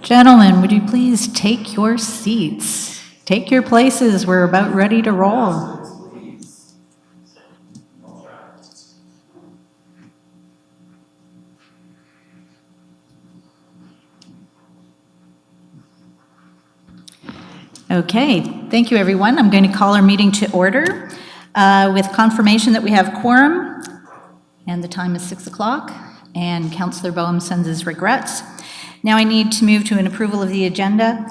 Gentlemen, would you please take your seats? Take your places. We're about ready to roll. Okay, thank you, everyone. I'm going to call our meeting to order with confirmation that we have quorum, and the time is 6 o'clock, and Councillor Boehm sends his regrets. Now I need to move to an approval of the agenda.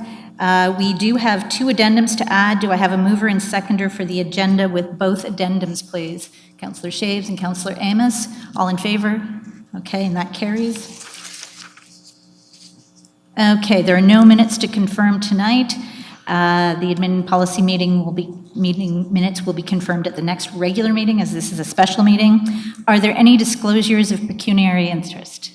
We do have 2 addendums to add. Do I have a mover and seconder for the agenda with both addendums, please? Councillor Shaves and Councillor Amos, all in favor? Okay, and that carries. Okay, there are no minutes to confirm tonight. The admin policy meeting minutes will be confirmed at the next regular meeting, as this is a special meeting. Are there any disclosures of pecuniary interest?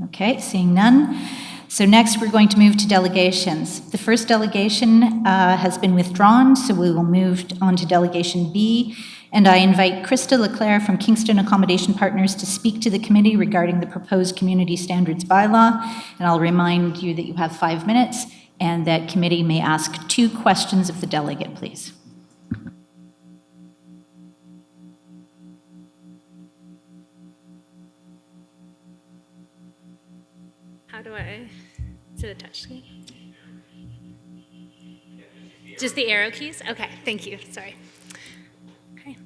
Okay, seeing none. So next we're going to move to delegations. The first delegation has been withdrawn, so we will move on to delegation B. And I invite Krista Leclerc from Kingston Accommodation Partners to speak to the committee regarding the proposed community standards bylaw. And I'll remind you that you have 5 minutes and that committee may ask 2 questions of the delegate, please. How do I, is it a touch screen? Just the arrow keys? Okay, thank you, sorry. Okay.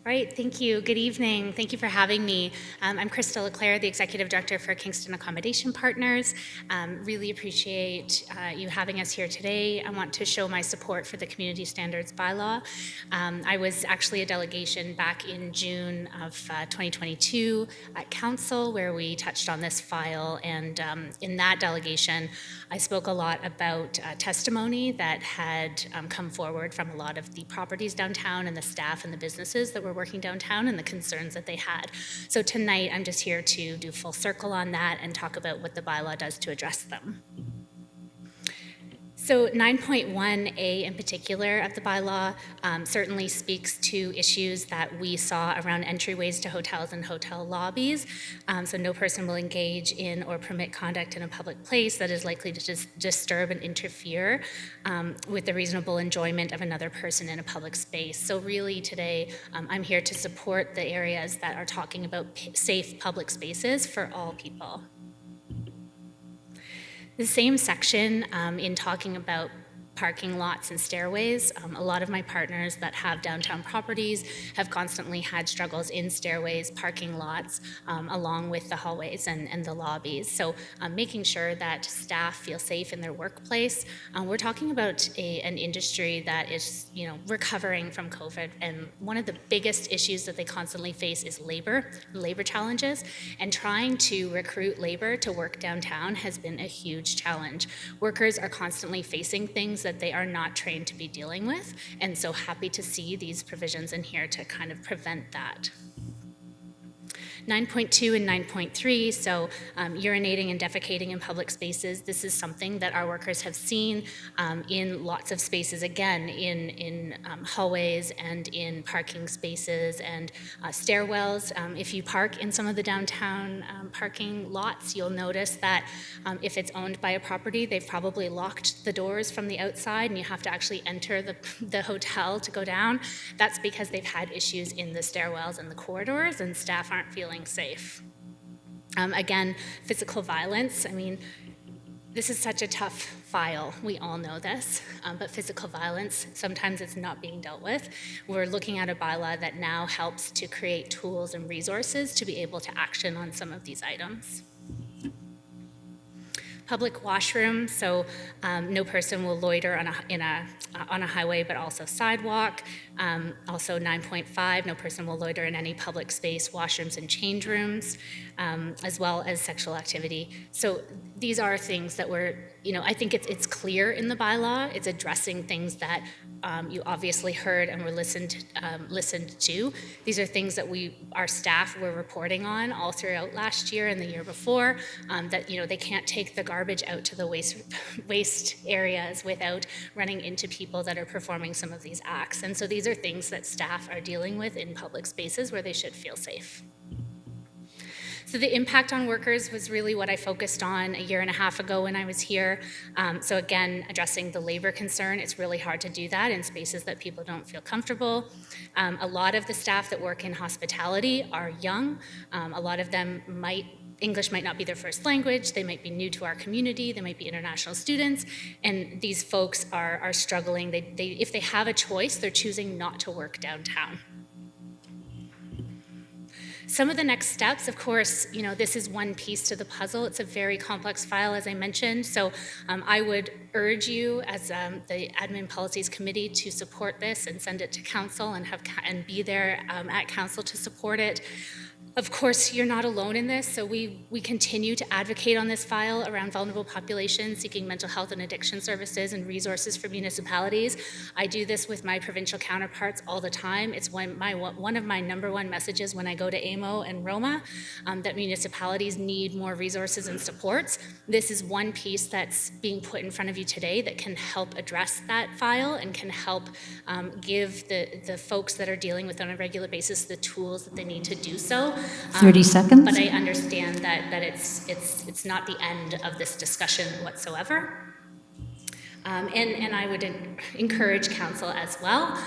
All right, thank you. Good evening. Thank you for having me. I'm Krista Leclerc, the Executive Director for Kingston Accommodation Partners. Really appreciate you having us here today. I want to show my support for the Community Standards Bylaw. I was actually a delegation back in June of 2022 at Council, where we touched on this file, and in that delegation, I spoke a lot about testimony that had come forward from a lot of the properties downtown and the staff and the businesses that were working downtown and the concerns that they had. So tonight, I'm just here to do full circle on that and talk about what the bylaw does to address them. So 9.1A in particular of the bylaw certainly speaks to issues that we saw around entryways to hotels and hotel lobbies. So no person will engage in or permit conduct in a public place that is likely to disturb and interfere with the reasonable enjoyment of another person in a public space. So really today, I'm here to support the areas that are talking about safe public spaces for all people. The same section in talking about parking lots and stairways. A lot of my partners that have downtown properties have constantly had struggles in stairways, parking lots, along with the hallways and the lobbies. So making sure that staff feel safe in their workplace. We're talking about an industry that is, recovering from COVID, and one of the biggest issues that they constantly face is labor challenges, and trying to recruit labor to work downtown has been a huge challenge. Workers are constantly facing things that they are not trained to be dealing with, and so happy to see these provisions in here to kind of prevent that. 9.2 and 9.3, so urinating and defecating in public spaces. This is something that our workers have seen in lots of spaces, again, in hallways and in parking spaces and stairwells. If you park in some of the downtown parking lots, you'll notice that if it's owned by a property, they've probably locked the doors from the outside and you have to actually enter the hotel to go down. That's because they've had issues in the stairwells and the corridors, and staff aren't feeling safe. Again, physical violence. I mean, this is such a tough file. We all know this, but physical violence, sometimes it's not being dealt with. We're looking at a bylaw that now helps to create tools and resources to be able to action on some of these items. Public washroom, so no person will loiter on a highway, but also sidewalk. Also 9.5, no person will loiter in any public space, washrooms and change rooms, as well as sexual activity. So these are things that I think it's clear in the bylaw. It's addressing things that you obviously heard and were listened to. These are things that our staff were reporting on all throughout last year and the year before, that they can't take the garbage out to the waste areas without running into people that are performing some of these acts. And so these are things that staff are dealing with in public spaces where they should feel safe. So the impact on workers was really what I focused on a year and a half ago when I was here. So again, addressing the labor concern, it's really hard to do that in spaces that people don't feel comfortable. A lot of the staff that work in hospitality are young. A lot of them English might not be their first language, they might be new to our community, they might be international students, and these folks are struggling. If they have a choice, they're choosing not to work downtown. Some of the next steps, of course, this is one piece to the puzzle. It's a very complex file, as I mentioned. So I would urge you, as the Admin Policies Committee, to support this and send it to Council and be there at Council to support it. Of course, you're not alone in this, so we continue to advocate on this file around vulnerable populations seeking mental health and addiction services and resources for municipalities. I do this with my provincial counterparts all the time. It's one of my number one messages when I go to AMO and Roma, that municipalities need more resources and supports. This is one piece that's being put in front of you today that can help address that file and can help give the folks that are dealing with it on a regular basis the tools that they need to do so. 30 seconds. But I understand that it's not the end of this discussion whatsoever. And I would encourage Council as well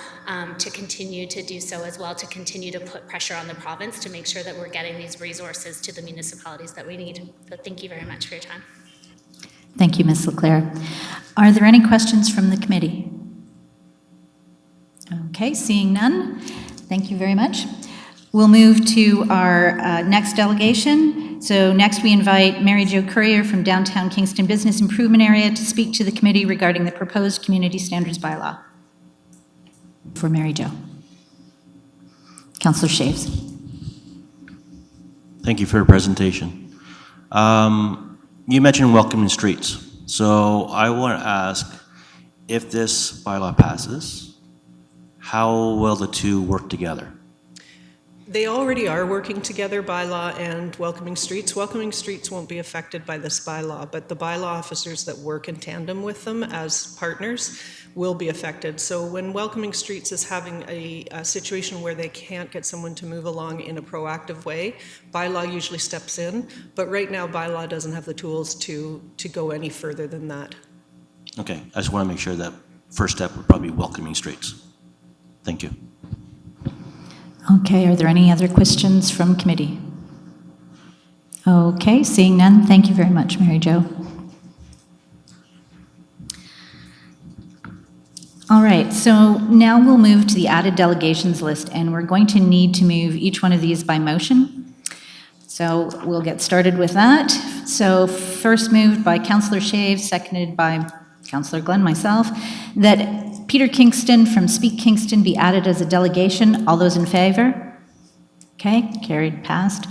to continue to do so as well, to continue to put pressure on the province to make sure that we're getting these resources to the municipalities that we need. So thank you very much for your time. Thank you, Ms. Leclerc. Are there any questions from the committee? Okay, seeing none, thank you very much. We'll move to our next delegation. So next we invite Mary Jo Courier from Downtown Kingston Business Improvement Area to speak to the committee regarding the proposed community standards bylaw. For Mary Jo. Councillor Shaves. Thank you for your presentation. You mentioned welcoming streets. So I want to ask, if this bylaw passes, how will the two work together? They already are working together, bylaw and welcoming streets. Welcoming streets won't be affected by this bylaw, but the bylaw officers that work in tandem with them as partners will be affected. So when welcoming streets is having a situation where they can't get someone to move along in a proactive way, bylaw usually steps in, but right now bylaw doesn't have the tools to go any further than that. Okay, I just want to make sure that first step would probably be welcoming streets. Thank you. Okay, are there any other questions from committee? Okay, seeing none, thank you very much, Mary Jo. All right, so now we'll move to the added delegations list, and we're going to need to move each one of these by motion. So we'll get started with that. So first moved by Councillor Shaves, seconded by Councillor Glenn, myself, that Peter Kingston from Speak Kingston be added as a delegation. All those in favor? Okay, carried, passed.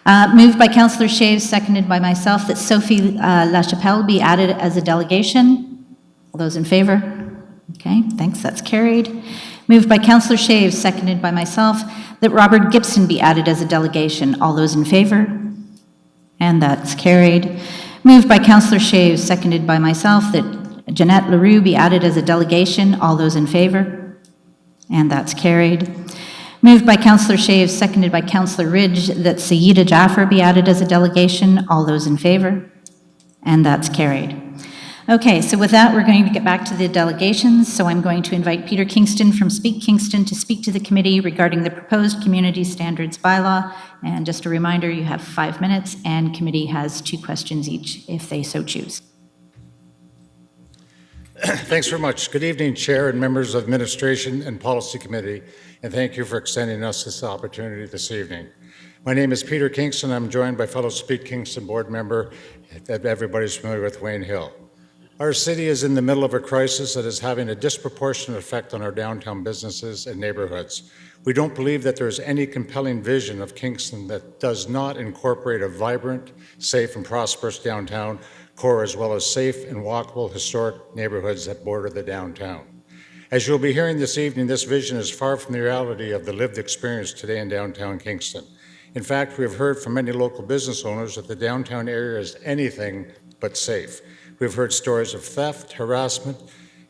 Moved by Councillor Shaves, seconded by myself, that Sophie LaChapelle be added as a delegation. All those in favor? Okay, thanks, that's carried. Moved by Councillor Shaves, seconded by myself, that Robert Gibson be added as a delegation. All those in favor? And that's carried. Moved by Councillor Shaves, seconded by myself, that Jeanette Leroux be added as a delegation. All those in favor? And that's carried. Moved by Councillor Shaves, seconded by Councillor Ridge, that Sayeeda Jaffer be added as a delegation. All those in favor? And that's carried. Okay, so with that, we're going to get back to the delegations. So I'm going to invite Peter Kingston from Speak Kingston to speak to the committee regarding the proposed community standards bylaw. And just a reminder, you have 5 minutes, and committee has 2 questions each if they so choose. Thanks very much. Good evening, Chair and members of Administration and Policy Committee, and thank you for extending us this opportunity this evening. My name is Peter Kingston. I'm joined by fellow Speak Kingston board member that everybody's familiar with, Wayne Hill. Our city is in the middle of a crisis that is having a disproportionate effect on our downtown businesses and neighborhoods. We don't believe that there is any compelling vision of Kingston that does not incorporate a vibrant, safe, and prosperous downtown core, as well as safe and walkable historic neighborhoods that border the downtown. As you'll be hearing this evening, this vision is far from the reality of the lived experience today in downtown Kingston. In fact, we have heard from many local business owners that the downtown area is anything but safe. We've heard stories of theft, harassment,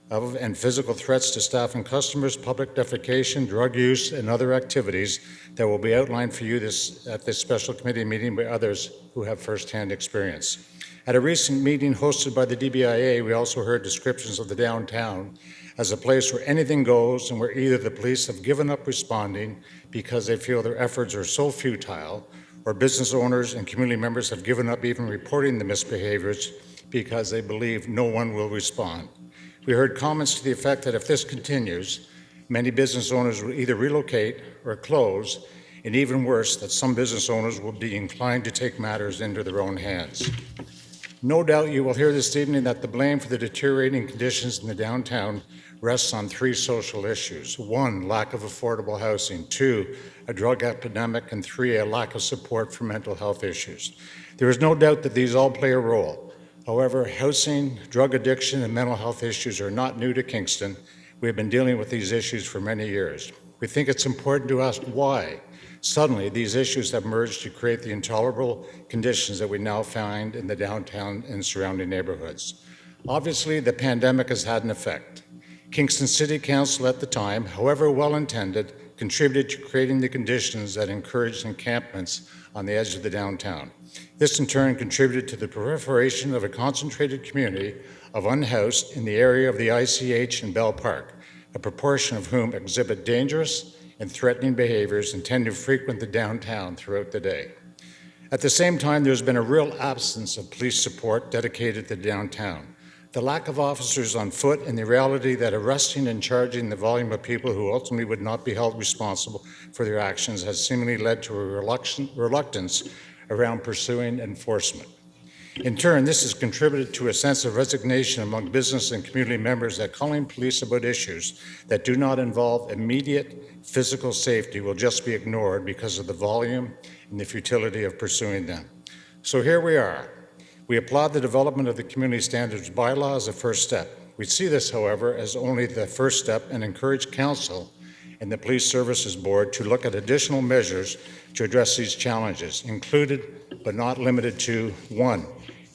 of and physical threats to staff and customers, public defecation, drug use, and other activities that will be outlined for you at this special committee meeting by others who have firsthand experience. At a recent meeting hosted by the DBIA, we also heard descriptions of the downtown as a place where anything goes and where either the police have given up responding because they feel their efforts are so futile, or business owners and community members have given up even reporting the misbehaviors because they believe no one will respond. We heard comments to the effect that if this continues, many business owners will either relocate or close, and even worse, that some business owners will be inclined to take matters into their own hands. No doubt you will hear this evening that the blame for the deteriorating conditions in the downtown rests on three social issues. One, lack of affordable housing. Two, a drug epidemic. And three, a lack of support for mental health issues. There is no doubt that these all play a role. However, housing, drug addiction, and mental health issues are not new to Kingston. We have been dealing with these issues for many years. We think it's important to ask why suddenly these issues have merged to create the intolerable conditions that we now find in the downtown and surrounding neighborhoods. Obviously, the pandemic has had an effect. Kingston City Council at the time, however well-intended, contributed to creating the conditions that encouraged encampments on the edge of the downtown. This in turn contributed to the proliferation of a concentrated community of unhoused in the area of the ICH and Bell Park, a proportion of whom exhibit dangerous and threatening behaviors and tend to frequent the downtown throughout the day. At the same time, there's been a real absence of police support dedicated to downtown. The lack of officers on foot and the reality that arresting and charging the volume of people who ultimately would not be held responsible for their actions has seemingly led to a reluctance around pursuing enforcement. In turn, this has contributed to a sense of resignation among business and community members that calling police about issues that do not involve immediate physical safety will just be ignored because of the volume and the futility of pursuing them. So here we are. We applaud the development of the Community Standards Bylaw as a first step. We see this, however, as only the first step and encourage Council and the Police Services Board to look at additional measures to address these challenges, included but not limited to: 1,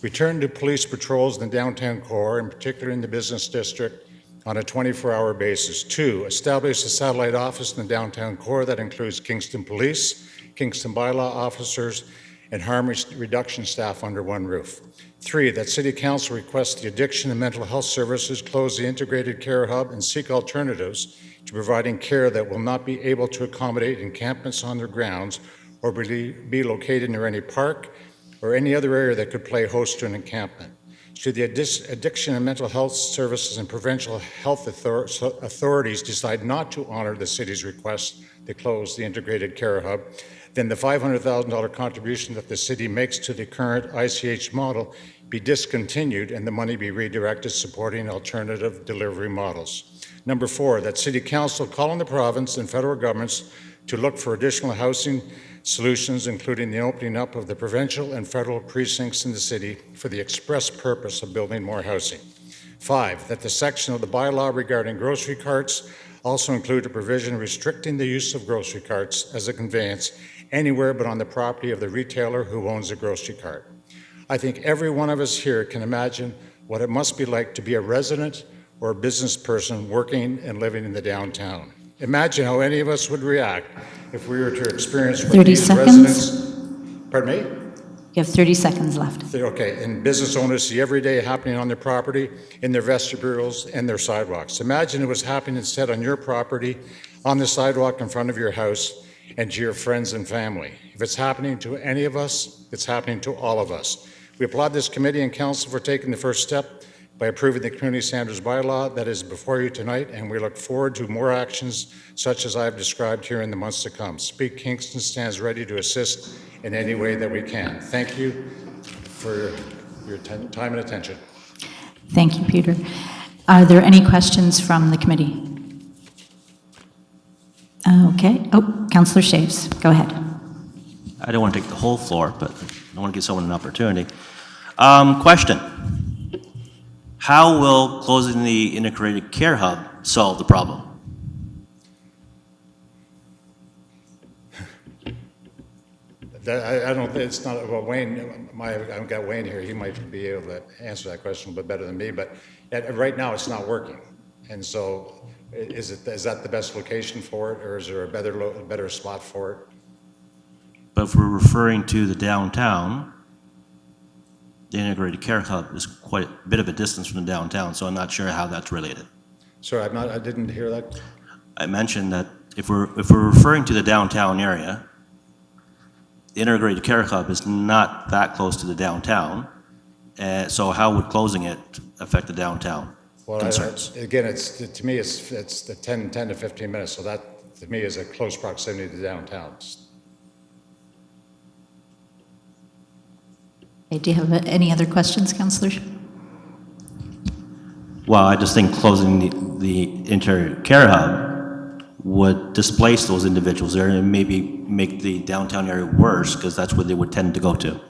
return to police patrols in the downtown core, in particular in the business district, on a 24-hour basis. 2, establish a satellite office in the downtown core that includes Kingston Police, Kingston Bylaw officers, and harm reduction staff under one roof. 3, that City Council requests the Addiction and Mental Health Services close the integrated care hub and seek alternatives to providing care that will not be able to accommodate encampments on their grounds or be located near any park or any other area that could play host to an encampment. Should the Addiction and Mental Health Services and Provincial Health Authorities decide not to honor the city's request to close the integrated care hub, then the $500,000 contribution that the city makes to the current ICH model be discontinued and the money be redirected supporting alternative delivery models. Number 4, that City Council call on the province and federal governments to look for additional housing solutions, including the opening up of the provincial and federal precincts in the city for the express purpose of building more housing. 5, that the section of the bylaw regarding grocery carts also include a provision restricting the use of grocery carts as a conveyance anywhere but on the property of the retailer who owns a grocery cart. I think every one of us here can imagine what it must be like to be a resident or a business person working and living in the downtown. Imagine how any of us would react if we were to experience what 30 these seconds. residents, pardon me? You have 30 seconds left. Okay, and business owners see every day happening on their property, in their vestibules, and their sidewalks. Imagine it was happening instead on your property, on the sidewalk in front of your house, and to your friends and family. If it's happening to any of us, it's happening to all of us. We applaud this committee and council for taking the first step by approving the Community Standards Bylaw that is before you tonight, and we look forward to more actions such as I've described here in the months to come. Speak Kingston stands ready to assist in any way that we can. Thank you for your time and attention. Thank you, Peter. Are there any questions from the committee? Okay. Oh, Councillor Shaves, go ahead. I don't want to take the whole floor, but I want to give someone an opportunity. Question. How will closing the integrated care hub solve the problem? I don't think it's not, well, Wayne, I've got Wayne here, he might be able to answer that question a bit better than me, but right now it's not working. And so is that the best location for it, or is there a better spot for it? But if we're referring to the downtown, the integrated care hub is quite a bit of a distance from the downtown, so I'm not sure how that's related. Sorry, I didn't hear that. I mentioned that if we're referring to the downtown area, the integrated care hub is not that close to the downtown, so how would closing it affect the downtown Well, concerns? again, to me, it's the 10 to 15 minutes, so that to me is a close proximity to downtown. Okay, do you have any other questions, councillors? Well, I just think closing the interior care hub would displace those individuals there and maybe make the downtown area worse because that's where they would tend to go to.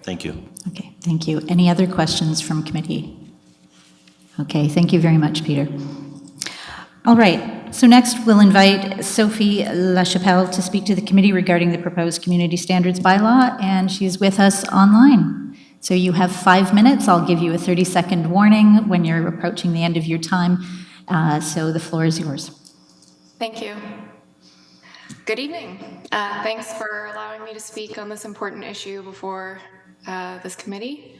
Thank you. Okay, thank you. Any other questions from committee? Okay, thank you very much, Peter. All right, so next we'll invite Sophie LaChapelle to speak to the committee regarding the proposed community standards bylaw, and she's with us online. So you have 5 minutes. I'll give you a 30-second warning when you're approaching the end of your time. So the floor is yours. Thank you. Good evening. Thanks for allowing me to speak on this important issue before this committee.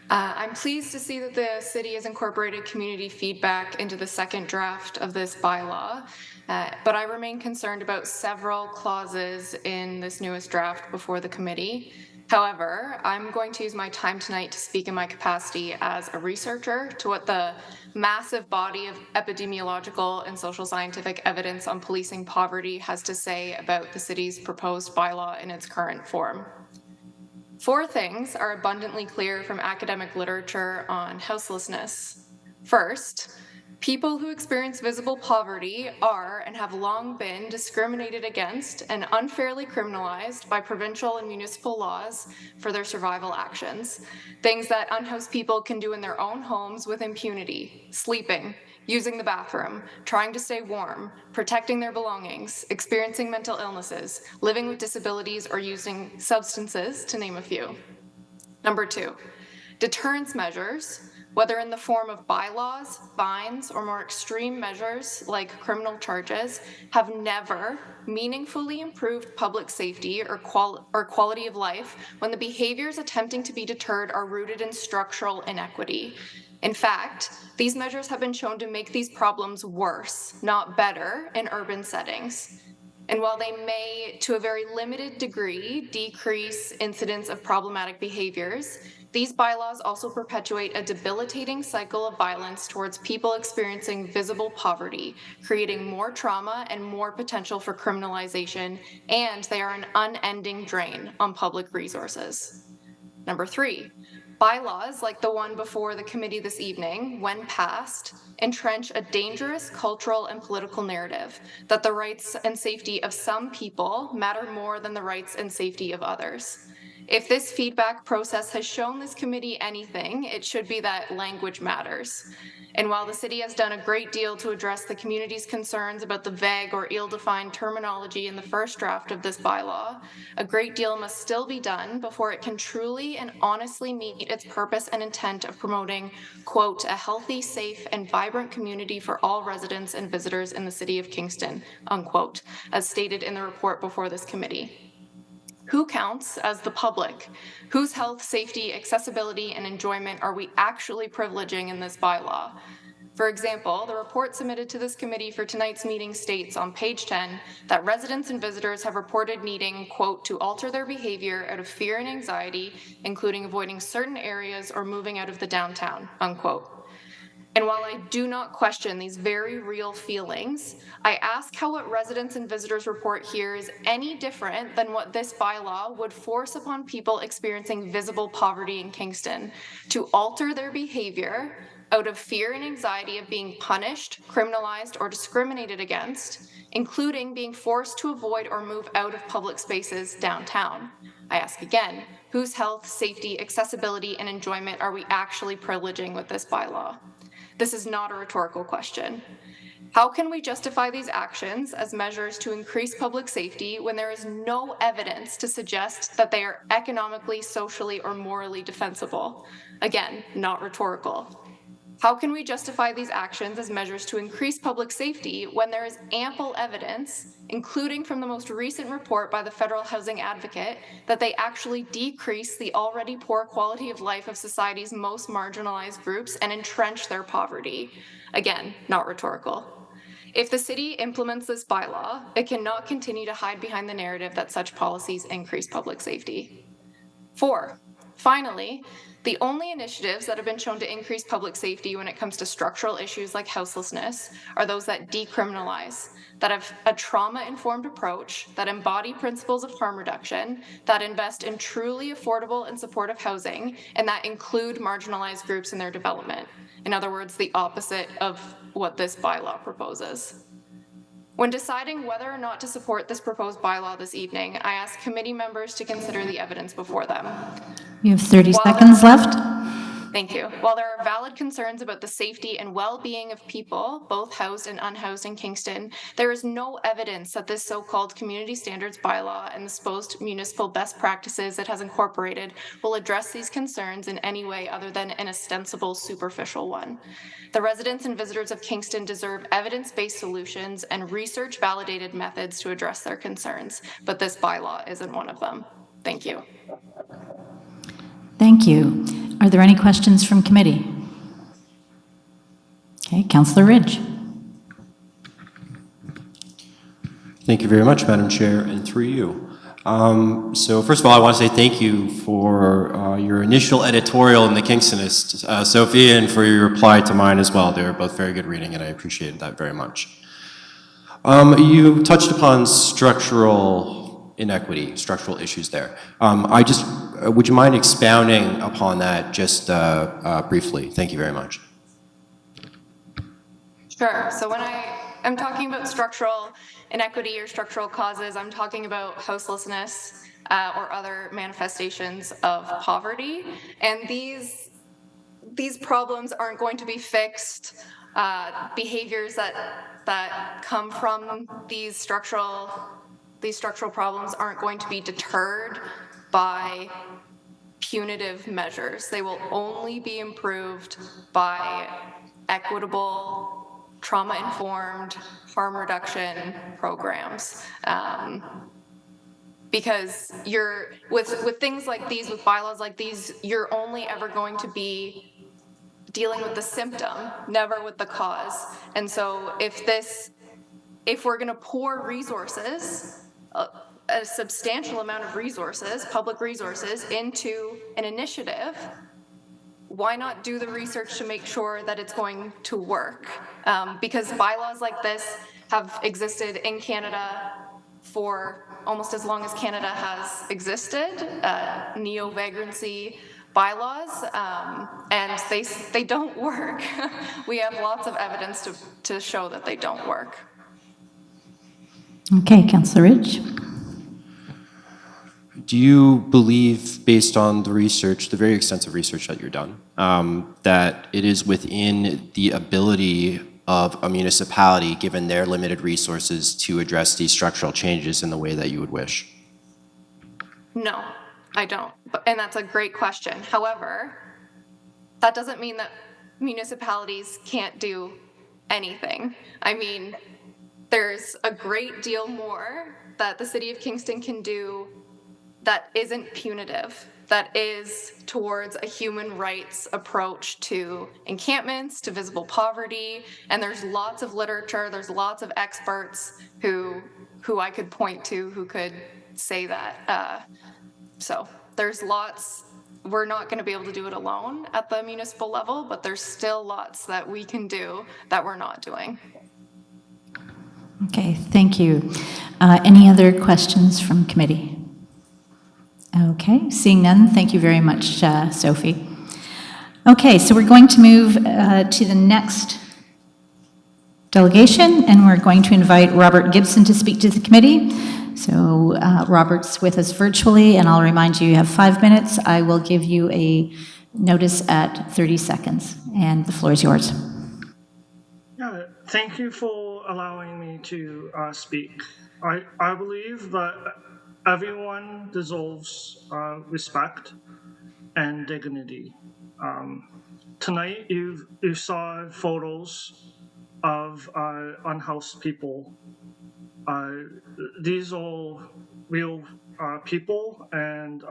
I'm pleased to see that the city has incorporated community feedback into the second draft of this bylaw, but I remain concerned about several clauses in this newest draft before the committee. However, I'm going to use my time tonight to speak in my capacity as a researcher to what the massive body of epidemiological and social scientific evidence on policing poverty has to say about the city's proposed bylaw in its current form. 4 things are abundantly clear from academic literature on houselessness. First, people who experience visible poverty are and have long been discriminated against and unfairly criminalized by provincial and municipal laws for their survival actions. Things that unhoused people can do in their own homes with impunity: sleeping, using the bathroom, trying to stay warm, protecting their belongings, experiencing mental illnesses, living with disabilities, or using substances, to name a few. Number 2, deterrence measures, whether in the form of bylaws, fines, or more extreme measures like criminal charges, have never meaningfully improved public safety or quality of life when the behaviors attempting to be deterred are rooted in structural inequity. In fact, these measures have been shown to make these problems worse, not better, in urban settings. And while they may, to a very limited degree, decrease incidents of problematic behaviors, these bylaws also perpetuate a debilitating cycle of violence towards people experiencing visible poverty, creating more trauma and more potential for criminalization, and they are an unending drain on public resources. Number 3, bylaws like the one before the committee this evening, when passed, entrench a dangerous cultural and political narrative that the rights and safety of some people matter more than the rights and safety of others. If this feedback process has shown this committee anything, it should be that language matters. And while the city has done a great deal to address the community's concerns about the vague or ill-defined terminology in the first draft of this bylaw, a great deal must still be done before it can truly and honestly meet its purpose and intent of promoting, quote, a healthy, safe, and vibrant community for all residents and visitors in the city of Kingston, unquote, as stated in the report before this committee. Who counts as the public? Whose health, safety, accessibility, and enjoyment are we actually privileging in this bylaw? For example, the report submitted to this committee for tonight's meeting states on page 10 that residents and visitors have reported needing, quote, to alter their behavior out of fear and anxiety, including avoiding certain areas or moving out of the downtown, unquote. And while I do not question these very real feelings, I ask how what residents and visitors report here is any different than what this bylaw would force upon people experiencing visible poverty in Kingston to alter their behavior out of fear and anxiety of being punished, criminalized, or discriminated against, including being forced to avoid or move out of public spaces downtown. I ask again, whose health, safety, accessibility, and enjoyment are we actually privileging with this bylaw? This is not a rhetorical question. How can we justify these actions as measures to increase public safety when there is no evidence to suggest that they are economically, socially, or morally defensible? Again, not rhetorical. How can we justify these actions as measures to increase public safety when there is ample evidence, including from the most recent report by the Federal Housing Advocate, that they actually decrease the already poor quality of life of society's most marginalized groups and entrench their poverty? Again, not rhetorical. If the city implements this bylaw, it cannot continue to hide behind the narrative that such policies increase public safety. 4, finally, the only initiatives that have been shown to increase public safety when it comes to structural issues like houselessness are those that decriminalize, that have a trauma-informed approach, that embody principles of harm reduction, that invest in truly affordable and supportive housing, and that include marginalized groups in their development. In other words, the opposite of what this bylaw proposes. When deciding whether or not to support this proposed bylaw this evening, I ask committee members to consider the evidence before them. You have 30 seconds left. Thank you. While there are valid concerns about the safety and well-being of people, both housed and unhoused in Kingston, there is no evidence that this so-called community standards bylaw and the supposed municipal best practices it has incorporated will address these concerns in any way other than an ostensible superficial one. The residents and visitors of Kingston deserve evidence-based solutions and research-validated methods to address their concerns, but this bylaw isn't one of them. Thank you. Thank you. Are there any questions from committee? Okay, Councillor Ridge. Thank you very much, Madam Chair, and through you. So first of all, I want to say thank you for your initial editorial in the Kingstonist, Sophie, and for your reply to mine as well. They were both very good reading, and I appreciated that very much. You touched upon structural inequity, structural issues there. Would you mind expounding upon that just briefly? Thank you very much. Sure. So when I am talking about structural inequity or structural causes, I'm talking about houselessness or other manifestations of poverty. And these problems aren't going to be fixed. Behaviors that come from these structural problems aren't going to be deterred by punitive measures. They will only be improved by equitable, trauma-informed harm reduction programs. Because with things like these, with bylaws like these, you're only ever going to be dealing with the symptom, never with the cause. And so if we're gonna pour resources, a substantial amount of resources, public resources, into an initiative, why not do the research to make sure that it's going to work? Because bylaws like this have existed in Canada for almost as long as Canada has existed, neo-vagrancy bylaws, and they don't work. We have lots of evidence to show that they don't work. Okay, Councillor Ridge. Do you believe, based on the research, the very extensive research that you've done, that it is within the ability of a municipality, given their limited resources, to address these structural changes in the way that you would wish? No, I don't. And that's a great question. However, that doesn't mean that municipalities can't do anything. I mean, there's a great deal more that the City of Kingston can do that isn't punitive, that is towards a human rights approach to encampments, to visible poverty, and there's lots of literature, there's lots of experts who I could point to who could say that. So there's lots. We're not going to be able to do it alone at the municipal level, but there's still lots that we can do that we're not doing. Okay, thank you. Any other questions from committee? Okay, seeing none, thank you very much, Sophie. Okay, so we're going to move to the next delegation, and we're going to invite Robert Gibson to speak to the committee. So Robert's with us virtually, and I'll remind you, you have 5 minutes. I will give you a notice at 30 seconds, and the floor is yours. Yeah, thank you for allowing me to speak. I believe that everyone deserves respect and dignity. Tonight, you saw photos of unhoused people. These are real people, and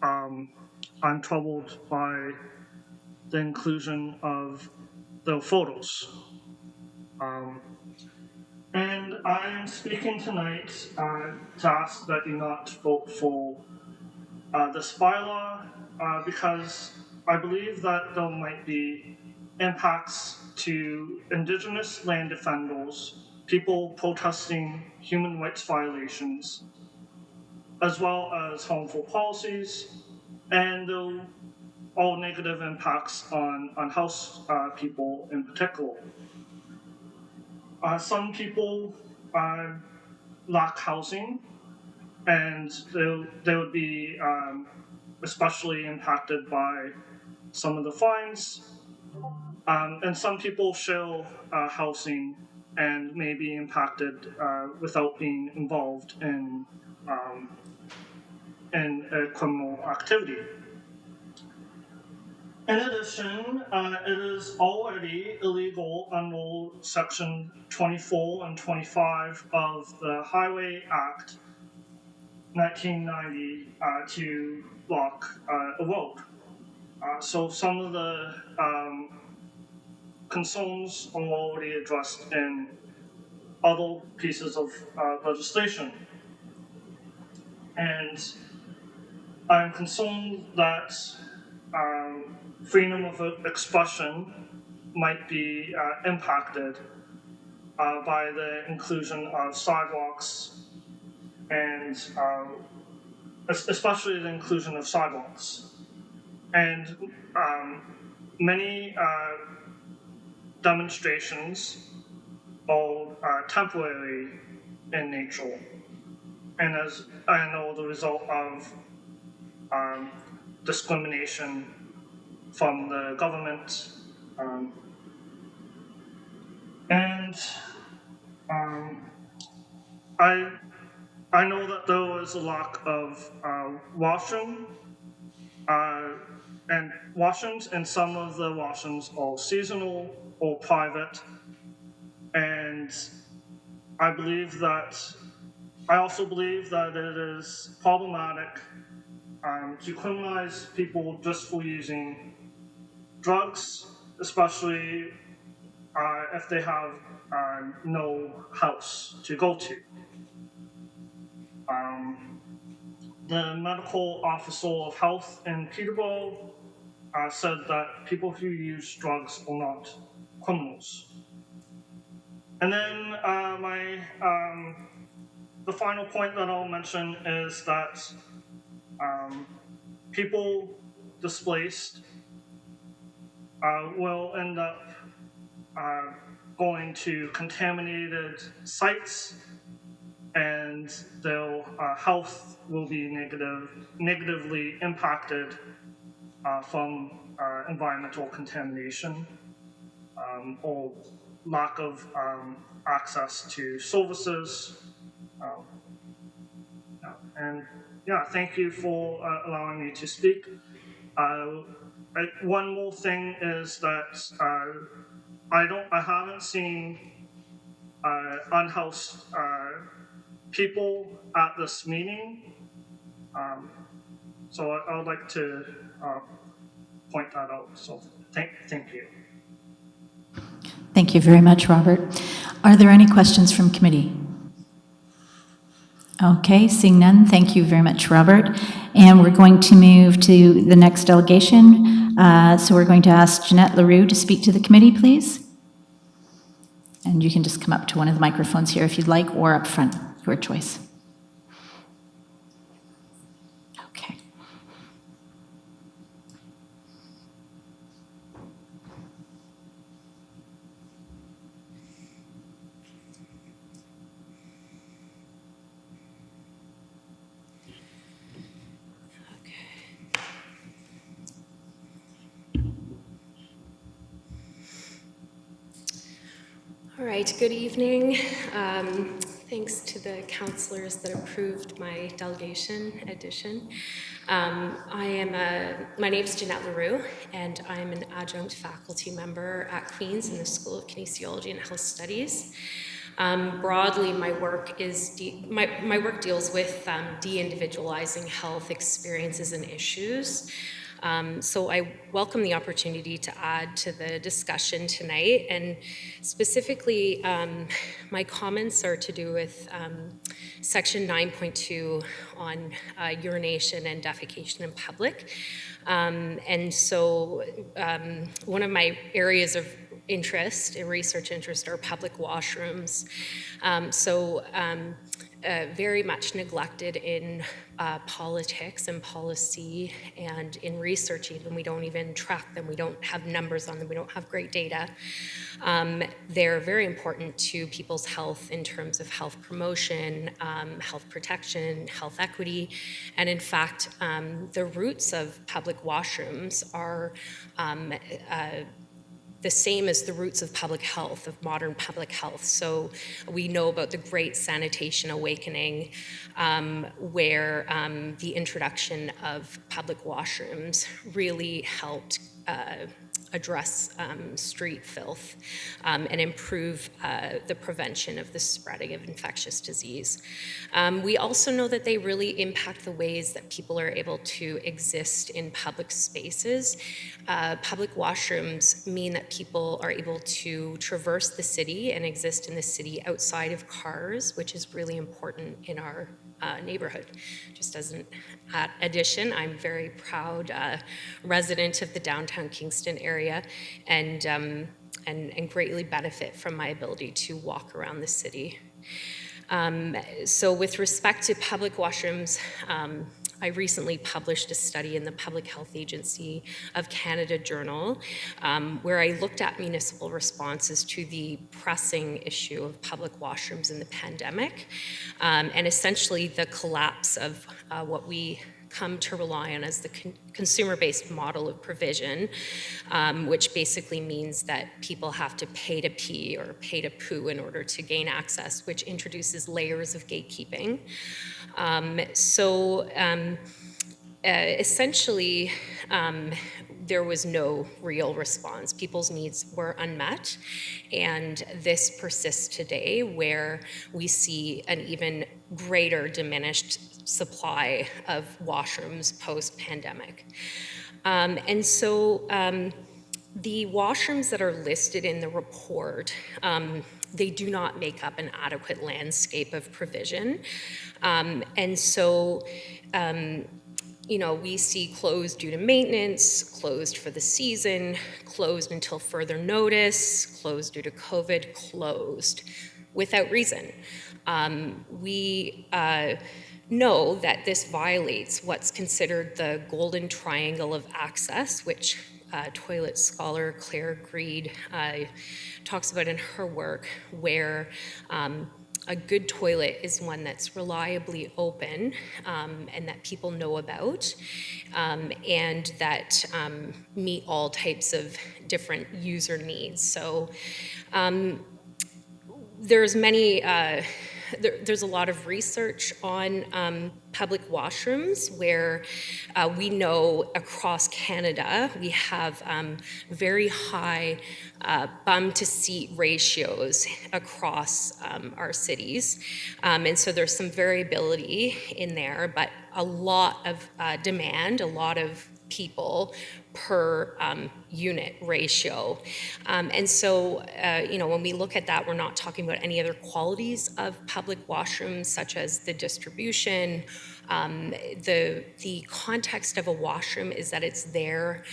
I'm troubled by the inclusion of the photos. And I am speaking tonight to ask that you not vote for this bylaw because I believe that there might be impacts to Indigenous land defenders, people protesting human rights violations, as well as harmful policies, and all negative impacts on house people in particular. Some people lack housing, and they would be especially impacted by some of the fines. And some people share housing and may be impacted without being involved in a criminal activity. In addition, it is already illegal under Section 24 and 25 of the Highway Act 1990 to block a road. So some of the concerns are already addressed in other pieces of legislation. And I'm concerned that freedom of expression might be impacted by the inclusion of sidewalks and especially the inclusion of sidewalks. And many demonstrations are temporary in nature and are the result of discrimination from the government. I know that there was a lack of washroom and washrooms, and some of the washrooms are seasonal or private. And I also believe that it is problematic to criminalize people just for using drugs, especially if they have no house to go to. The medical officer of health in Peterborough said that people who use drugs are not criminals. And then the final point that I'll mention is that people displaced will end up going to contaminated sites, and their health will be negatively impacted from environmental contamination or lack of access to services. Thank you for allowing me to speak. One more thing is that I haven't seen unhoused people at this meeting, so I would like to point that out. So thank you. Thank you very much, Robert. Are there any questions from committee? Okay, seeing none, thank you very much, Robert. And we're going to move to the next delegation. So we're going to ask Jeanette LaRue to speak to the committee, please. And you can just come up to one of the microphones here if you'd like, or up front, your choice. Okay. All right, good evening. Thanks to the councillors that approved my delegation addition. My name is Jeanette LaRue, and I'm an adjunct faculty member at Queen's in the School of Kinesiology and Health Studies. Broadly, my work deals with de-individualizing health experiences and issues. So I welcome the opportunity to add to the discussion tonight, and specifically, my comments are to do with Section 9.2 on urination and defecation in public. And so one of my areas of interest, research interest, are public washrooms. Very much neglected in politics and policy and in research even. We don't even track them. We don't have numbers on them. We don't have great data. They're very important to people's health in terms of health promotion, health protection, health equity. And in fact, the roots of public washrooms are the same as the roots of public health, of modern public health. So we know about the Great Sanitation Awakening, where the introduction of public washrooms really helped address street filth and improve the prevention of the spreading of infectious disease. We also know that they really impact the ways that people are able to exist in public spaces. Public washrooms mean that people are able to traverse the city and exist in the city outside of cars, which is really important in our neighborhood. Just as an addition, I'm very proud resident of the downtown Kingston area, and greatly benefit from my ability to walk around the city. So with respect to public washrooms, I recently published a study in the Public Health Agency of Canada Journal, where I looked at municipal responses to the pressing issue of public washrooms in the pandemic, and essentially the collapse of what we come to rely on as the consumer-based model of provision, which basically means that people have to pay to pee or pay to poo in order to gain access, which introduces layers of gatekeeping. Essentially, there was no real response. People's needs were unmet, and this persists today, where we see an even greater diminished supply of washrooms post-pandemic. The washrooms that are listed in the report, they do not make up an adequate landscape of provision. We see closed due to maintenance, closed for the season, closed until further notice, closed due to COVID, closed without reason. We know that this violates what's considered the golden triangle of access, which toilet scholar Claire Greed talks about in her work, where a good toilet is one that's reliably open and that people know about, and that meet all types of different user needs. So there's a lot of research on public washrooms, where we know across Canada we have very high bum to seat ratios across our cities. And so there's some variability in there, but a lot of demand, a lot of people per unit ratio. When we look at that, we're not talking about any other qualities of public washrooms, such as the distribution. The context of a washroom is that it's there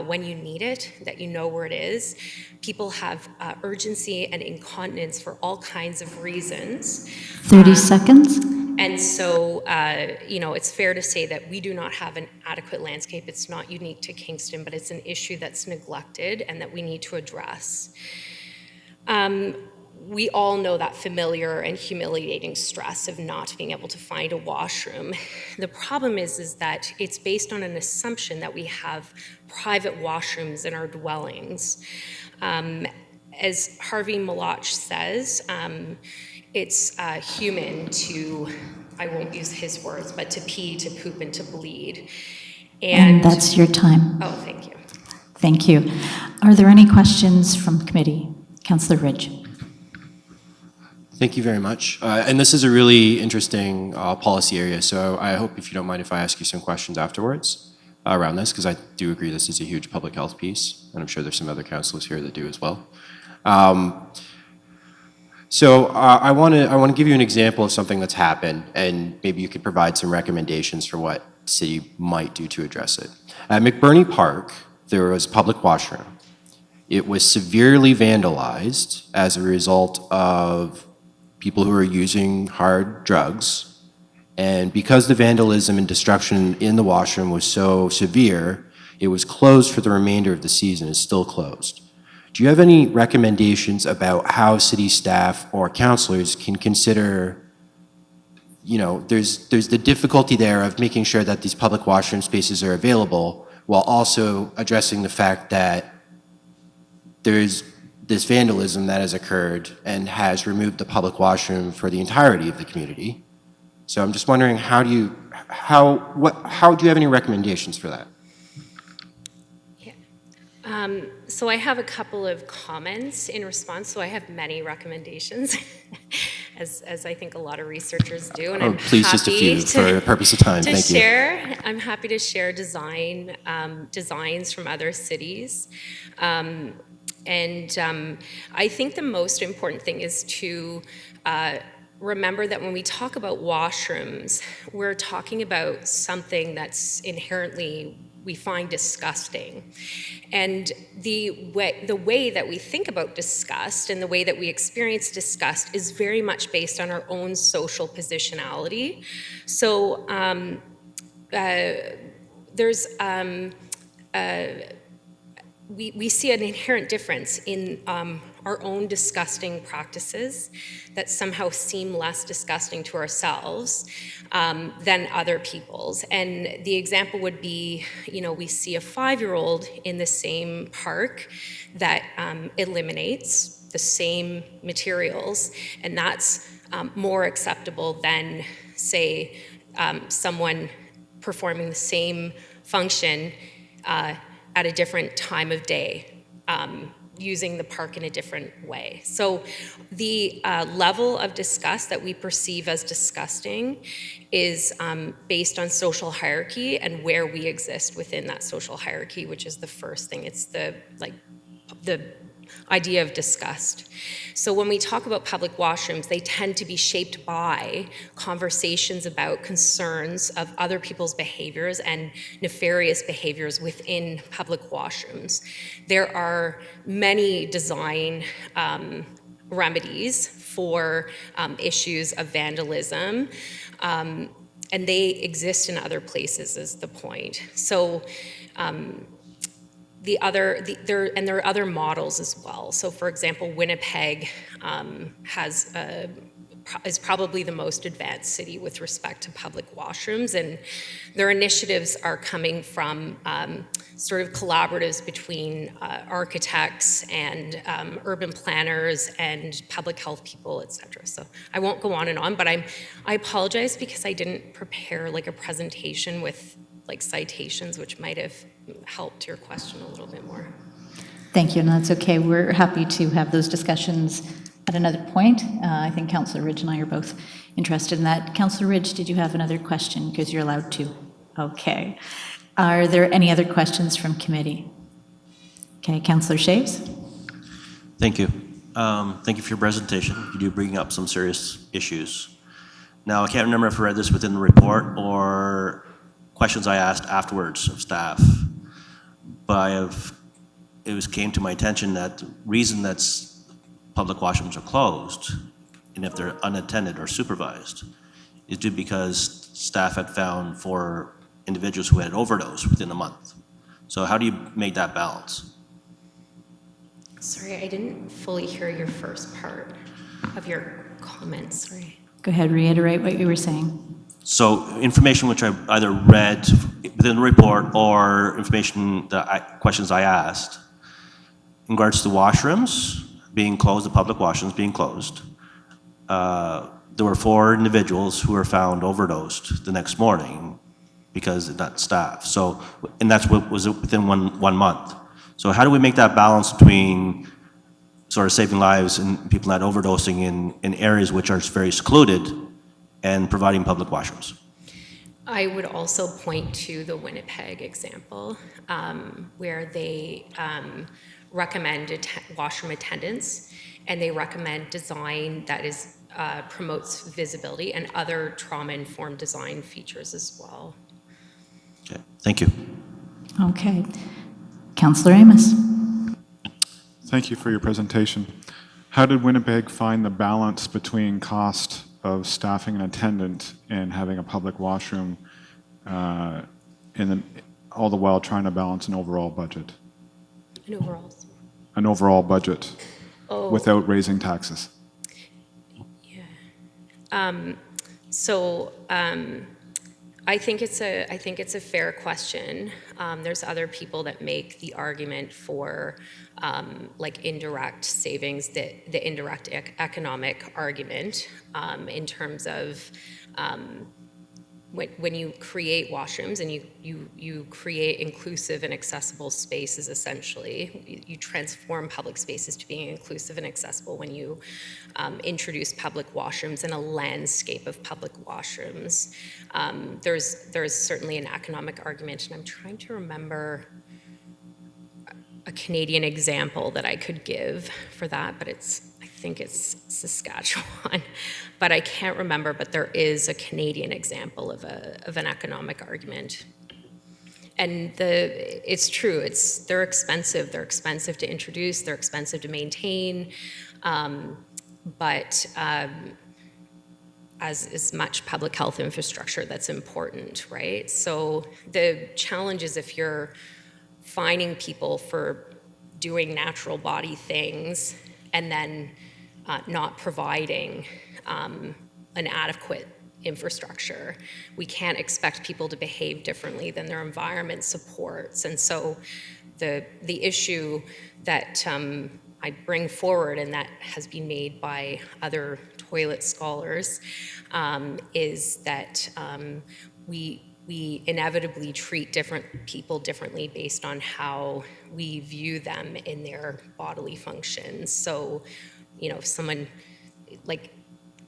when you need it, that you know where it is. People have urgency and incontinence for all kinds of reasons. 30 seconds. And so, it's fair to say that we do not have an adequate landscape. It's not unique to Kingston, but it's an issue that's neglected and that we need to address. We all know that familiar and humiliating stress of not being able to find a washroom. The problem is that it's based on an assumption that we have private washrooms in our dwellings. As Harvey Malach says, it's human to I won't use his words, but to pee, to poop, and to bleed. And that's your time. Oh, thank you. Thank you. Are there any questions from committee? Councillor Ridge. Thank you very much. And this is a really interesting policy area, so I hope, if you don't mind, if I ask you some questions afterwards around this, because I do agree this is a huge public health piece, and I'm sure there's some other councillors here that do as well. So I want to give you an example of something that's happened, and maybe you could provide some recommendations for what the city might do to address it. At McBurney Park, there was a public washroom. It was severely vandalized as a result of people who are using hard drugs. And because the vandalism and destruction in the washroom was so severe, it was closed for the remainder of the season. It's still closed. Do you have any recommendations about how city staff or councillors can consider, you know, there's the difficulty there of making sure that these public washroom spaces are available while also addressing the fact that there's this vandalism that has occurred and has removed the public washroom for the entirety of the community. So I'm just wondering, how do you have any recommendations for that? So I have a couple of comments in response. So I have many recommendations, as I think a lot of researchers do. And I'm please, just a few for the purpose of time. Thank you. I'm happy to share designs from other cities. I think the most important thing is to remember that when we talk about washrooms, we're talking about something that's inherently we find disgusting. And the way that we think about disgust and the way that we experience disgust is very much based on our own social positionality. So we see an inherent difference in our own disgusting practices that somehow seem less disgusting to ourselves than other people's. And the example would be, you know, we see a 5-year-old in the same park that eliminates the same materials, and that's more acceptable than, say, someone performing the same function at a different time of day, using the park in a different way. So the level of disgust that we perceive as disgusting is based on social hierarchy and where we exist within that social hierarchy, which is the first thing. It's the idea of disgust. So when we talk about public washrooms, they tend to be shaped by conversations about concerns of other people's behaviors and nefarious behaviors within public washrooms. There are many design remedies for issues of vandalism, and they exist in other places is the point. So there are other models as well. So for example, Winnipeg is probably the most advanced city with respect to public washrooms, and their initiatives are coming from sort of collaboratives between architects and urban planners and public health people, et cetera. So I won't go on and on, but I apologize because I didn't prepare like a presentation with like citations, which might have helped your question a little bit more. Thank you, and that's okay. We're happy to have those discussions at another point. I think Councillor Ridge and I are both interested in that. Councillor Ridge, did you have another question? Because you're allowed to. Okay. Are there any other questions from committee? Okay, Councillor Shaves. Thank you. Thank you for your presentation. You do bring up some serious issues. Now, I can't remember if I read this within the report or questions I asked afterwards of staff, but it came to my attention that the reason that public washrooms are closed, and if they're unattended or supervised, is due because staff had found 4 individuals who had overdosed within a month. So how do you make that balance? Sorry, I didn't fully hear your first part of your comment, sorry. Go ahead, reiterate what you were saying. So information which I either read within the report or information questions I asked in regards to washrooms being closed, the public washrooms being closed, there were 4 individuals who were found overdosed the next morning because of that staff. So, and that's what was within one month. So how do we make that balance between sort of saving lives and people not overdosing in areas which are very secluded and providing public washrooms? I would also point to the Winnipeg example, where they recommend washroom attendance, and they recommend design that is promotes visibility and other trauma-informed design features as well. Okay, thank you. Okay. Councillor Amos. Thank you for your presentation. How did Winnipeg find the balance between cost of staffing an attendant and having a public washroom, all the while trying to balance an overall budget? An overall budget without raising taxes? I think it's a fair question. There's other people that make the argument for like indirect savings, the indirect economic argument in terms of when you create washrooms and you create inclusive and accessible spaces, essentially, you transform public spaces to being inclusive and accessible when you introduce public washrooms and a landscape of public washrooms. There's certainly an economic argument, and I'm trying to remember a Canadian example that I could give for that, but I think it's Saskatchewan, but I can't remember, but there is a Canadian example of an economic argument. And it's true, they're expensive to introduce, they're expensive to maintain, but as much public health infrastructure that's important, right? So the challenge is if you're fining people for doing natural body things and then not providing an adequate infrastructure. We can't expect people to behave differently than their environment supports. And so the issue that I bring forward, and that has been made by other toilet scholars, is that we inevitably treat different people differently based on how we view them in their bodily functions. So, if someone, like,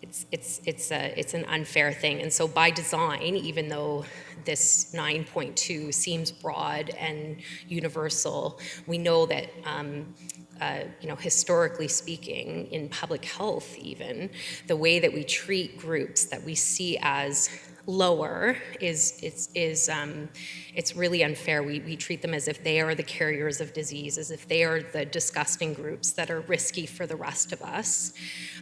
it's an unfair thing. And so by design, even though this 9.2 seems broad and universal, we know that historically speaking, in public health even, the way that we treat groups that we see as lower it's really unfair. We treat them as if they are the carriers of disease, as if they are the disgusting groups that are risky for the rest of us.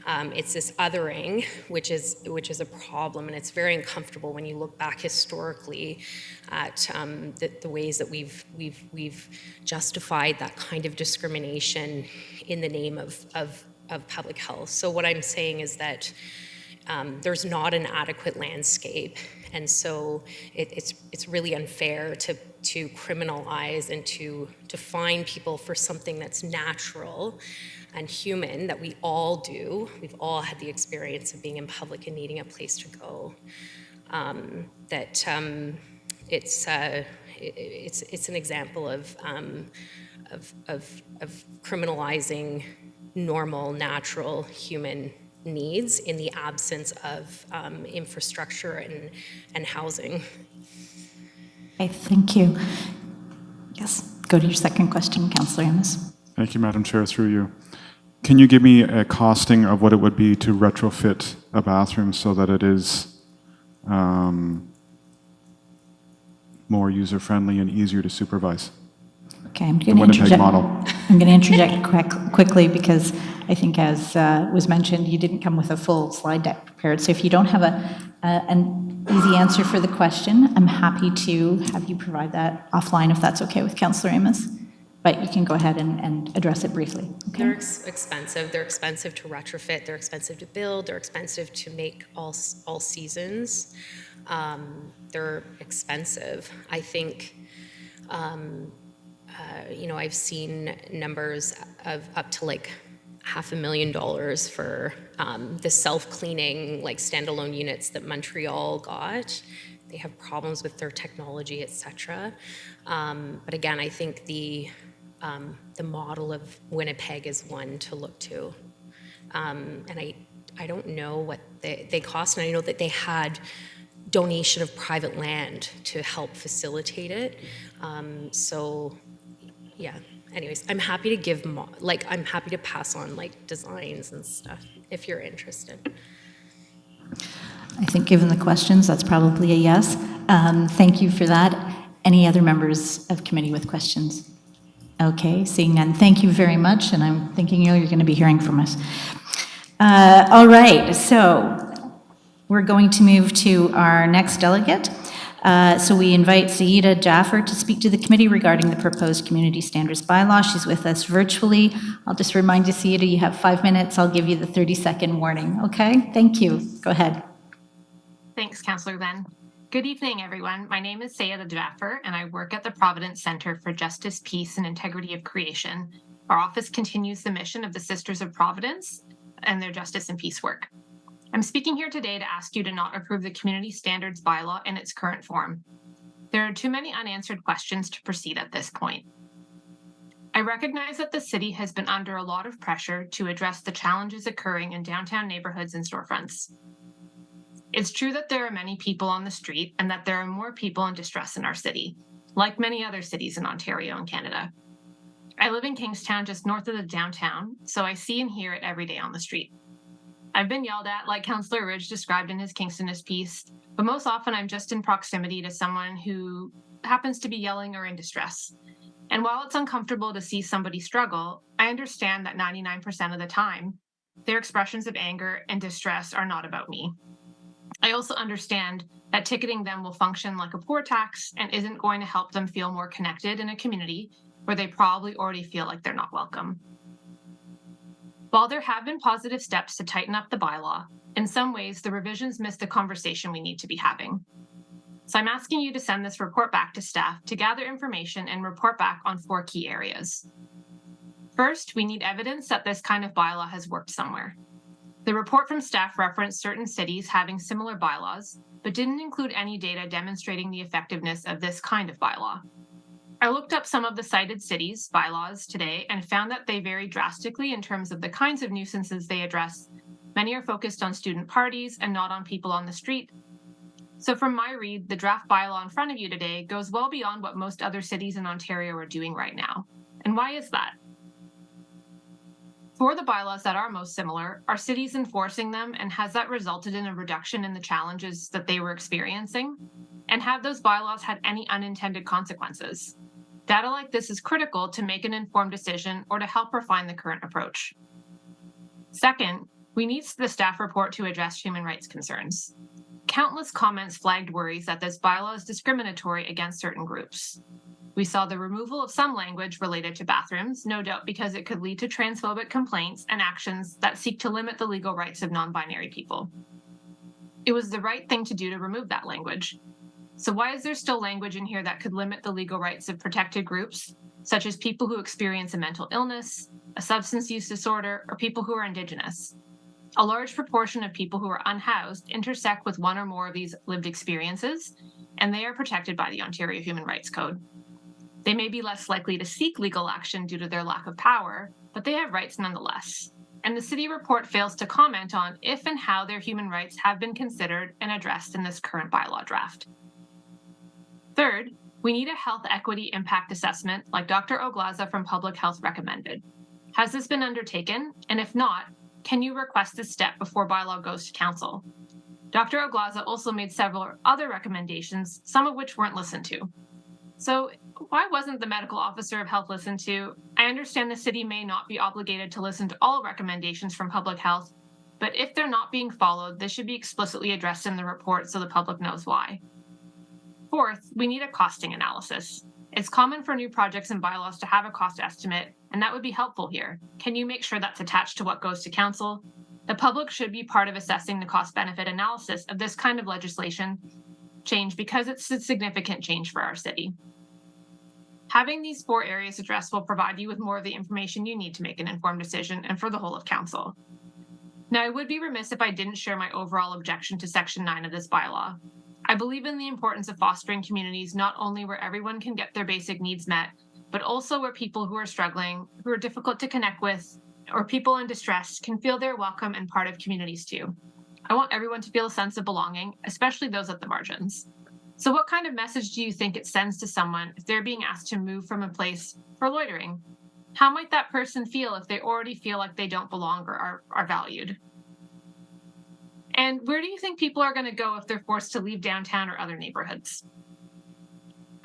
It's this othering, which is a problem, and it's very uncomfortable when you look back historically at the ways that we've justified that kind of discrimination in the name of public health. So what I'm saying is that there's not an adequate landscape, and so it's really unfair to criminalize and to fine people for something that's natural and human that we all do. We've all had the experience of being in public and needing a place to go. It's an example of criminalizing normal, natural human needs in the absence of infrastructure and housing. Okay, thank you. Yes, go to your second question, Councillor Amos. Thank you, Madam Chair, through you. Can you give me a costing of what it would be to retrofit a bathroom so that it is more user-friendly and easier to supervise? Okay, I'm going to interject. I'm going to interject quickly because I think, as was mentioned, you didn't come with a full slide deck prepared. So if you don't have an easy answer for the question, I'm happy to have you provide that offline if that's okay with Councillor Amos. But you can go ahead and address it briefly. Okay? They're expensive. They're expensive to retrofit. They're expensive to build. They're expensive to make all seasons. They're expensive. I think. I've seen numbers of up to like $500,000 for the self-cleaning, like standalone units that Montreal got. They have problems with their technology, etc. But again, I think the model of Winnipeg is one to look to. And I don't know what they cost, and I know that they had donation of private land to help facilitate it. So, yeah. Anyways, I'm happy to give, I'm happy to pass on like designs and stuff if you're interested. I think given the questions, that's probably a yes. Thank you for that. Any other members of committee with questions? Okay, seeing none, thank you very much, and I'm thinking you're going to be hearing from us. All right, so we're going to move to our next delegate. So we invite Saida Jaffer to speak to the committee regarding the proposed community standards bylaw. She's with us virtually. I'll just remind you, Saida, you have 5 minutes. I'll give you the 30-second warning, okay? Thank you. Go ahead. Thanks, Councillor Ben. Good evening, everyone. My name is Saida Jaffer, and I work at the Providence Centre for Justice, Peace, and Integrity of Creation. Our office continues the mission of the Sisters of Providence and their justice and peace work. I'm speaking here today to ask you to not approve the Community Standards Bylaw in its current form. There are too many unanswered questions to proceed at this point. I recognize that the city has been under a lot of pressure to address the challenges occurring in downtown neighborhoods and storefronts. It's true that there are many people on the street and that there are more people in distress in our city, like many other cities in Ontario and Canada. I live in Kingston, just north of the downtown, so I see and hear it every day on the street. I've been yelled at, like Councillor Ridge described in his Kingstonist piece, but most often I'm just in proximity to someone who happens to be yelling or in distress. And while it's uncomfortable to see somebody struggle, I understand that 99% of the time, their expressions of anger and distress are not about me. I also understand that ticketing them will function like a poor tax and isn't going to help them feel more connected in a community where they probably already feel like they're not welcome. While there have been positive steps to tighten up the bylaw, in some ways the revisions miss the conversation we need to be having. So I'm asking you to send this report back to staff to gather information and report back on 4 key areas. First, we need evidence that this kind of bylaw has worked somewhere. The report from staff referenced certain cities having similar bylaws, but didn't include any data demonstrating the effectiveness of this kind of bylaw. I looked up some of the cited cities' bylaws today and found that they vary drastically in terms of the kinds of nuisances they address. Many are focused on student parties and not on people on the street. So from my read, the draft bylaw in front of you today goes well beyond what most other cities in Ontario are doing right now. And why is that? For the bylaws that are most similar, are cities enforcing them, and has that resulted in a reduction in the challenges that they were experiencing? And have those bylaws had any unintended consequences? Data like this is critical to make an informed decision or to help refine the current approach. Second, we need the staff report to address human rights concerns. Countless comments flagged worries that this bylaw is discriminatory against certain groups. We saw the removal of some language related to bathrooms, no doubt because it could lead to transphobic complaints and actions that seek to limit the legal rights of non-binary people. It was the right thing to do to remove that language. So why is there still language in here that could limit the legal rights of protected groups, such as people who experience a mental illness, a substance use disorder, or people who are Indigenous? A large proportion of people who are unhoused intersect with one or more of these lived experiences, and they are protected by the Ontario Human Rights Code. They may be less likely to seek legal action due to their lack of power, but they have rights nonetheless. And the city report fails to comment on if and how their human rights have been considered and addressed in this current bylaw draft. Third, we need a health equity impact assessment like Dr. Oglaza from Public Health recommended. Has this been undertaken? And if not, can you request this step before bylaw goes to council? Dr. Oglaza also made several other recommendations, some of which weren't listened to. So why wasn't the medical officer of health listened to? I understand the city may not be obligated to listen to all recommendations from public health, but if they're not being followed, this should be explicitly addressed in the report so the public knows why. Fourth, we need a costing analysis. It's common for new projects and bylaws to have a cost estimate, and that would be helpful here. Can you make sure that's attached to what goes to council? The public should be part of assessing the cost-benefit analysis of this kind of legislation change because it's a significant change for our city. Having these 4 areas addressed will provide you with more of the information you need to make an informed decision and for the whole of council. Now, I would be remiss if I didn't share my overall objection to Section 9 of this bylaw. I believe in the importance of fostering communities not only where everyone can get their basic needs met, but also where people who are struggling, who are difficult to connect with, or people in distress can feel they're welcome and part of communities too. I want everyone to feel a sense of belonging, especially those at the margins. So what kind of message do you think it sends to someone if they're being asked to move from a place for loitering? How might that person feel if they already feel like they don't belong or are valued? And where do you think people are going to go if they're forced to leave downtown or other neighborhoods?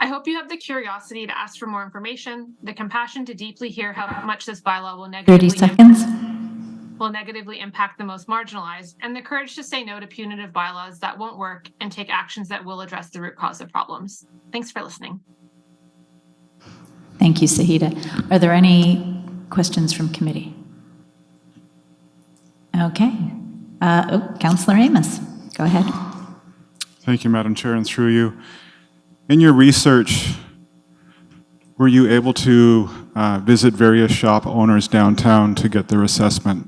I hope you have the curiosity to ask for more information, the compassion to deeply hear how much this bylaw will 30 seconds. negatively impact the most marginalized, and the courage to say no to punitive bylaws that won't work and take actions that will address the root cause of problems. Thanks for listening. Thank you, Sahida. Are there any questions from committee? Okay. Councillor Amos, go ahead. Thank you, Madam Chair, and through you. In your research, were you able to visit various shop owners downtown to get their assessment?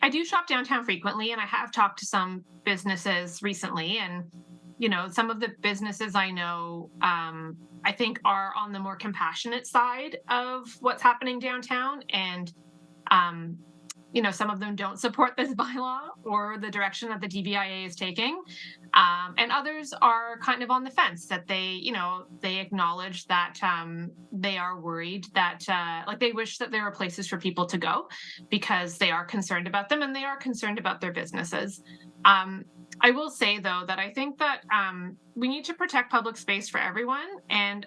I do shop downtown frequently, and I have talked to some businesses recently, and some of the businesses I know, I think are on the more compassionate side of what's happening downtown, and some of them don't support this bylaw or the direction that the DBIA is taking. And others are kind of on the fence that they acknowledge that they are worried that they wish that there were places for people to go because they are concerned about them and they are concerned about their businesses. I will say, though, that I think that we need to protect public space for everyone. And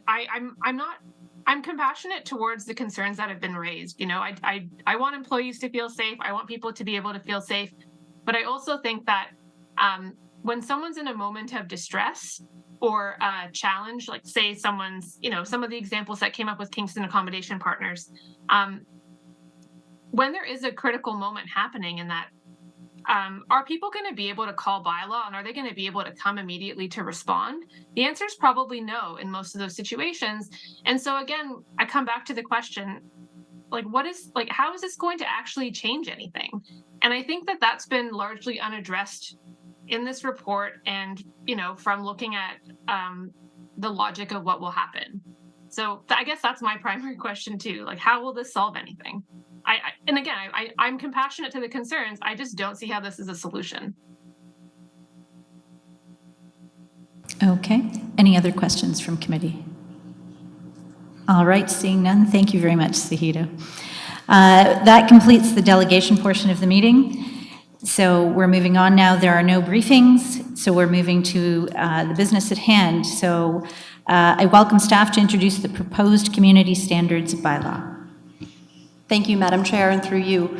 I'm compassionate towards the concerns that have been raised. I want employees to feel safe. I want people to be able to feel safe. But I also think that when someone's in a moment of distress or challenge, like say someone's, some of the examples that came up with Kingston Accommodation Partners, when there is a critical moment happening in that, are people going to be able to call bylaw and are they going to be able to come immediately to respond? The answer is probably no in most of those situations. And so again, I come back to the question, how is this going to actually change anything? And I think that that's been largely unaddressed in this report and, from looking at the logic of what will happen. So I guess that's my primary question too. How will this solve anything? I'm compassionate to the concerns. I just don't see how this is a solution. Okay. Any other questions from committee? All right. Seeing none, thank you very much, Sahida. That completes the delegation portion of the meeting. So we're moving on now. There are no briefings, so we're moving to the business at hand. So I welcome staff to introduce the proposed community standards bylaw. Thank you, Madam Chair, and through you.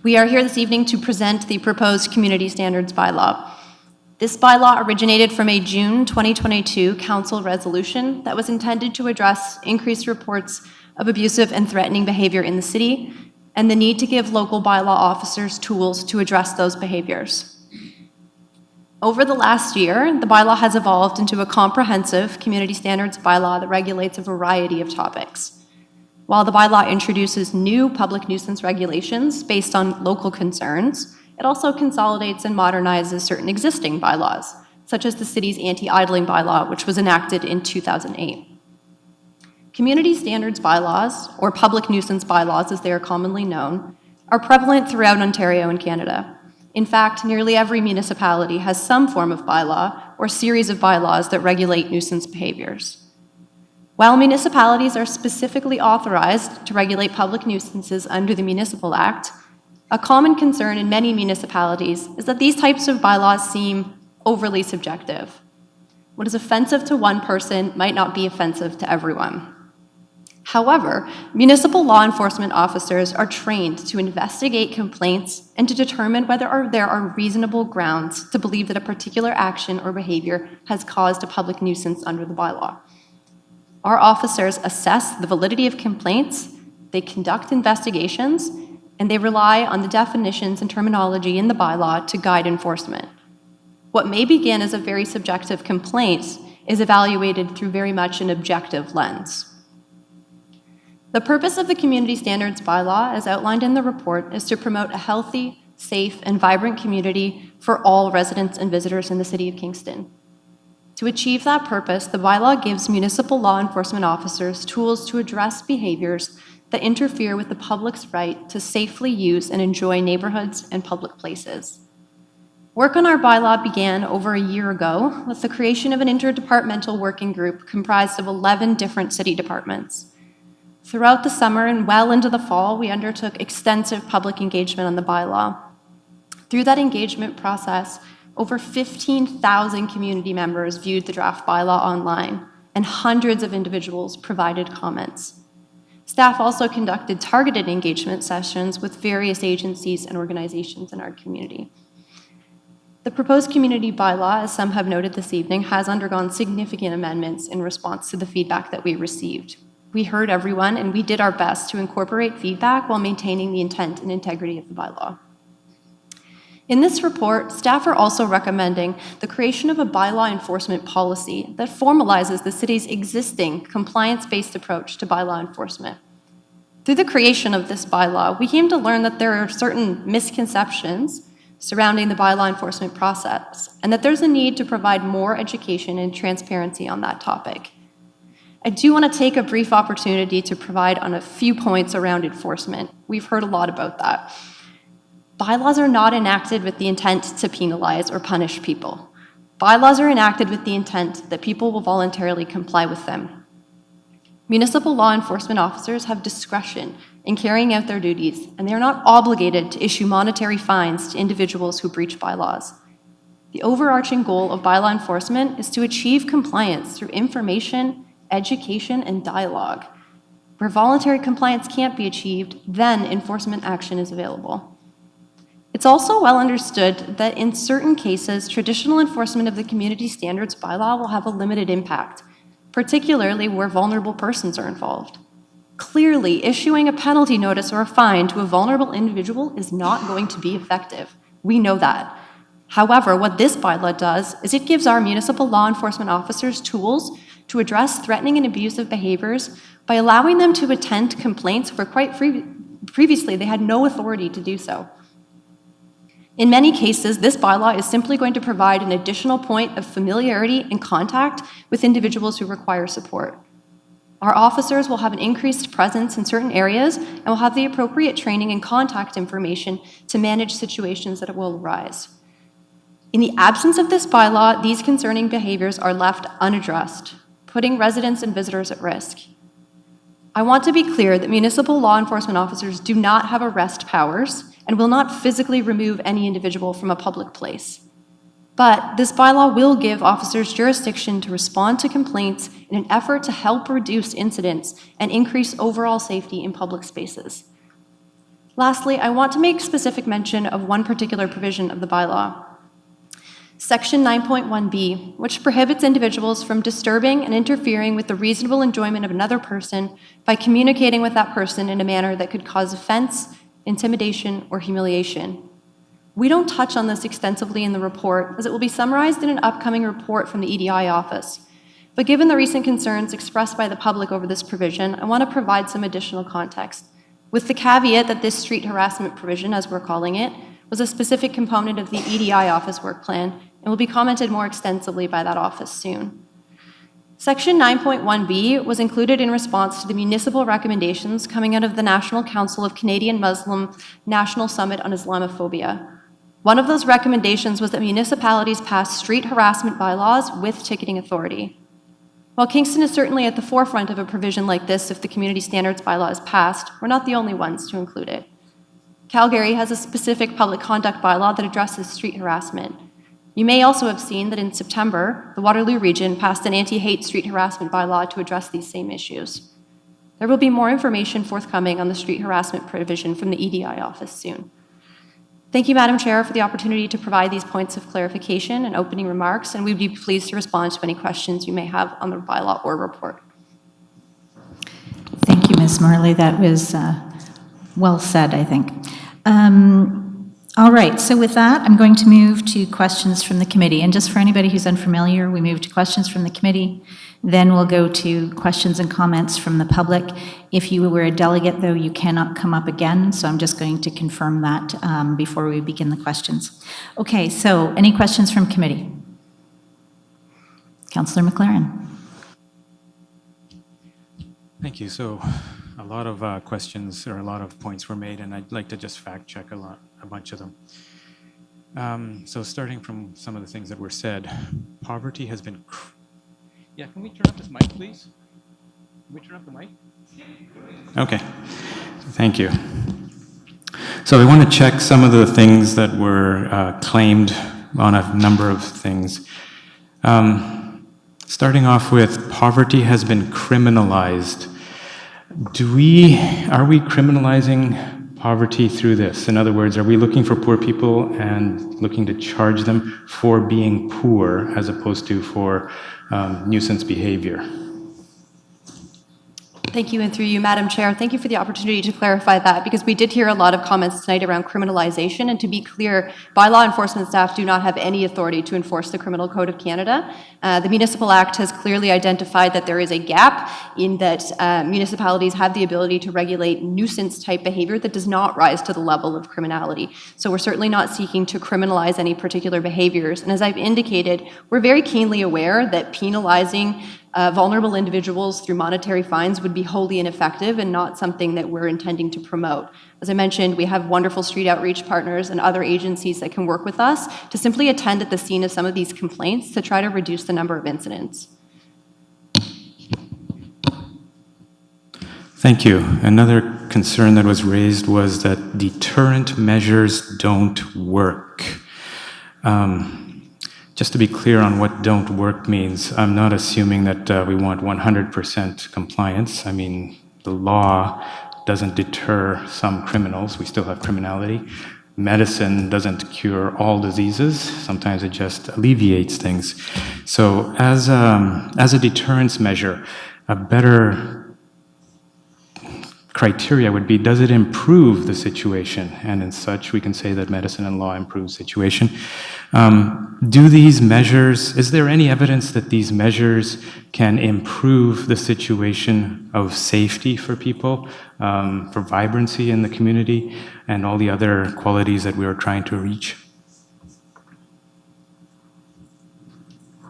We are here this evening to present the proposed community standards bylaw. This bylaw originated from a June 2022 council resolution that was intended to address increased reports of abusive and threatening behavior in the city and the need to give local bylaw officers tools to address those behaviors. Over the last year, the bylaw has evolved into a comprehensive community standards bylaw that regulates a variety of topics. While the bylaw introduces new public nuisance regulations based on local concerns, it also consolidates and modernizes certain existing bylaws, such as the city's anti-idling bylaw, which was enacted in 2008. Community standards bylaws, or public nuisance bylaws as they are commonly known, are prevalent throughout Ontario and Canada. In fact, nearly every municipality has some form of bylaw or series of bylaws that regulate nuisance behaviors. While municipalities are specifically authorized to regulate public nuisances under the Municipal Act, a common concern in many municipalities is that these types of bylaws seem overly subjective. What is offensive to one person might not be offensive to everyone. However, municipal law enforcement officers are trained to investigate complaints and to determine whether there are reasonable grounds to believe that a particular action or behavior has caused a public nuisance under the bylaw. Our officers assess the validity of complaints, they conduct investigations, and they rely on the definitions and terminology in the bylaw to guide enforcement. What may begin as a very subjective complaint is evaluated through very much an objective lens. The purpose of the Community Standards Bylaw, as outlined in the report, is to promote a healthy, safe, and vibrant community for all residents and visitors in the City of Kingston. To achieve that purpose, the bylaw gives municipal law enforcement officers tools to address behaviors that interfere with the public's right to safely use and enjoy neighborhoods and public places. Work on our bylaw began over a year ago with the creation of an interdepartmental working group comprised of 11 different city departments. Throughout the summer and well into the fall, we undertook extensive public engagement on the bylaw. Through that engagement process, over 15,000 community members viewed the draft bylaw online, and hundreds of individuals provided comments. Staff also conducted targeted engagement sessions with various agencies and organizations in our community. The proposed community bylaw, as some have noted this evening, has undergone significant amendments in response to the feedback that we received. We heard everyone, and we did our best to incorporate feedback while maintaining the intent and integrity of the bylaw. In this report, staff are also recommending the creation of a bylaw enforcement policy that formalizes the city's existing compliance-based approach to bylaw enforcement. Through the creation of this bylaw, we came to learn that there are certain misconceptions surrounding the bylaw enforcement process, and that there's a need to provide more education and transparency on that topic. I do want to take a brief opportunity to provide on a few points around enforcement. We've heard a lot about that. Bylaws are not enacted with the intent to penalize or punish people. Bylaws are enacted with the intent that people will voluntarily comply with them. Municipal law enforcement officers have discretion in carrying out their duties, and they are not obligated to issue monetary fines to individuals who breach bylaws. The overarching goal of bylaw enforcement is to achieve compliance through information, education, and dialogue. Where voluntary compliance can't be achieved, then enforcement action is available. It's also well understood that in certain cases, traditional enforcement of the Community Standards Bylaw will have a limited impact, particularly where vulnerable persons are involved. Clearly, issuing a penalty notice or a fine to a vulnerable individual is not going to be effective. We know that. However, what this bylaw does is it gives our municipal law enforcement officers tools to address threatening and abusive behaviors by allowing them to attend complaints where previously they had no authority to do so. In many cases, this bylaw is simply going to provide an additional point of familiarity and contact with individuals who require support. Our officers will have an increased presence in certain areas and will have the appropriate training and contact information to manage situations that will arise. In the absence of this bylaw, these concerning behaviors are left unaddressed, putting residents and visitors at risk. I want to be clear that municipal law enforcement officers do not have arrest powers and will not physically remove any individual from a public place. But this bylaw will give officers jurisdiction to respond to complaints in an effort to help reduce incidents and increase overall safety in public spaces. Lastly, I want to make specific mention of one particular provision of the bylaw. Section 9.1b, which prohibits individuals from disturbing and interfering with the reasonable enjoyment of another person by communicating with that person in a manner that could cause offense, intimidation, or humiliation. We don't touch on this extensively in the report, as it will be summarized in an upcoming report from the EDI office. But given the recent concerns expressed by the public over this provision, I want to provide some additional context, with the caveat that this street harassment provision, as we're calling it, was a specific component of the EDI office work plan and will be commented more extensively by that office soon. Section 9.1b was included in response to the municipal recommendations coming out of the National Council of Canadian Muslim National Summit on Islamophobia. One of those recommendations was that municipalities pass street harassment bylaws with ticketing authority. While Kingston is certainly at the forefront of a provision like this if the Community Standards Bylaw is passed, we're not the only ones to include it. Calgary has a specific public conduct bylaw that addresses street harassment. You may also have seen that in September, the Waterloo region passed an anti-hate street harassment bylaw to address these same issues. There will be more information forthcoming on the street harassment provision from the EDI office soon. Thank you, Madam Chair, for the opportunity to provide these points of clarification and opening remarks, and we'd be pleased to respond to any questions you may have on the bylaw or report. Thank you, Ms. Marley. That was well said, I think. All right, so with that, I'm going to move to questions from the committee. And just for anybody who's unfamiliar, we move to questions from the committee, then we'll go to questions and comments from the public. If you were a delegate, though, you cannot come up again, so I'm just going to confirm that before we begin the questions. Okay, so any questions from committee? Councillor McLaren. Thank you. So a lot of questions or a lot of points were made, and I'd like to just fact check a bunch of them. So starting from some of the things that were said, poverty has been... Yeah, can we turn up this mic, please? Can we turn up the mic? Okay, thank you. So I want to check some of the things that were claimed on a number of things. Starting off with poverty has been criminalized. Are we criminalizing poverty through this? In other words, are we looking for poor people and looking to charge them for being poor as opposed to for nuisance behavior? Thank you, and through you, Madam Chair, thank you for the opportunity to clarify that, because we did hear a lot of comments tonight around criminalization, and to be clear, bylaw enforcement staff do not have any authority to enforce the Criminal Code of Canada. The Municipal Act has clearly identified that there is a gap in that municipalities have the ability to regulate nuisance-type behavior that does not rise to the level of criminality. So we're certainly not seeking to criminalize any particular behaviors, and as I've indicated, we're very keenly aware that penalizing vulnerable individuals through monetary fines would be wholly ineffective and not something that we're intending to promote. As I mentioned, we have wonderful street outreach partners and other agencies that can work with us to simply attend at the scene of some of these complaints to try to reduce the number of incidents. Thank you. Another concern that was raised was that deterrent measures don't work. Just to be clear on what don't work means, I'm not assuming that we want 100% compliance. I mean, the law doesn't deter some criminals. We still have criminality. Medicine doesn't cure all diseases. Sometimes it just alleviates things. So as a deterrence measure, a better criteria would be, does it improve the situation? And as such, we can say that medicine and law improve situation. Do these measures, is there any evidence that these measures can improve the situation of safety for people, for vibrancy in the community, and all the other qualities that we are trying to reach?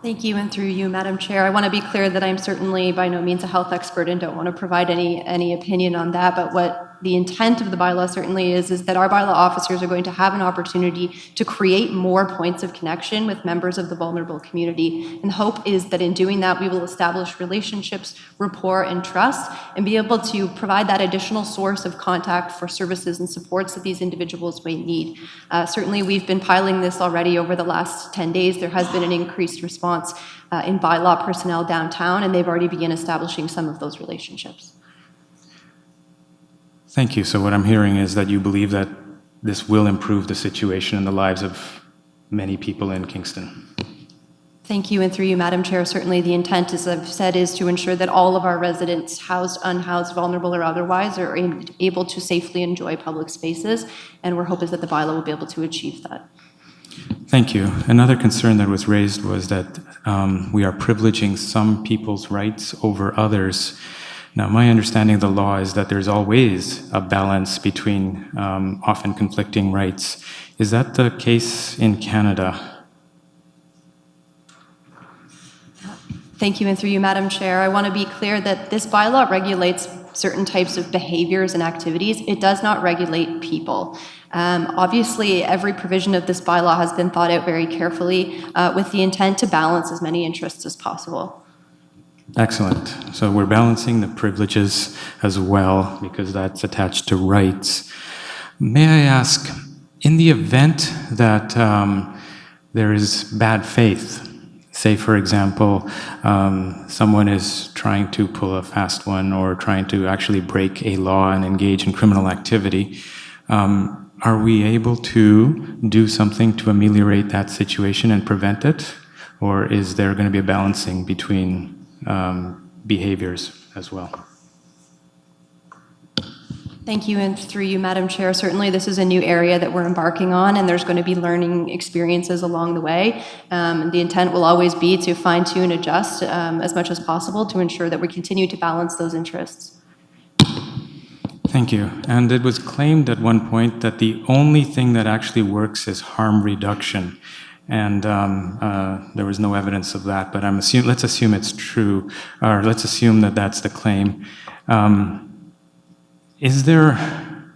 Thank you, and through you, Madam Chair. I want to be clear that I'm certainly by no means a health expert and don't want to provide any opinion on that, but what the intent of the bylaw certainly is that our bylaw officers are going to have an opportunity to create more points of connection with members of the vulnerable community. And the hope is that in doing that, we will establish relationships, rapport, and trust, and be able to provide that additional source of contact for services and supports that these individuals may need. Certainly, we've been piloting this already over the last 10 days. There has been an increased response in bylaw personnel downtown, and they've already begun establishing some of those relationships. Thank you. So what I'm hearing is that you believe that this will improve the situation in the lives of many people in Kingston. Thank you, and through you, Madam Chair, certainly the intent, as I've said, is to ensure that all of our residents, housed, unhoused, vulnerable, or otherwise, are able to safely enjoy public spaces, and our hope is that the bylaw will be able to achieve that. Thank you. Another concern that was raised was that we are privileging some people's rights over others. Now, my understanding of the law is that there's always a balance between often conflicting rights. Is that the case in Canada? Thank you, and through you, Madam Chair, I want to be clear that this bylaw regulates certain types of behaviors and activities. It does not regulate people. Obviously, every provision of this bylaw has been thought out very carefully with the intent to balance as many interests as possible. Excellent. So we're balancing the privileges as well because that's attached to rights. May I ask, in the event that there is bad faith, say for example, someone is trying to pull a fast one or trying to actually break a law and engage in criminal activity, are we able to do something to ameliorate that situation and prevent it? Or is there going to be a balancing between behaviors as well? Thank you, and through you, Madam Chair. Certainly, this is a new area that we're embarking on, and there's going to be learning experiences along the way. The intent will always be to fine-tune, adjust as much as possible to ensure that we continue to balance those interests. Thank you. And it was claimed at one point that the only thing that actually works is harm reduction. And there was no evidence of that, but let's assume it's true, or let's assume that that's the claim. Is there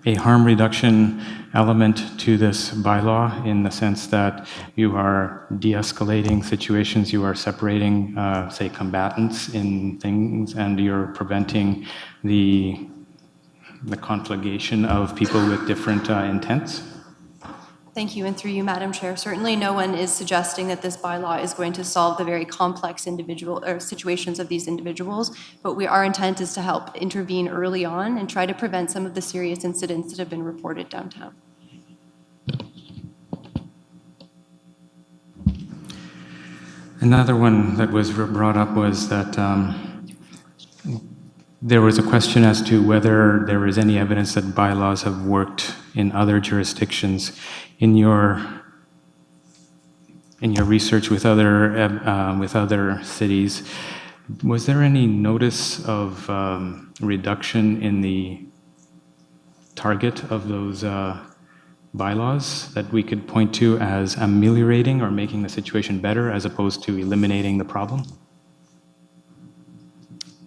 a harm reduction element to this bylaw in the sense that you are de-escalating situations, you are separating, say, combatants in things, and you're preventing the conflagration of people with different intents? Thank you, and through you, Madam Chair. Certainly no one is suggesting that this bylaw is going to solve the very complex situations of these individuals, but our intent is to help intervene early on and try to prevent some of the serious incidents that have been reported downtown. Another one that was brought up was that there was a question as to whether there is any evidence that bylaws have worked in other jurisdictions. In your research with other cities, was there any notice of reduction in the target of those bylaws that we could point to as ameliorating or making the situation better as opposed to eliminating the problem?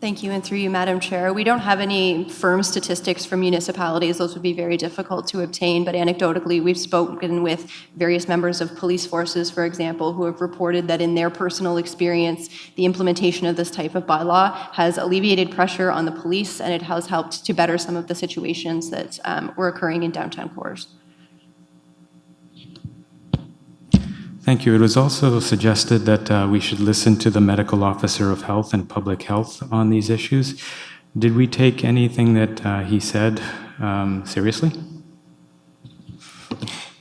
Thank you, and through you, Madam Chair. We don't have any firm statistics from municipalities. Those would be very difficult to obtain, but anecdotally, we've spoken with various members of police forces, for example, who have reported that in their personal experience, the implementation of this type of bylaw has alleviated pressure on the police, and it has helped to better some of the situations that were occurring in downtown cores. Thank you. It was also suggested that we should listen to the medical officer of health and public health on these issues. Did we take anything that he said seriously?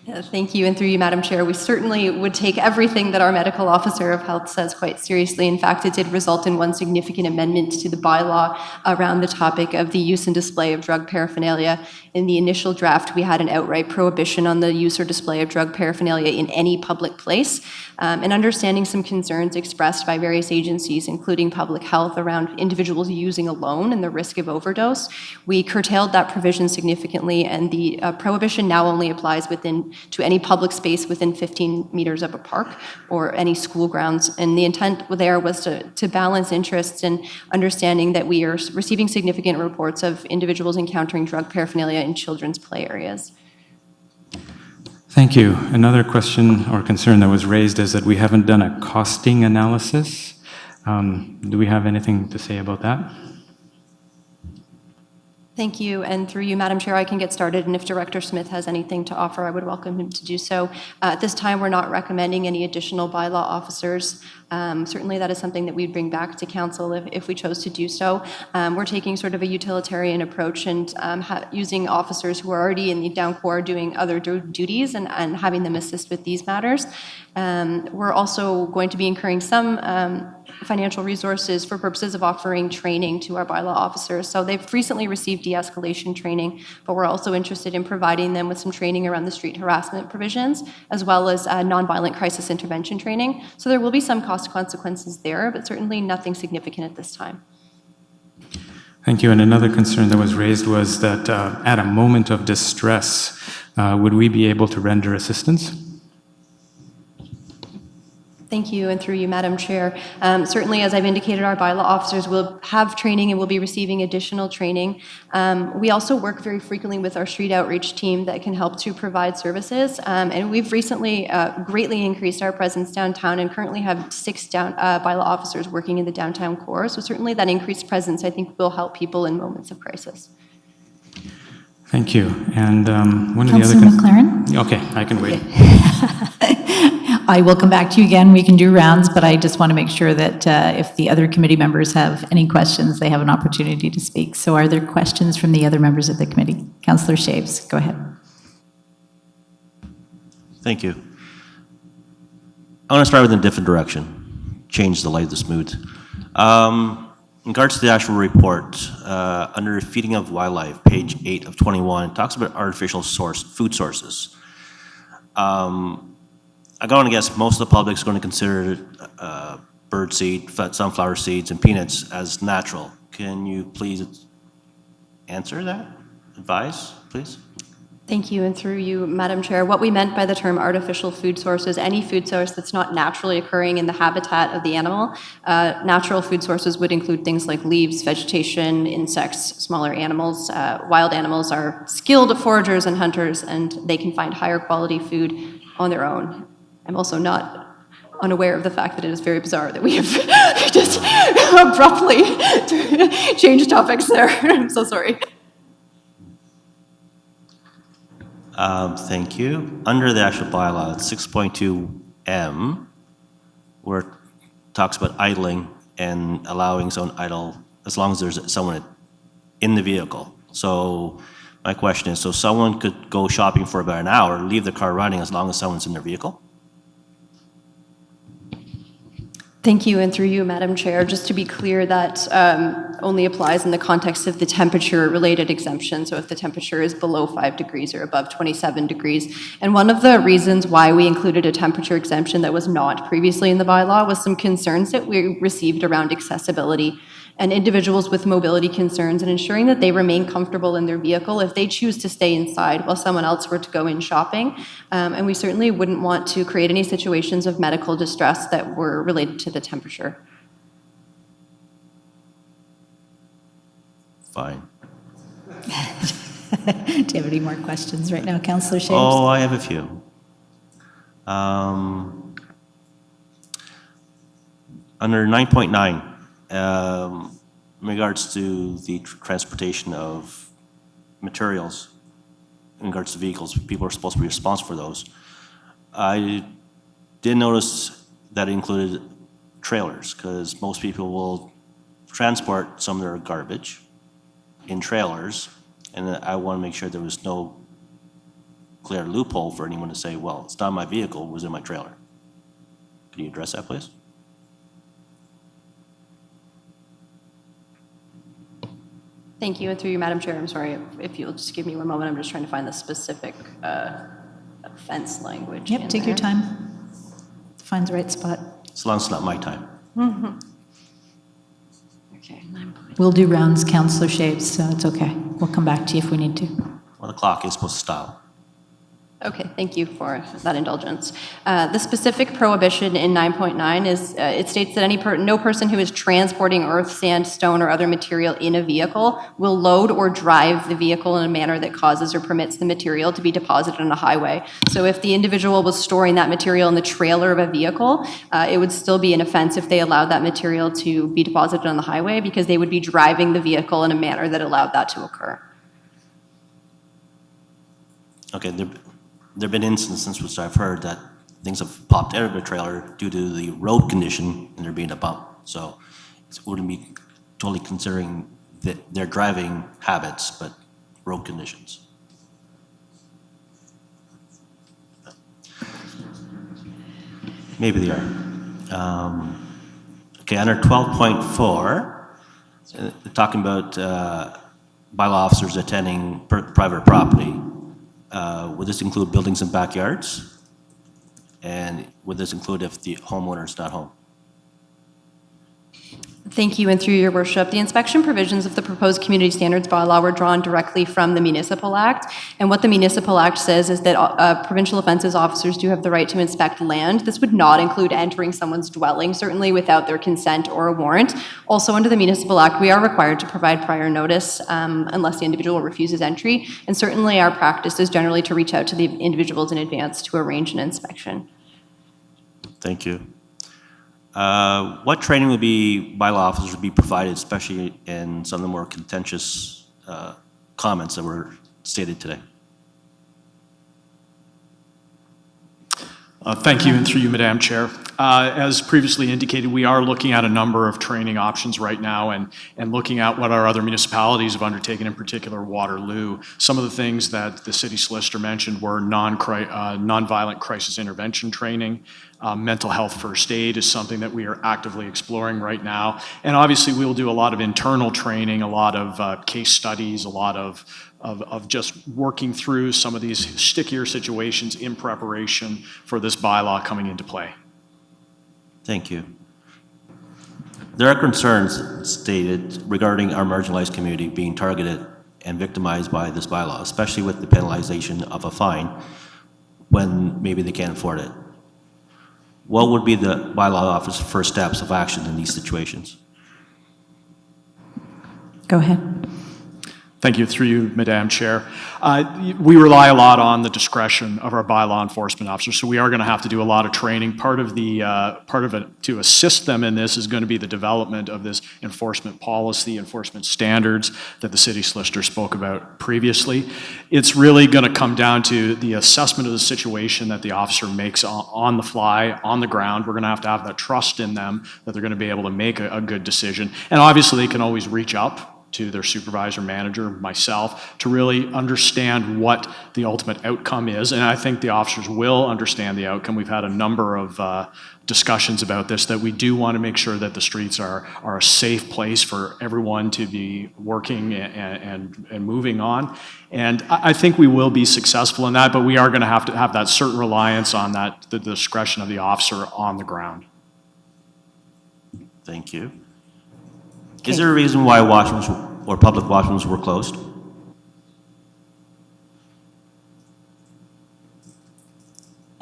Thank you, and through you, Madam Chair, we certainly would take everything that our medical officer of health says quite seriously. In fact, it did result in one significant amendment to the bylaw around the topic of the use and display of drug paraphernalia. In the initial draft, we had an outright prohibition on the use or display of drug paraphernalia in any public place. And understanding some concerns expressed by various agencies, including public health, around individuals using alone and the risk of overdose, we curtailed that provision significantly, and the prohibition now only applies to any public space within 15 meters of a park or any school grounds. And the intent there was to balance interests and understanding that we are receiving significant reports of individuals encountering drug paraphernalia in children's play areas. Thank you. Another question or concern that was raised is that we haven't done a costing analysis. Do we have anything to say about that? Thank you, and through you, Madam Chair, I can get started, and if Director Smith has anything to offer, I would welcome him to do so. At this time, we're not recommending any additional bylaw officers. Certainly, that is something that we'd bring back to council if we chose to do so. We're taking sort of a utilitarian approach and using officers who are already in the down core doing other duties and having them assist with these matters. We're also going to be incurring some financial resources for purposes of offering training to our bylaw officers. So they've recently received de-escalation training, but we're also interested in providing them with some training around the street harassment provisions, as well as nonviolent crisis intervention training. So there will be some cost consequences there, but certainly nothing significant at this time. Thank you. And another concern that was raised was that at a moment of distress, would we be able to render assistance? Thank you, and through you, Madam Chair. Certainly, as I've indicated, our bylaw officers will have training and will be receiving additional training. We also work very frequently with our street outreach team that can help to provide services. And we've recently greatly increased our presence downtown and currently have 6 bylaw officers working in the downtown core. So certainly that increased presence, I think, will help people in moments of crisis. Thank you. And one of the Councillor other... McLaren? Okay, I can wait. I will come back to you again. We can do rounds, but I just want to make sure that if the other committee members have any questions, they have an opportunity to speak. So are there questions from the other members of the committee? Councillor Shaves, go ahead. Thank you. I want to start with a different direction, change the latest mood. in regards to the actual report, under feeding of wildlife, page 8 of 21, it talks about artificial food sources. I'm going to guess most of the public is going to consider bird seed, sunflower seeds, and peanuts as natural. Can you please answer that? Advise, please? Thank you, and through you, Madam Chair. What we meant by the term artificial food source is any food source that's not naturally occurring in the habitat of the animal. Natural food sources would include things like leaves, vegetation, insects, smaller animals. Wild animals are skilled foragers and hunters, and they can find higher quality food on their own. I'm also not unaware of the fact that it is very bizarre that we have just abruptly changed topics there. I'm so sorry. Thank you. Under the actual bylaw, 6.2M, where it talks about idling and allowing someone idle as long as there's someone in the vehicle. So my question is, so someone could go shopping for about an hour, leave the car running as long as someone's in their vehicle? Thank you, and through you, Madam Chair, just to be clear, that only applies in the context of the temperature-related exemption, so if the temperature is below 5 degrees or above 27 degrees. And one of the reasons why we included a temperature exemption that was not previously in the bylaw was some concerns that we received around accessibility and individuals with mobility concerns, and ensuring that they remain comfortable in their vehicle if they choose to stay inside while someone else were to go in shopping. And we certainly wouldn't want to create any situations of medical distress that were related to the temperature. Fine. Do you have any more questions right now, Councillor Shaves? Oh, I have a few. Under 9.9, in regards to the transportation of materials, in regards to vehicles, people are supposed to be responsible for those. I did notice that it included trailers, because most people will transport some of their garbage in trailers, and I want to make sure there was no clear loophole for anyone to say, well, it's not my vehicle, it was in my trailer. Can you address that, please? Thank you, and through you, Madam Chair, I'm sorry, if you'll just give me one moment, I'm just trying to find the specific offense language. Yep, take your time. Find the right spot. As long as it's not my time. Mm-hmm. Okay, 9. We'll do rounds, Councillor Shaves, so it's okay. We'll come back to you if we need to. Well, the clock is supposed to stop. Okay, thank you for that indulgence. The specific prohibition in 9.9 is, it states that no person who is transporting earth, sand, stone, or other material in a vehicle will load or drive the vehicle in a manner that causes or permits the material to be deposited on a highway. So if the individual was storing that material in the trailer of a vehicle, it would still be an offense if they allowed that material to be deposited on the highway, because they would be driving the vehicle in a manner that allowed that to occur. Okay, there have been instances which I've heard that things have popped out of the trailer due to the road condition and there being a bump. So it wouldn't be totally considering their driving habits, but road conditions. Maybe they are. Okay, under 12.4, talking about bylaw officers attending private property. Would this include buildings and backyards? And would this include if the homeowner is not home? Thank you, and through your worship, the inspection provisions of the proposed community standards bylaw were drawn directly from the Municipal Act. And what the Municipal Act says is that provincial offences officers do have the right to inspect land. This would not include entering someone's dwelling, certainly without their consent or a warrant. Also, under the Municipal Act, we are required to provide prior notice unless the individual refuses entry. And certainly our practice is generally to reach out to the individuals in advance to arrange an inspection. Thank you. What training would bylaw officers would be provided, especially in some of the more contentious comments that were stated today? Thank you, and through you, Madam Chair. As previously indicated, we are looking at a number of training options right now and looking at what our other municipalities have undertaken, in particular Waterloo. Some of the things that the city solicitor mentioned were nonviolent crisis intervention training. Mental health first aid is something that we are actively exploring right now. And obviously, we will do a lot of internal training, a lot of case studies, a lot of just working through some of these stickier situations in preparation for this bylaw coming into play. Thank you. There are concerns stated regarding our marginalized community being targeted and victimized by this bylaw, especially with the penalization of a fine when maybe they can't afford it. What would be the bylaw office's first steps of action in these situations? Go ahead. Thank you, through you, Madam Chair. We rely a lot on the discretion of our bylaw enforcement officers, so we are going to have to do a lot of training. Part of it to assist them in this is going to be the development of this enforcement policy, enforcement standards that the city solicitor spoke about previously. It's really going to come down to the assessment of the situation that the officer makes on the fly, on the ground. We're going to have that trust in them that they're going to be able to make a good decision. And obviously, they can always reach up to their supervisor, manager, myself, to really understand what the ultimate outcome is. And I think the officers will understand the outcome. We've had a number of discussions about this, that we do want to make sure that the streets are a safe place for everyone to be working and moving on. And I think we will be successful in that, but we are going to have that certain reliance on the discretion of the officer on the ground. Thank you. Is there a reason why washrooms or public washrooms were closed?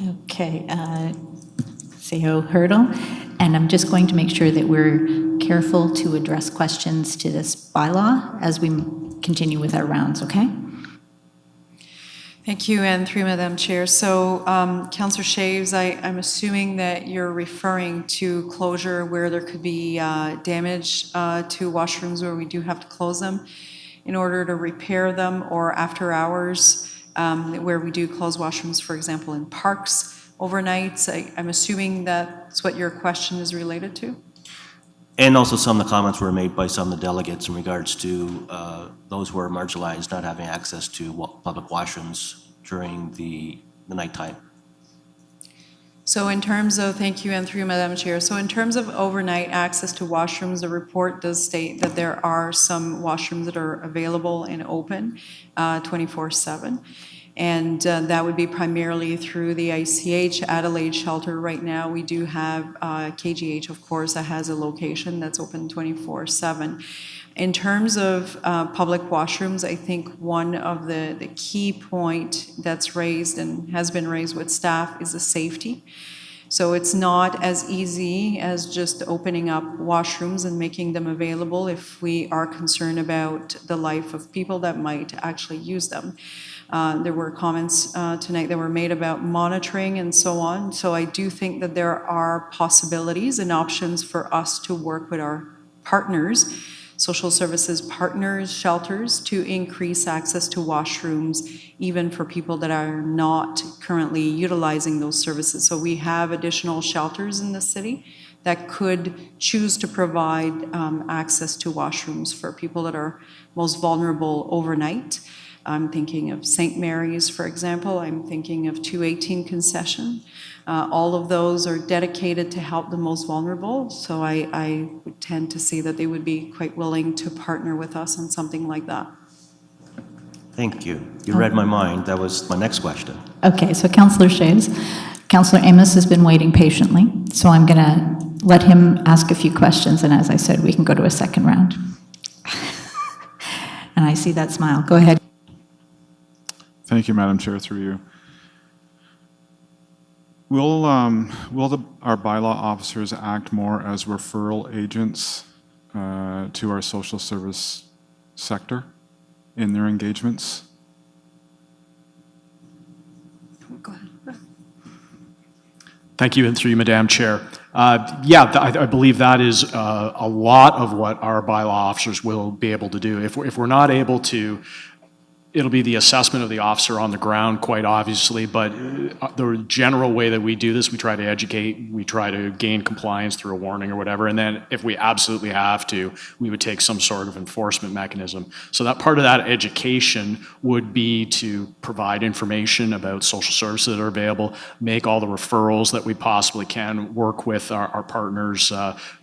Okay, CEO Hurdle, and I'm just going to make sure that we're careful to address questions to this bylaw as we continue with our rounds, okay? Thank you, and through Madam Chair. So, Councillor Shaves, I'm assuming that you're referring to closure where there could be damage to washrooms where we do have to close them in order to repair them, or after hours where we do close washrooms, for example, in parks overnight. I'm assuming that's what your question is related to? And also some of the comments were made by some of the delegates in regards to those who are marginalized not having access to public washrooms during the nighttime. So in terms of, thank you, and through Madam Chair, so in terms of overnight access to washrooms, the report does state that there are some washrooms that are available and open 24/7. And that would be primarily through the ICH Adelaide shelter. Right now, we do have KGH, of course, that has a location that's open 24/7. In terms of public washrooms, I think one of the key point that's raised and has been raised with staff is the safety. So it's not as easy as just opening up washrooms and making them available if we are concerned about the life of people that might actually use them. There were comments tonight that were made about monitoring and so on. So I do think that there are possibilities and options for us to work with our partners, social services partners, shelters, to increase access to washrooms, even for people that are not currently utilizing those services. So we have additional shelters in the city that could choose to provide access to washrooms for people that are most vulnerable overnight. I'm thinking of St. Mary's, for example. I'm thinking of 218 Concession. All of those are dedicated to help the most vulnerable. So I would tend to see that they would be quite willing to partner with us on something like that. Thank you. You read my mind. That was my next question. Okay, so Councillor Shaves. Councillor Amos has been waiting patiently, so I'm going to let him ask a few questions, and as I said, we can go to a second round. And I see that smile. Go ahead. Thank you, Madam Chair, through you. Will our bylaw officers act more as referral agents to our social service sector in their engagements? Go ahead. Thank you, and through you, Madam Chair. I believe that is a lot of what our bylaw officers will be able to do. If we're not able to It'll be the assessment of the officer on the ground, quite obviously, but the general way that we do this, we try to educate, we try to gain compliance through a warning or whatever, and then if we absolutely have to, we would take some sort of enforcement mechanism. So that part of that education would be to provide information about social services that are available, make all the referrals that we possibly can, work with our partners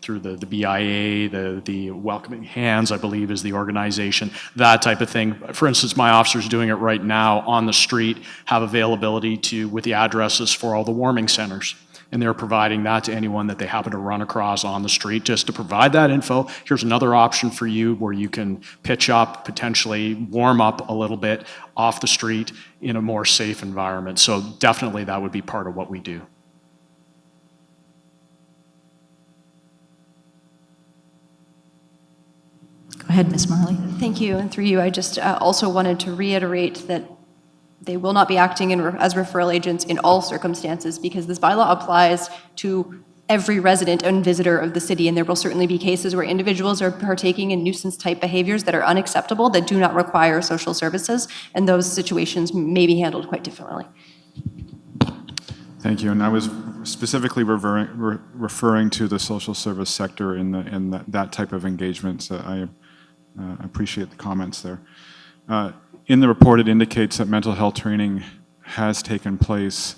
through the BIA, the Welcoming Hands, I believe is the organization, that type of thing. For instance, my officers doing it right now on the street have availability to, with the addresses for all the warming centers. And they're providing that to anyone that they happen to run across on the street, just to provide that info. Here's another option for you where you can pitch up, potentially warm up a little bit off the street in a more safe environment. So definitely that would be part of what we do. Go ahead, Ms. Marley. Thank you, and through you, I just also wanted to reiterate that they will not be acting as referral agents in all circumstances, because this bylaw applies to every resident and visitor of the city, and there will certainly be cases where individuals are partaking in nuisance-type behaviors that are unacceptable, that do not require social services, and those situations may be handled quite differently. Thank you. And I was specifically referring to the social service sector in that type of engagement. So I appreciate the comments there. In the report, it indicates that mental health training has taken place.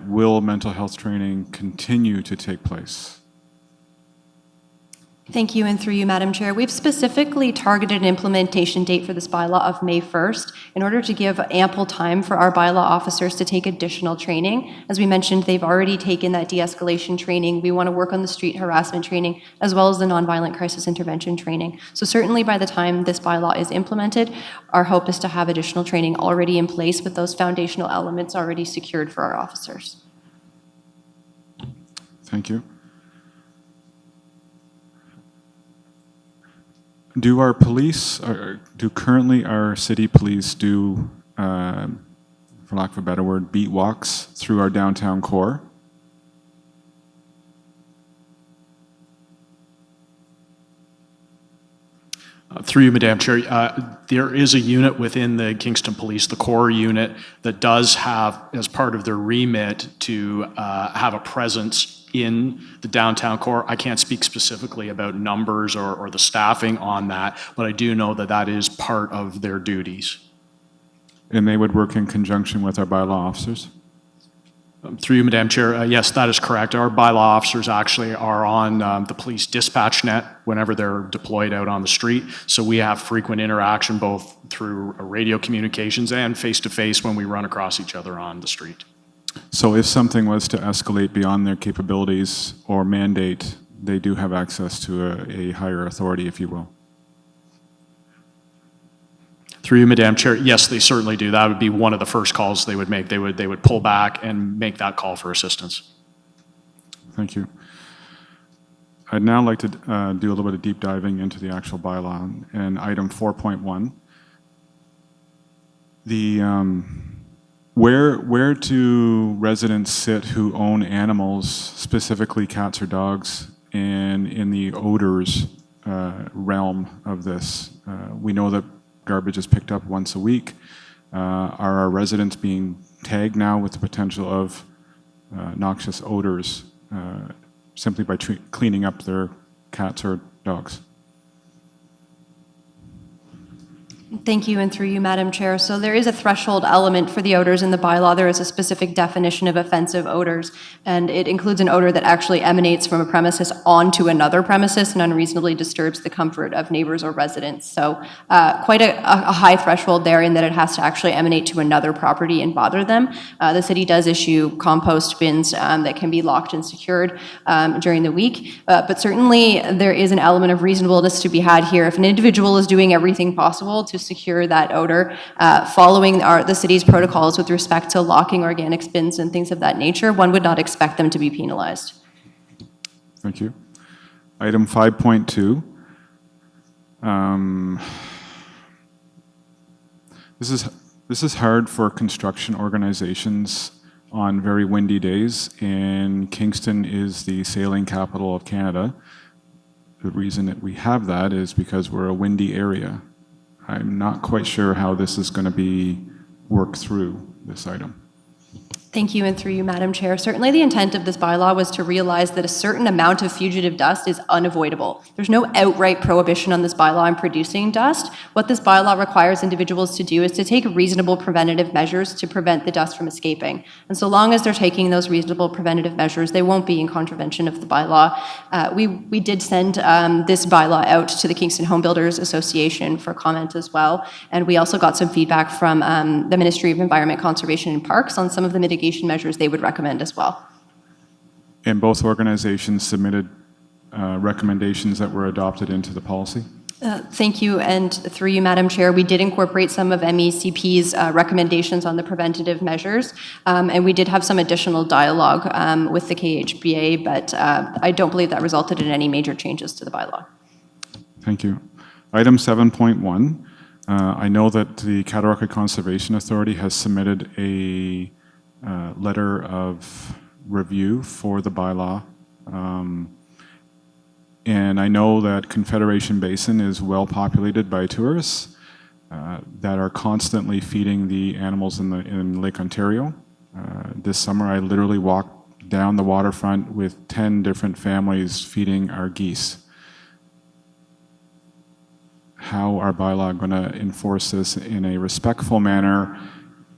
Will mental health training continue to take place? Thank you, and through you, Madam Chair. We've specifically targeted an implementation date for this bylaw of May 1st in order to give ample time for our bylaw officers to take additional training. As we mentioned, they've already taken that de-escalation training. We want to work on the street harassment training, as well as the nonviolent crisis intervention training. So certainly by the time this bylaw is implemented, our hope is to have additional training already in place with those foundational elements already secured for our officers. Thank you. Do our police, do currently our city police do, for lack of a better word, beat walks through our downtown core? Through you, Madam Chair, there is a unit within the Kingston Police, the core unit, that does have, as part of their remit, to have a presence in the downtown core. I can't speak specifically about numbers or the staffing on that, but I do know that that is part of their duties. And they would work in conjunction with our bylaw officers? Through you, Madam Chair, yes, that is correct. Our bylaw officers actually are on the police dispatch net whenever they're deployed out on the street. So we have frequent interaction both through radio communications and face-to-face when we run across each other on the street. So if something was to escalate beyond their capabilities or mandate, they do have access to a higher authority, if you will? Through you, Madam Chair, yes, they certainly do. That would be one of the first calls they would make. They would pull back and make that call for assistance. Thank you. I'd now like to do a little bit of deep diving into the actual bylaw. And item 4.1, where do residents sit who own animals, specifically cats or dogs, and in the odors realm of this? We know that garbage is picked up once a week. Are our residents being tagged now with the potential of noxious odors simply by cleaning up their cats or dogs? Thank you, and through you, Madam Chair. So there is a threshold element for the odors in the bylaw. There is a specific definition of offensive odors, and it includes an odor that actually emanates from a premises onto another premises and unreasonably disturbs the comfort of neighbors or residents. So quite a high threshold there in that it has to actually emanate to another property and bother them. The city does issue compost bins that can be locked and secured during the week, but certainly there is an element of reasonableness to be had here. If an individual is doing everything possible to secure that odor, following the city's protocols with respect to locking organic bins and things of that nature, one would not expect them to be penalized. Thank you. Item 5.2. This is hard for construction organizations on very windy days, and Kingston is the sailing capital of Canada. The reason that we have that is because we're a windy area. I'm not quite sure how this is going to be worked through, this item. Thank you, and through you, Madam Chair. Certainly the intent of this bylaw was to realize that a certain amount of fugitive dust is unavoidable. There's no outright prohibition on this bylaw on producing dust. What this bylaw requires individuals to do is to take reasonable preventative measures to prevent the dust from escaping. And so long as they're taking those reasonable preventative measures, they won't be in contravention of the bylaw. We did send this bylaw out to the Kingston Home Builders Association for comment as well. And we also got some feedback from the Ministry of Environment, Conservation and Parks on some of the mitigation measures they would recommend as well. And both organizations submitted recommendations that were adopted into the policy? Thank you, and through you, Madam Chair, we did incorporate some of MECP's recommendations on the preventative measures, and we did have some additional dialogue with the KHBA, but I don't believe that resulted in any major changes to the bylaw. Thank you. Item 7.1, I know that the Cataraqui Conservation Authority has submitted a letter of review for the bylaw. And I know that Confederation Basin is well populated by tourists that are constantly feeding the animals in Lake Ontario. This summer I literally walked down the waterfront with 10 different families feeding our geese. How are bylaw going to enforce this in a respectful manner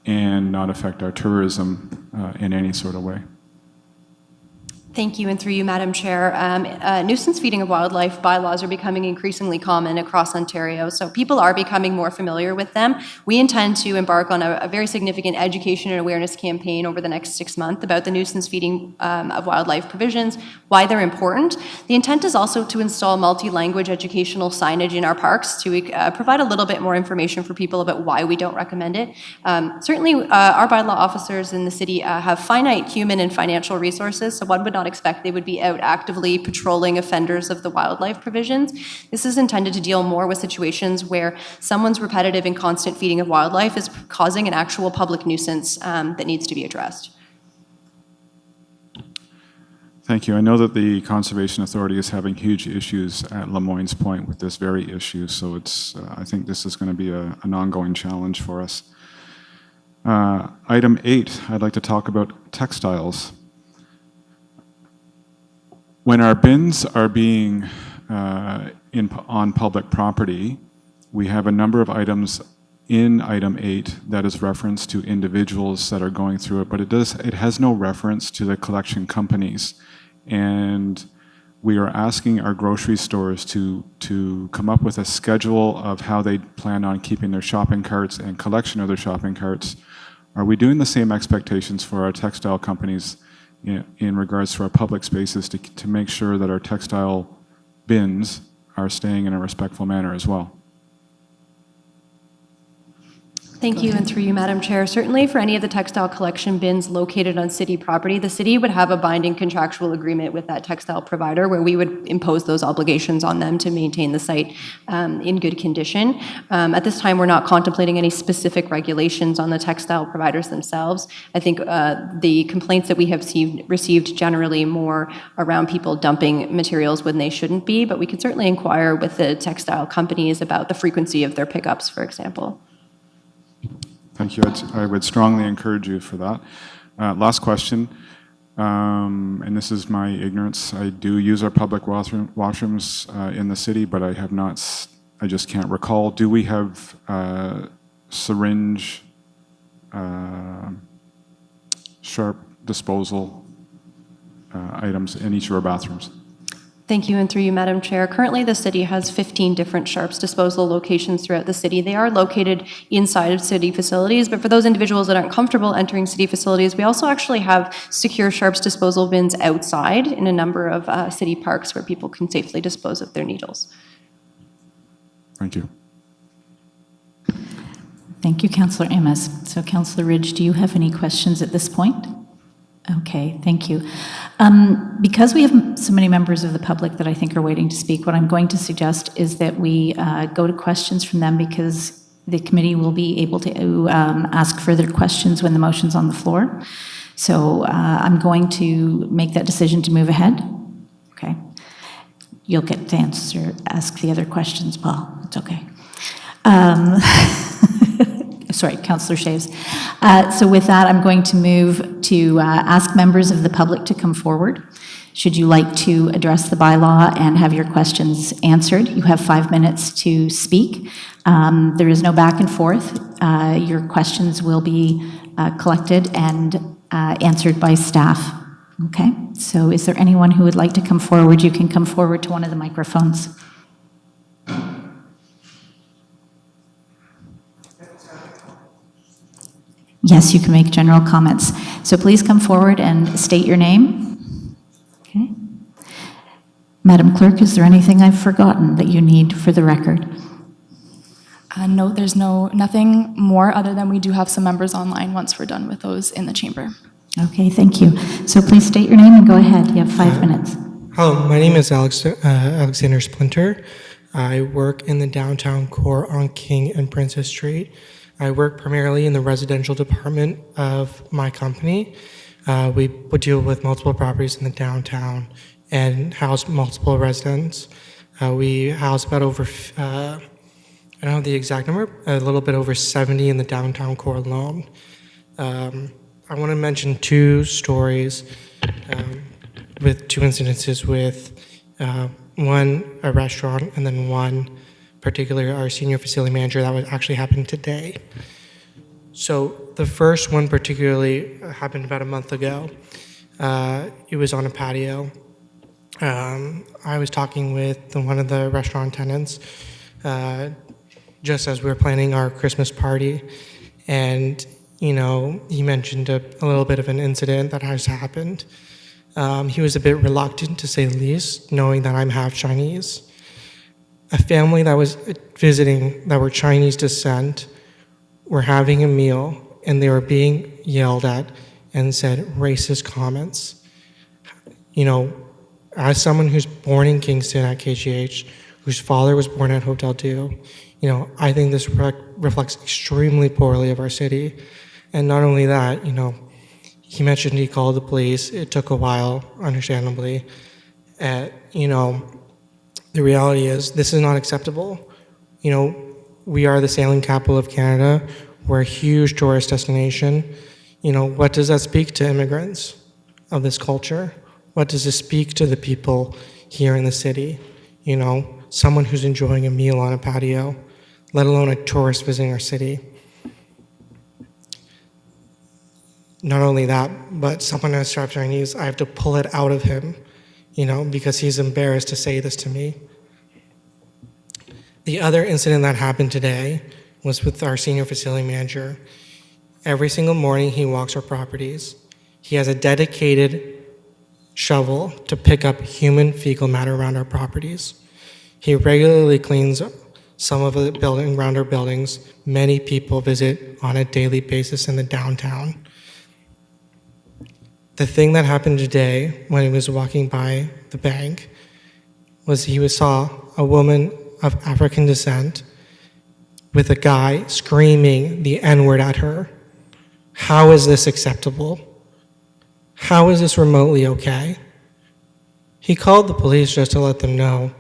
and not affect our tourism in any sort of way? Thank you, and through you, Madam Chair. Nuisance feeding of wildlife bylaws are becoming increasingly common across Ontario, so people are becoming more familiar with them. We intend to embark on a very significant education and awareness campaign over the next 6 months about the nuisance feeding of wildlife provisions, why they're important. The intent is also to install multi-language educational signage in our parks to provide a little bit more information for people about why we don't recommend it. Certainly, our bylaw officers in the city have finite human and financial resources, so one would not expect they would be out actively patrolling offenders of the wildlife provisions. This is intended to deal more with situations where someone's repetitive and constant feeding of wildlife is causing an actual public nuisance that needs to be addressed. Thank you. I know that the Conservation Authority is having huge issues at Lemoyne's Point with this very issue, so it's, I think this is going to be an ongoing challenge for us. Item 8, I'd like to talk about textiles. When our bins are being on public property, we have a number of items in item 8 that is reference to individuals that are going through it, but it has no reference to the collection companies. And we are asking our grocery stores to come up with a schedule of how they plan on keeping their shopping carts and collection of their shopping carts. Are we doing the same expectations for our textile companies in regards to our public spaces to make sure that our textile bins are staying in a respectful manner as well? Thank you, and through you, Madam Chair. Certainly for any of the textile collection bins located on city property, the city would have a binding contractual agreement with that textile provider where we would impose those obligations on them to maintain the site in good condition. At this time, we're not contemplating any specific regulations on the textile providers themselves. I think the complaints that we have received generally more around people dumping materials when they shouldn't be, but we could certainly inquire with the textile companies about the frequency of their pickups, for example. Thank you. I would strongly encourage you for that. Last question, and this is my ignorance. I do use our public washrooms in the city, but I just can't recall. Do we have syringe, sharp disposal items in each of our bathrooms? Thank you, and through you, Madam Chair. Currently, the city has 15 different sharps disposal locations throughout the city. They are located inside of city facilities, but for those individuals that aren't comfortable entering city facilities, we also actually have secure sharps disposal bins outside in a number of city parks where people can safely dispose of their needles. Thank you. Thank you, Councillor Amos. So, Councillor Ridge, do you have any questions at this point? Okay, thank you. Because we have so many members of the public that I think are waiting to speak, what I'm going to suggest is that we go to questions from them, because the committee will be able to ask further questions when the motion's on the floor. So I'm going to make that decision to move ahead. Okay. You'll get to ask the other questions, Paul. It's okay. Sorry, Councillor Shaves. So with that, I'm going to move to ask members of the public to come forward. Should you like to address the bylaw and have your questions answered, you have 5 minutes to speak. There is no back and forth. Your questions will be collected and answered by staff. Okay, so is there anyone who would like to come forward? You can come forward to one of the microphones. Yes, you can make general comments. So please come forward and state your name. Okay. Madam Clerk, is there anything I've forgotten that you need for the record? No, there's nothing more other than we do have some members online once we're done with those in the chamber. Okay, thank you. So please state your name and go ahead. You have 5 minutes. Hello, my name is Alexander Splinter. I work in the downtown core on King and Princess Street. I work primarily in the residential department of my company. We would deal with multiple properties in the downtown and house multiple residents. We house about over, I don't know the exact number, a little bit over 70 in the downtown core alone. I want to mention 2 stories with 2 incidences with one, a restaurant, and then one, particularly our senior facility manager, that was actually happened today. So the first one particularly happened about a month ago. It was on a patio. I was talking with one of the restaurant tenants just as we were planning our Christmas party, and he mentioned a little bit of an incident that has happened. He was a bit reluctant, to say the least, knowing that I'm half Chinese. A family that was visiting that were Chinese descent were having a meal, and they were being yelled at and said racist comments. As someone who's born in Kingston at KGH, whose father was born at Hotel Dieu, I think this reflects extremely poorly of our city. And not only that, he mentioned he called the police. It took a while, understandably. The reality is this is not acceptable. We are the sailing capital of Canada. We're a huge tourist destination. What does that speak to immigrants of this culture? What does it speak to the people here in the city? Someone who's enjoying a meal on a patio, let alone a tourist visiting our city. Not only that, but someone who's half Chinese, I have to pull it out of him, because he's embarrassed to say this to me. The other incident that happened today was with our senior facility manager. Every single morning he walks our properties. He has a dedicated shovel to pick up human fecal matter around our properties. He regularly cleans some of the building around our buildings. Many people visit on a daily basis in the downtown. The thing that happened today when he was walking by the bank was he saw a woman of African descent with a guy screaming the N-word at her. How is this acceptable? How is this remotely okay? He called the police just to let them know,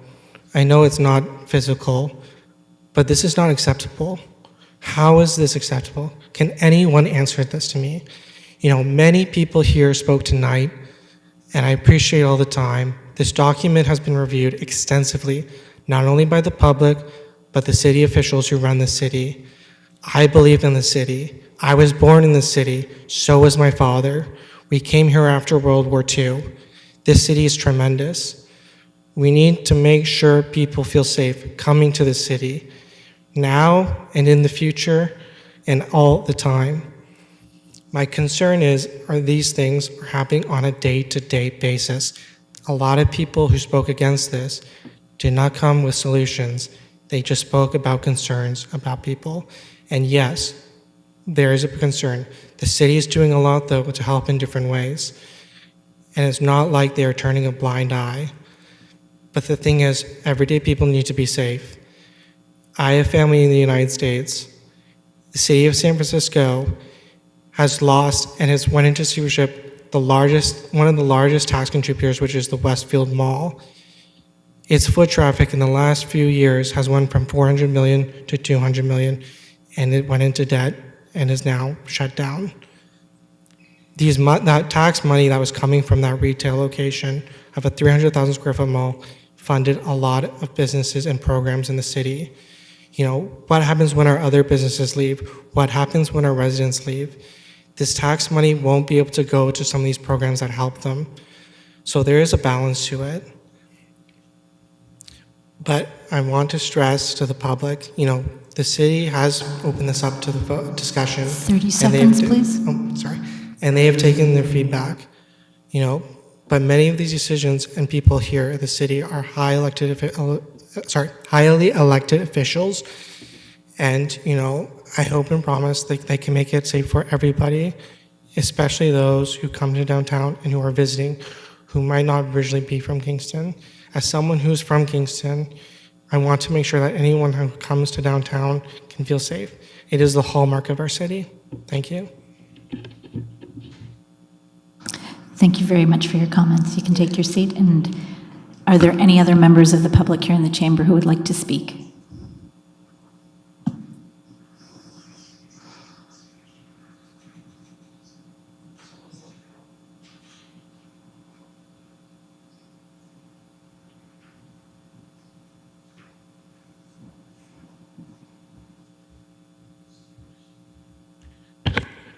I know it's not physical, but this is not acceptable. How is this acceptable? Can anyone answer this to me? Many people here spoke tonight, and I appreciate all the time. This document has been reviewed extensively, not only by the public, but the city officials who run the city. I believe in the city. I was born in the city, so was my father. We came here after World War II. This city is tremendous. We need to make sure people feel safe coming to the city, now and in the future, and all the time. My concern is, are these things happening on a day-to-day basis? A lot of people who spoke against this did not come with solutions. They just spoke about concerns about people. And yes, there is a concern. The city is doing a lot, though, to help in different ways. And it's not like they are turning a blind eye. But the thing is, everyday people need to be safe. I have family in the United States. The city of San Francisco has lost and has went into receivership one of the largest tax contributors, which is the Westfield Mall. Its foot traffic in the last few years has went from 400 million to 200 million, and it went into debt and is now shut down. That tax money that was coming from that retail location of a 300,000 square foot mall funded a lot of businesses and programs in the city. You know, what happens when our other businesses leave? What happens when our residents leave? This tax money won't be able to go to some of these programs that help them. So there is a balance to it. But I want to stress to the public, you know, the city has opened this up to the discussion. 30 seconds, please. Oh, sorry. And they have taken their feedback, you know, but many of these decisions and people here at the city are highly elected officials. And, you know, I hope and promise that they can make it safe for everybody, especially those who come to downtown and who are visiting, who might not originally be from Kingston. As someone who's from Kingston, I want to make sure that anyone who comes to downtown can feel safe. It is the hallmark of our city. Thank you. Thank you very much for your comments. You can take your seat. And are there any other members of the public here in the chamber who would like to speak?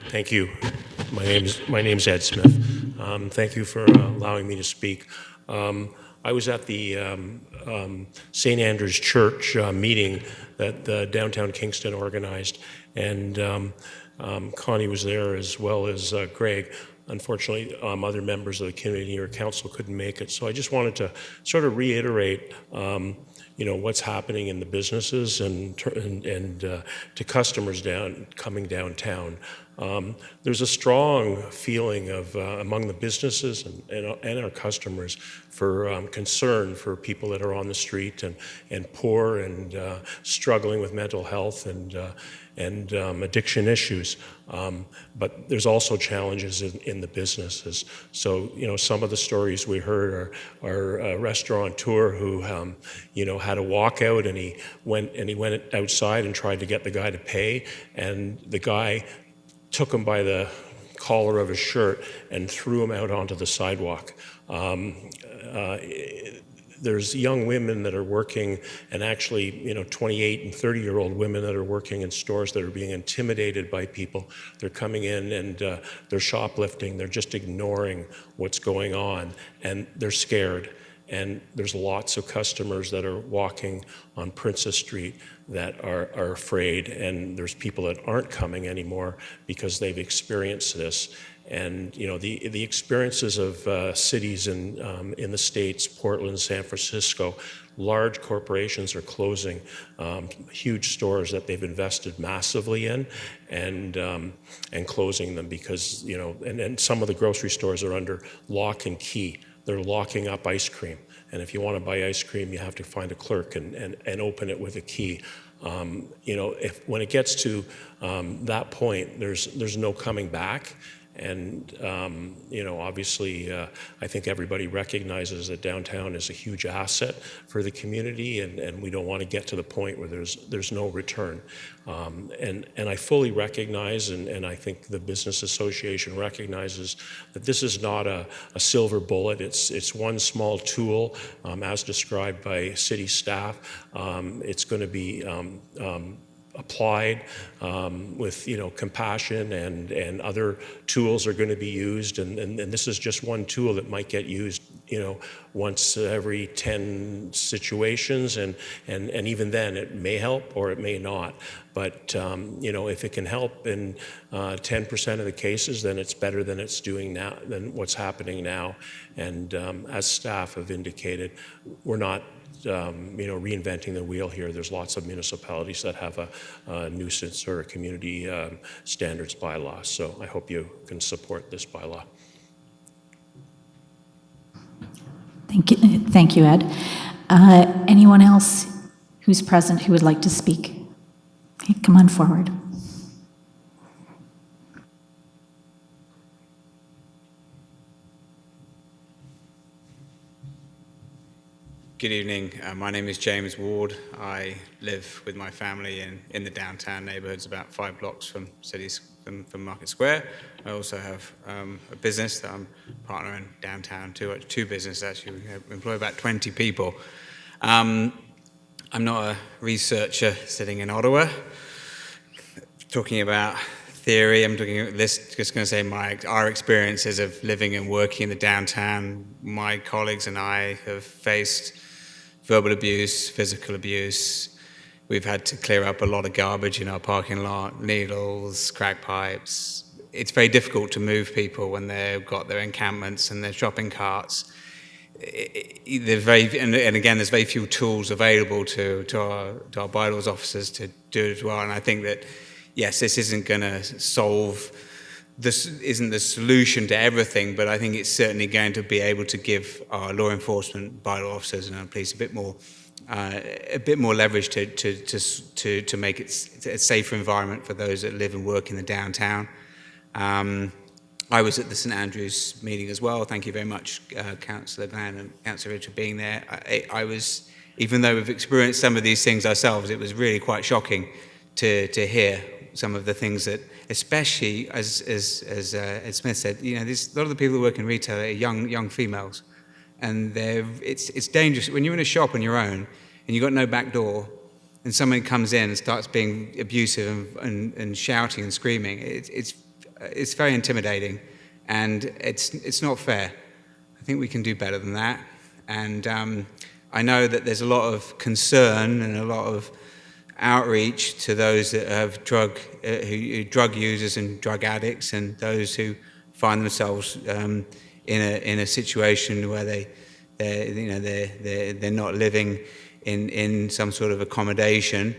Thank you. My name's Ed Smith. Thank you for allowing me to speak. I was at the St. Andrew's Church meeting that the Downtown Kingston organized, and Connie was there as well as Greg. Unfortunately, other members of the committee or council couldn't make it, so I just wanted to sort of reiterate you know, what's happening in the businesses and to customers coming downtown. There's a strong feeling of among the businesses and our customers for concern for people that are on the street and poor and struggling with mental health and addiction issues. But there's also challenges in the businesses. So, you know, some of the stories we heard are a restaurateur who, you know, had a walkout and he went outside and tried to get the guy to pay, and the guy took him by the collar of his shirt and threw him out onto the sidewalk. There's young women that are working, and actually, you know, 28 and 30-year-old women that are working in stores that are being intimidated by people. They're coming in and they're shoplifting. They're just ignoring what's going on, and they're scared. And there's lots of customers that are walking on Princess Street that are afraid, and there's people that aren't coming anymore because they've experienced this. And you know, the experiences of cities in the States, Portland, San Francisco, large corporations are closing huge stores that they've invested massively in, and closing them because, you know, and some of the grocery stores are under lock and key. They're locking up ice cream, and if you want to buy ice cream, you have to find a clerk and open it with a key. You know, when it gets to that point, there's no coming back. And, you know, obviously, I think everybody recognizes that downtown is a huge asset for the community, and we don't want to get to the point where there's no return. And I fully recognize, and I think the Business Association recognizes that this is not a silver bullet. It's one small tool, as described by city staff. It's going to be applied with, you know, compassion, and other tools are going to be used, and this is just one tool that might get used, you know, once every 10 situations, and even then it may help or it may not. But you know, if it can help in 10% of the cases, then it's better than it's doing now, than what's happening now. And as staff have indicated, we're not you know, reinventing the wheel here. There's lots of municipalities that have a nuisance or a community standards bylaw. So I hope you can support this bylaw. Thank you, Ed. Anyone else who's present who would like to speak? Okay, come on forward. Good evening. My name is James Ward. I live with my family in the downtown neighborhoods about 5 blocks from from Market Square. I also have a business that I'm partner in downtown, two businesses actually. We employ about 20 people. I'm not a researcher sitting in Ottawa talking about theory. I'm just going to say our experiences of living and working in the downtown. My colleagues and I have faced verbal abuse, physical abuse. We've had to clear up a lot of garbage in our parking lot, needles, crack pipes. It's very difficult to move people when they've got their encampments and their shopping carts. And again, there's very few tools available to our bylaws officers to do it as well. And I think that, yes, this isn't going to solve, this isn't the solution to everything, but I think it's certainly going to be able to give our law enforcement bylaw officers and our police a bit more leverage to make it a safer environment for those that live and work in the downtown. I was at the St Andrews meeting as well. Thank you very much, Councillor Glenn and Councillor Richard, being there. I was, even though we've experienced some of these things ourselves, it was really quite shocking to hear some of the things that, especially as Ed Smith said, a lot of the people who work in retail are young females, and it's dangerous when you're in a shop on your own and you've got no back door, and someone comes in and starts being abusive and shouting and screaming. It's very intimidating, and it's not fair. I think we can do better than that, and I know that there's a lot of concern and a lot of outreach to those that have drug users and drug addicts, and those who find themselves in a situation where they're not living in some sort of accommodation.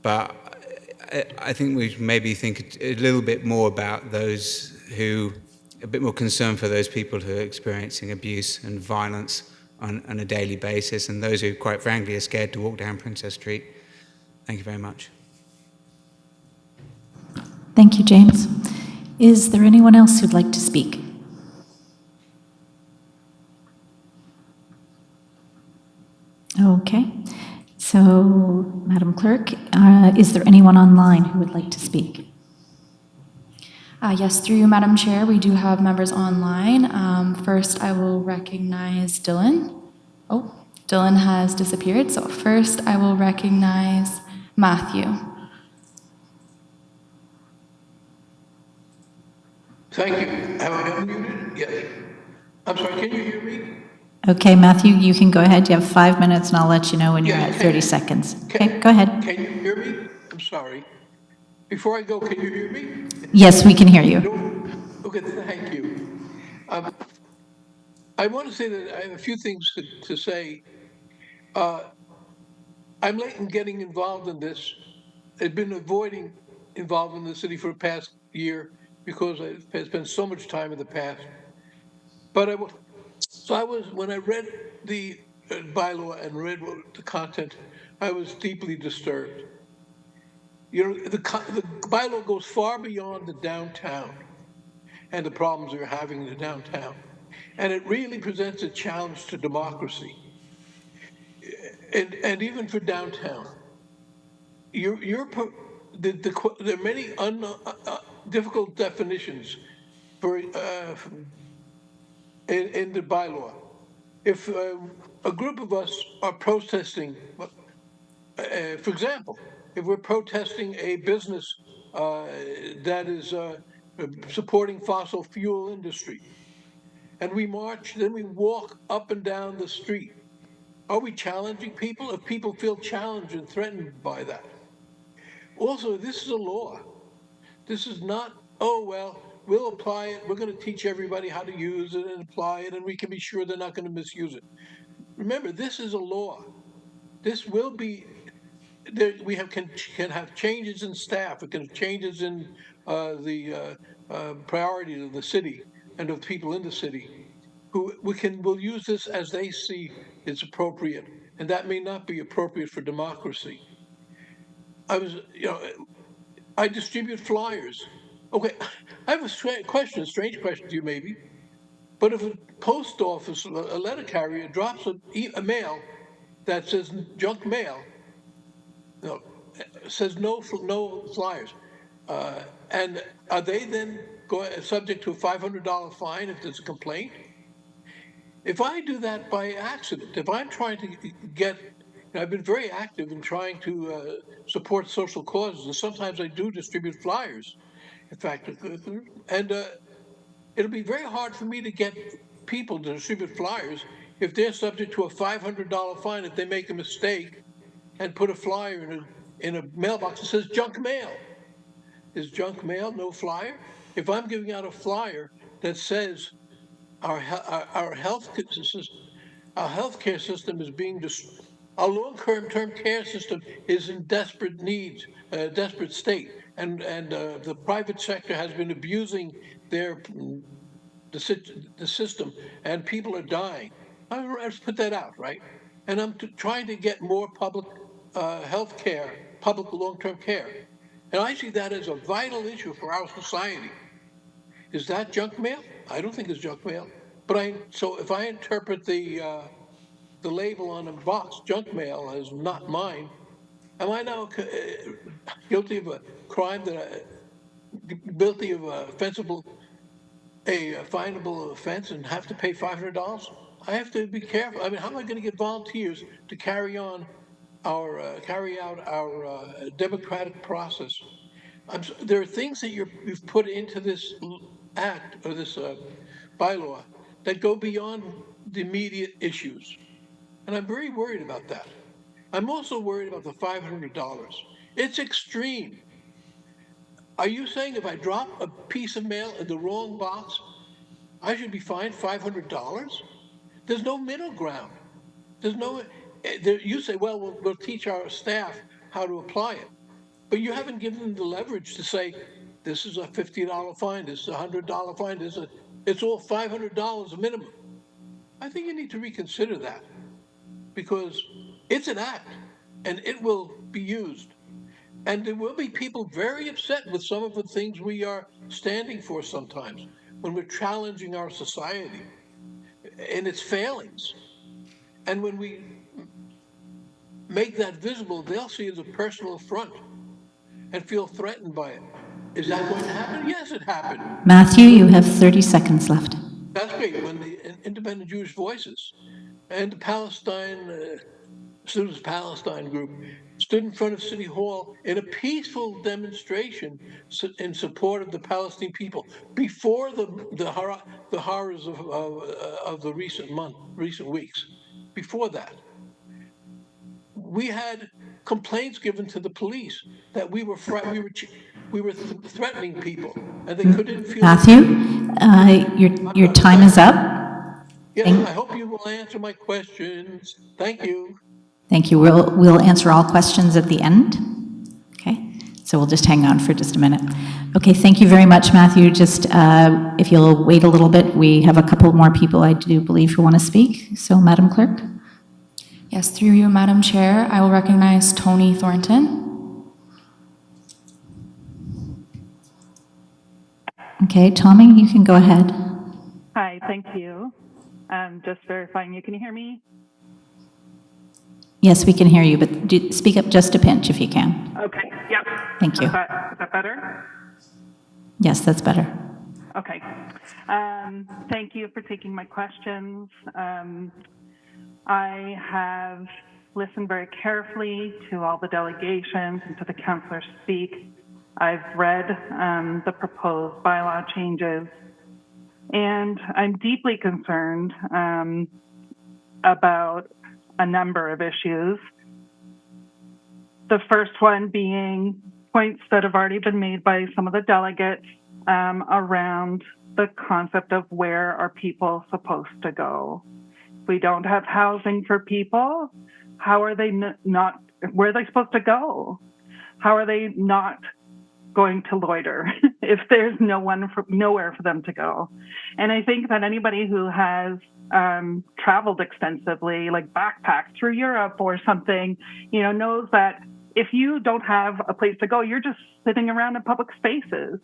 But I think we maybe think a little bit more about those who, a bit more concern for those people who are experiencing abuse and violence on a daily basis, and those who, quite frankly, are scared to walk down Princess Street. Thank you very much. Thank you, James. Is there anyone else who'd like to speak? Okay. So, Madam Clerk, is there anyone online who would like to speak? Yes, through you, Madam Chair, we do have members online. First, I will recognize Dylan. Oh, Dylan has disappeared. So first, I will recognize Matthew. Thank you. Have I been muted? Yes. I'm sorry, can you hear me? Okay, Matthew, you can go ahead. You have 5 minutes, and I'll let you know when you're at 30 seconds. Okay, go ahead. Can you hear me? I'm sorry. Before I go, can you hear me? Yes, we can hear you. Okay, thank you. I want to say that I have a few things to say. I'm late in getting involved in this. I've been avoiding involvement in the city for the past year because I've spent so much time in the past. But when I read the bylaw and read the content, I was deeply disturbed. The bylaw goes far beyond the downtown and the problems we're having in the downtown. And it really presents a challenge to democracy. And even for downtown, there are many difficult definitions for in the bylaw. If a group of us are protesting, for example, if we're protesting a business that is supporting fossil fuel industry, and we march, then we walk up and down the street, are we challenging people? If people feel challenged and threatened by that. Also, this is a law. This is not, oh, well, we'll apply it. We're going to teach everybody how to use it and apply it, and we can be sure they're not going to misuse it. Remember, this is a law. This will be, we can have changes in staff. We can have changes in the priorities of the city and of people in the city. We'll use this as they see it's appropriate, and that may not be appropriate for democracy. I distribute flyers. Okay, I have a strange question to you maybe, but if a post office, a letter carrier drops a mail that says junk mail, no, says no flyers. And are they then subject to a $500 fine if there's a complaint? If I do that by accident, if I'm trying to get, I've been very active in trying to support social causes, and sometimes I do distribute flyers. In fact, and it'll be very hard for me to get people to distribute flyers if they're subject to a $500 fine if they make a mistake and put a flyer in a mailbox that says junk mail. Is junk mail no flyer? If I'm giving out a flyer that says our healthcare system is being our long-term care system is in desperate needs, desperate state, and the private sector has been abusing the system, and people are dying. Let's put that out, right? And I'm trying to get more public health care, public long-term care. And I see that as a vital issue for our society. Is that junk mail? I don't think it's junk mail. But so if I interpret the label on a box, junk mail, as not mine, am I now guilty of a crime guilty of a finable offense and have to pay $500? I have to be careful. I mean, how am I going to get volunteers to carry out our democratic process? There are things that you've put into this act or this bylaw that go beyond the immediate issues, and I'm very worried about that. I'm also worried about the $500. It's extreme. Are you saying if I drop a piece of mail in the wrong box, I should be fined $500? There's no middle ground. There's no. You say, well, we'll teach our staff how to apply it, but you haven't given them the leverage to say, this is a $50 fine, this is a $100 fine, it's all $500 minimum. I think you need to reconsider that, because it's an act and it will be used. And there will be people very upset with some of the things we are standing for sometimes when we're challenging our society and its failings. And when we make that visible, they'll see it as a personal affront and feel threatened by it. Is that going to happen? Yes, it happened. Matthew, you have 30 seconds left. That's great. When the Independent Jewish Voices and the Palestine, Students Palestine group stood in front of City Hall in a peaceful demonstration in support of the Palestinian people before the horrors of the recent weeks. Before that, we had complaints given to the police that we were threatening people, and they couldn't feel. Matthew, your time is up. Yes, I hope you will answer my questions. Thank you. Thank you. We'll answer all questions at the end. Okay, so we'll just hang on for just a minute. Okay, thank you very much, Matthew. Just if you'll wait a little bit, we have a couple more people, I do believe, who want to speak. So, Madam Clerk. Yes, through you, Madam Chair, I will recognize Tony Thornton. Okay, Tommy, you can go ahead. Hi, thank you. Just verifying, can you hear me? Yes, we can hear you, but speak up just a pinch if you can. Okay, yep. Thank you. Is that better? Yes, that's better. Okay. Thank you for taking my questions. I have listened very carefully to all the delegations and to the councillors speak. I've read the proposed bylaw changes, and I'm deeply concerned about a number of issues. The first one being points that have already been made by some of the delegates around the concept of where are people supposed to go. If we don't have housing for people, how are they not, where are they supposed to go? How are they not going to loiter if there's nowhere for them to go? And I think that anybody who has traveled extensively, like backpacked through Europe or something, knows that if you don't have a place to go, you're just sitting around in public spaces.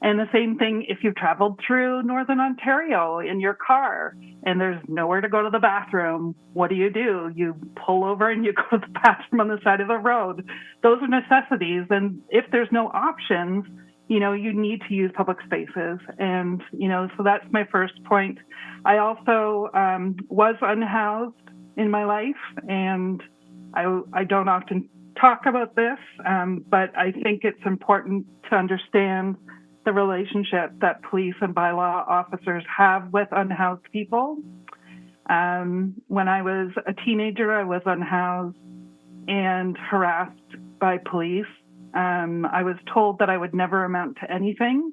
And the same thing if you've traveled through Northern Ontario in your car and there's nowhere to go to the bathroom. What do? You pull over and you go to the bathroom on the side of the road. Those are necessities. And if there's no options, you need to use public spaces. And, so that's my first point. I also was unhoused in my life, and I don't often talk about this, but I think it's important to understand the relationship that police and bylaw officers have with unhoused people. When I was a teenager, I was unhoused and harassed by police. I was told that I would never amount to anything.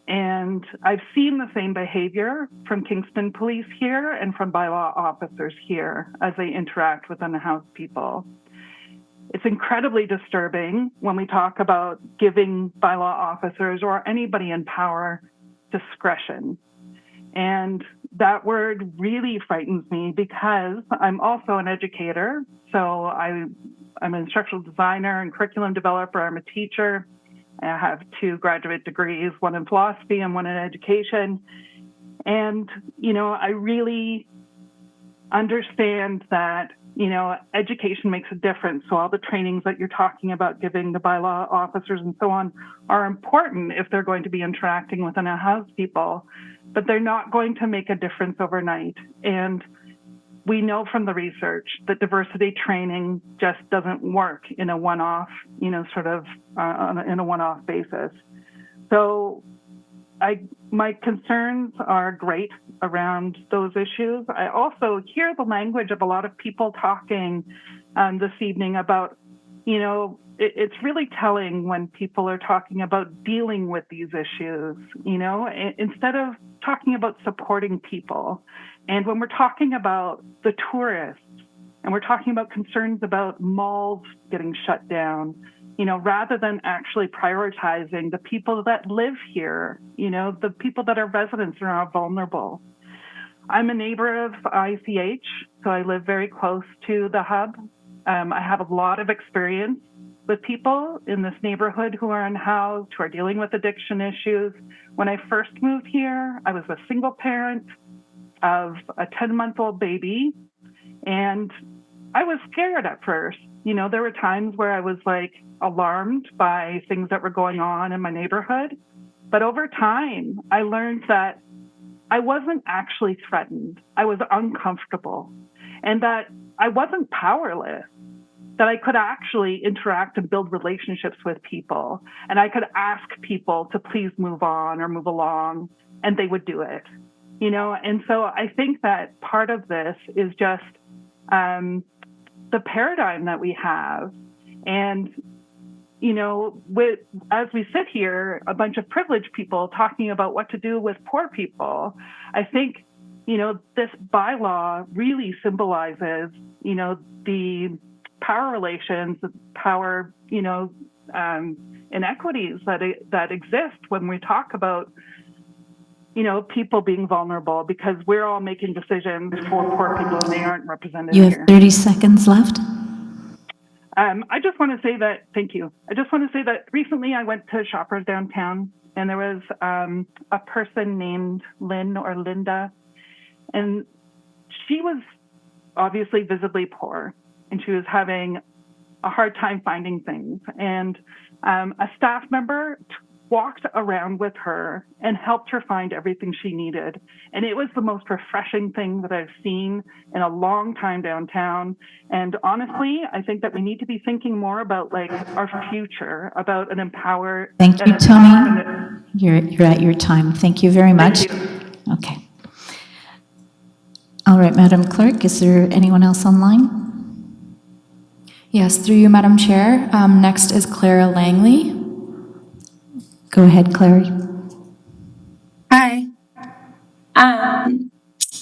And I've seen the same behavior from Kingston police here and from bylaw officers here as they interact with unhoused people. It's incredibly disturbing when we talk about giving bylaw officers or anybody in power discretion. And that word really frightens me because I'm also an educator. So I'm an instructional designer and curriculum developer. I'm a teacher. I have 2 graduate degrees, one in philosophy and one in education. And, I really understand that education makes a difference. So all the trainings that you're talking about giving the bylaw officers and so on are important if they're going to be interacting with unhoused people, but they're not going to make a difference overnight. And we know from the research that diversity training just doesn't work in a one-off, in a one-off basis. So my concerns are great around those issues. I also hear the language of a lot of people talking this evening about, it's really telling when people are talking about dealing with these issues, instead of talking about supporting people. And when we're talking about the tourists and we're talking about concerns about malls getting shut down, rather than actually prioritizing the people that live here, the people that are residents are now vulnerable. I'm a neighbor of ICH, so I live very close to the hub. I have a lot of experience with people in this neighborhood who are unhoused, who are dealing with addiction issues. When I first moved here, I was a single parent of a 10-month-old baby, and I was scared at first. There were times where I was alarmed by things that were going on in my neighborhood. But over time, I learned that I wasn't actually threatened. I was uncomfortable, and that I wasn't powerless, that I could actually interact and build relationships with people. And I could ask people to please move on or move along, and they would do it. And so I think that part of this is just the paradigm that we have. And, as we sit here, a bunch of privileged people talking about what to do with poor people, I think, this bylaw really symbolizes, the power relations, the power, inequities that exist when we talk about, people being vulnerable, because we're all making decisions for poor people and they aren't represented You have here. 30 seconds left. I just want to say that, thank you. I just want to say that recently I went to Shoppers downtown, and there was a person named Lynn or Linda, and she was obviously visibly poor, and she was having a hard time finding things. And a staff member walked around with her and helped her find everything she needed. And it was the most refreshing thing that I've seen in a long time downtown. And honestly, I think that we need to be thinking more about our future, about an empowered. Thank you, Tony. You're at your time. Thank you very much. Okay. All right, Madam Clerk, is there anyone else online? Yes, through you, Madam Chair. Next is Clara Langley. Go ahead, Clary. Hi.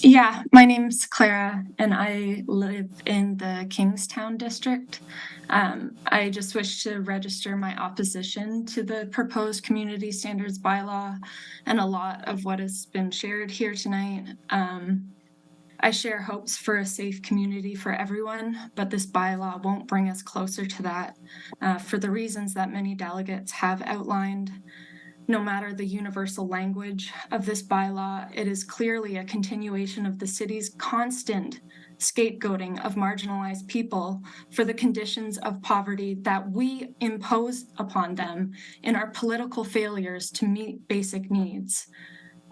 Yeah, my name's Clara, and I live in the Kingstown district. I just wish to register my opposition to the proposed community standards bylaw and a lot of what has been shared here tonight. I share hopes for a safe community for everyone, but this bylaw won't bring us closer to that for the reasons that many delegates have outlined. No matter the universal language of this bylaw, it is clearly a continuation of the city's constant scapegoating of marginalized people for the conditions of poverty that we impose upon them in our political failures to meet basic needs.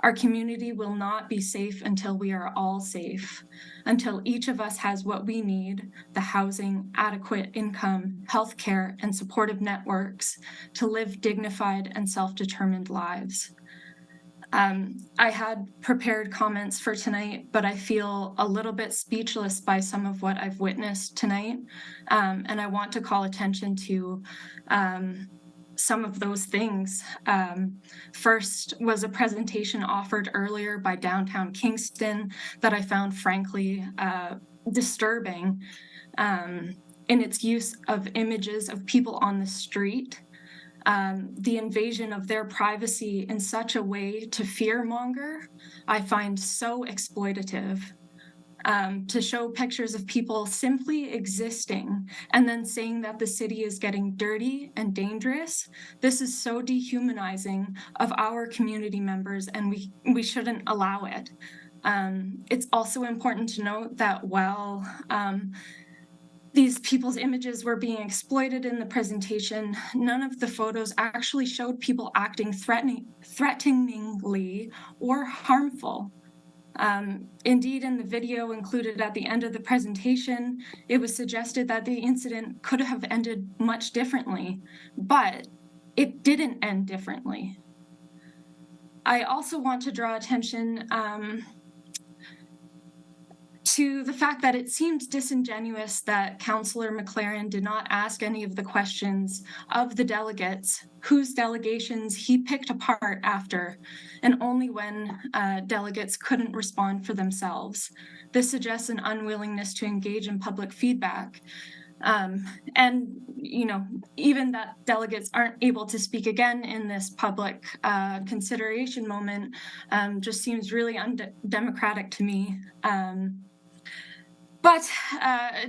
Our community will not be safe until we are all safe, until each of us has what we need, the housing, adequate income, healthcare, and supportive networks to live dignified and self-determined lives. I had prepared comments for tonight, but I feel a little bit speechless by some of what I've witnessed tonight. And I want to call attention to some of those things. First was a presentation offered earlier by Downtown Kingston that I found frankly disturbing in its use of images of people on the street, the invasion of their privacy in such a way to fearmonger, I find so exploitative. To show pictures of people simply existing and then saying that the city is getting dirty and dangerous. This is so dehumanizing of our community members, and we shouldn't allow it. It's also important to note that while these people's images were being exploited in the presentation, none of the photos actually showed people acting threateningly or harmful. Indeed, in the video included at the end of the presentation, it was suggested that the incident could have ended much differently, but it didn't end differently. I also want to draw attention to the fact that it seems disingenuous that Councillor McLaren did not ask any of the questions of the delegates whose delegations he picked apart after, and only when delegates couldn't respond for themselves. This suggests an unwillingness to engage in public feedback. And, you know, even that delegates aren't able to speak again in this public consideration moment just seems really undemocratic to me. But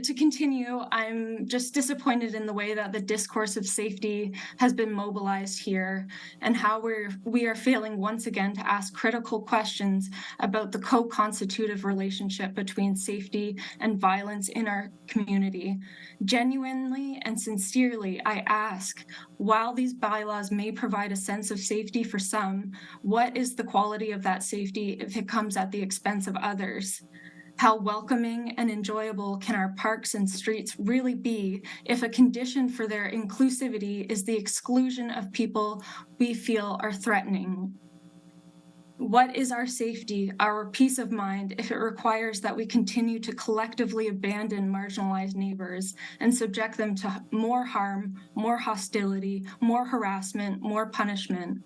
to continue, I'm just disappointed in the way that the discourse of safety has been mobilized here and how we are failing once again to ask critical questions about the co-constitutive relationship between safety and violence in our community. Genuinely and sincerely, I ask, while these bylaws may provide a sense of safety for some, what is the quality of that safety if it comes at the expense of others? How welcoming and enjoyable can our parks and streets really be if a condition for their inclusivity is the exclusion of people we feel are threatening? What is our safety, our peace of mind, if it requires that we continue to collectively abandon marginalized neighbors and subject them to more harm, more hostility, more harassment, more punishment?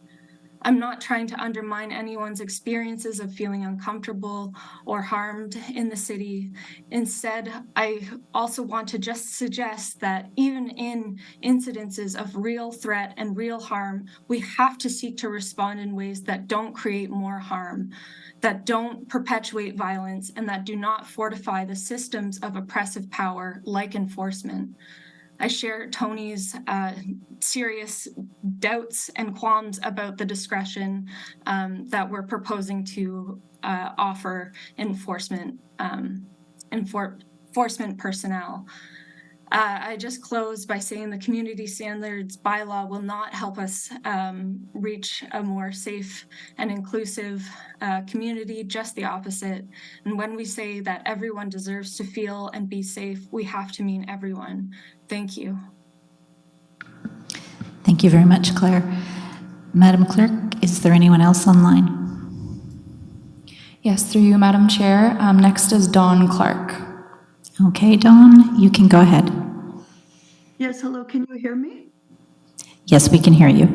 I'm not trying to undermine anyone's experiences of feeling uncomfortable or harmed in the city. Instead, I also want to just suggest that even in incidences of real threat and real harm, we have to seek to respond in ways that don't create more harm, that don't perpetuate violence, and that do not fortify the systems of oppressive power like enforcement. I share Tony's serious doubts and qualms about the discretion that we're proposing to offer enforcement personnel. I just close by saying the community standards bylaw will not help us reach a more safe and inclusive community, just the opposite. And when we say that everyone deserves to feel and be safe, we have to mean everyone. Thank you. Thank you very much, Claire. Madam Clerk, is there anyone else online? Yes, through you, Madam Chair. Next is Dawn Clark. Okay, Dawn, you can go ahead. Yes, hello, can you hear me? Yes, we can hear you.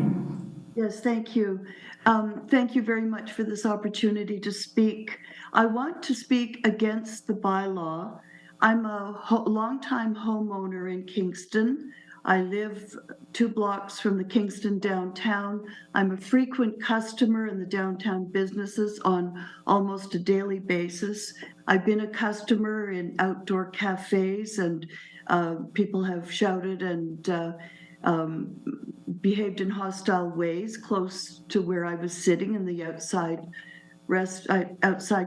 Yes, thank you. Thank you very much for this opportunity to speak. I want to speak against the bylaw. I'm a longtime homeowner in Kingston. I live 2 blocks from the Kingston downtown. I'm a frequent customer in the downtown businesses on almost a daily basis. I've been a customer in outdoor cafes, and people have shouted and behaved in hostile ways close to where I was sitting in the outside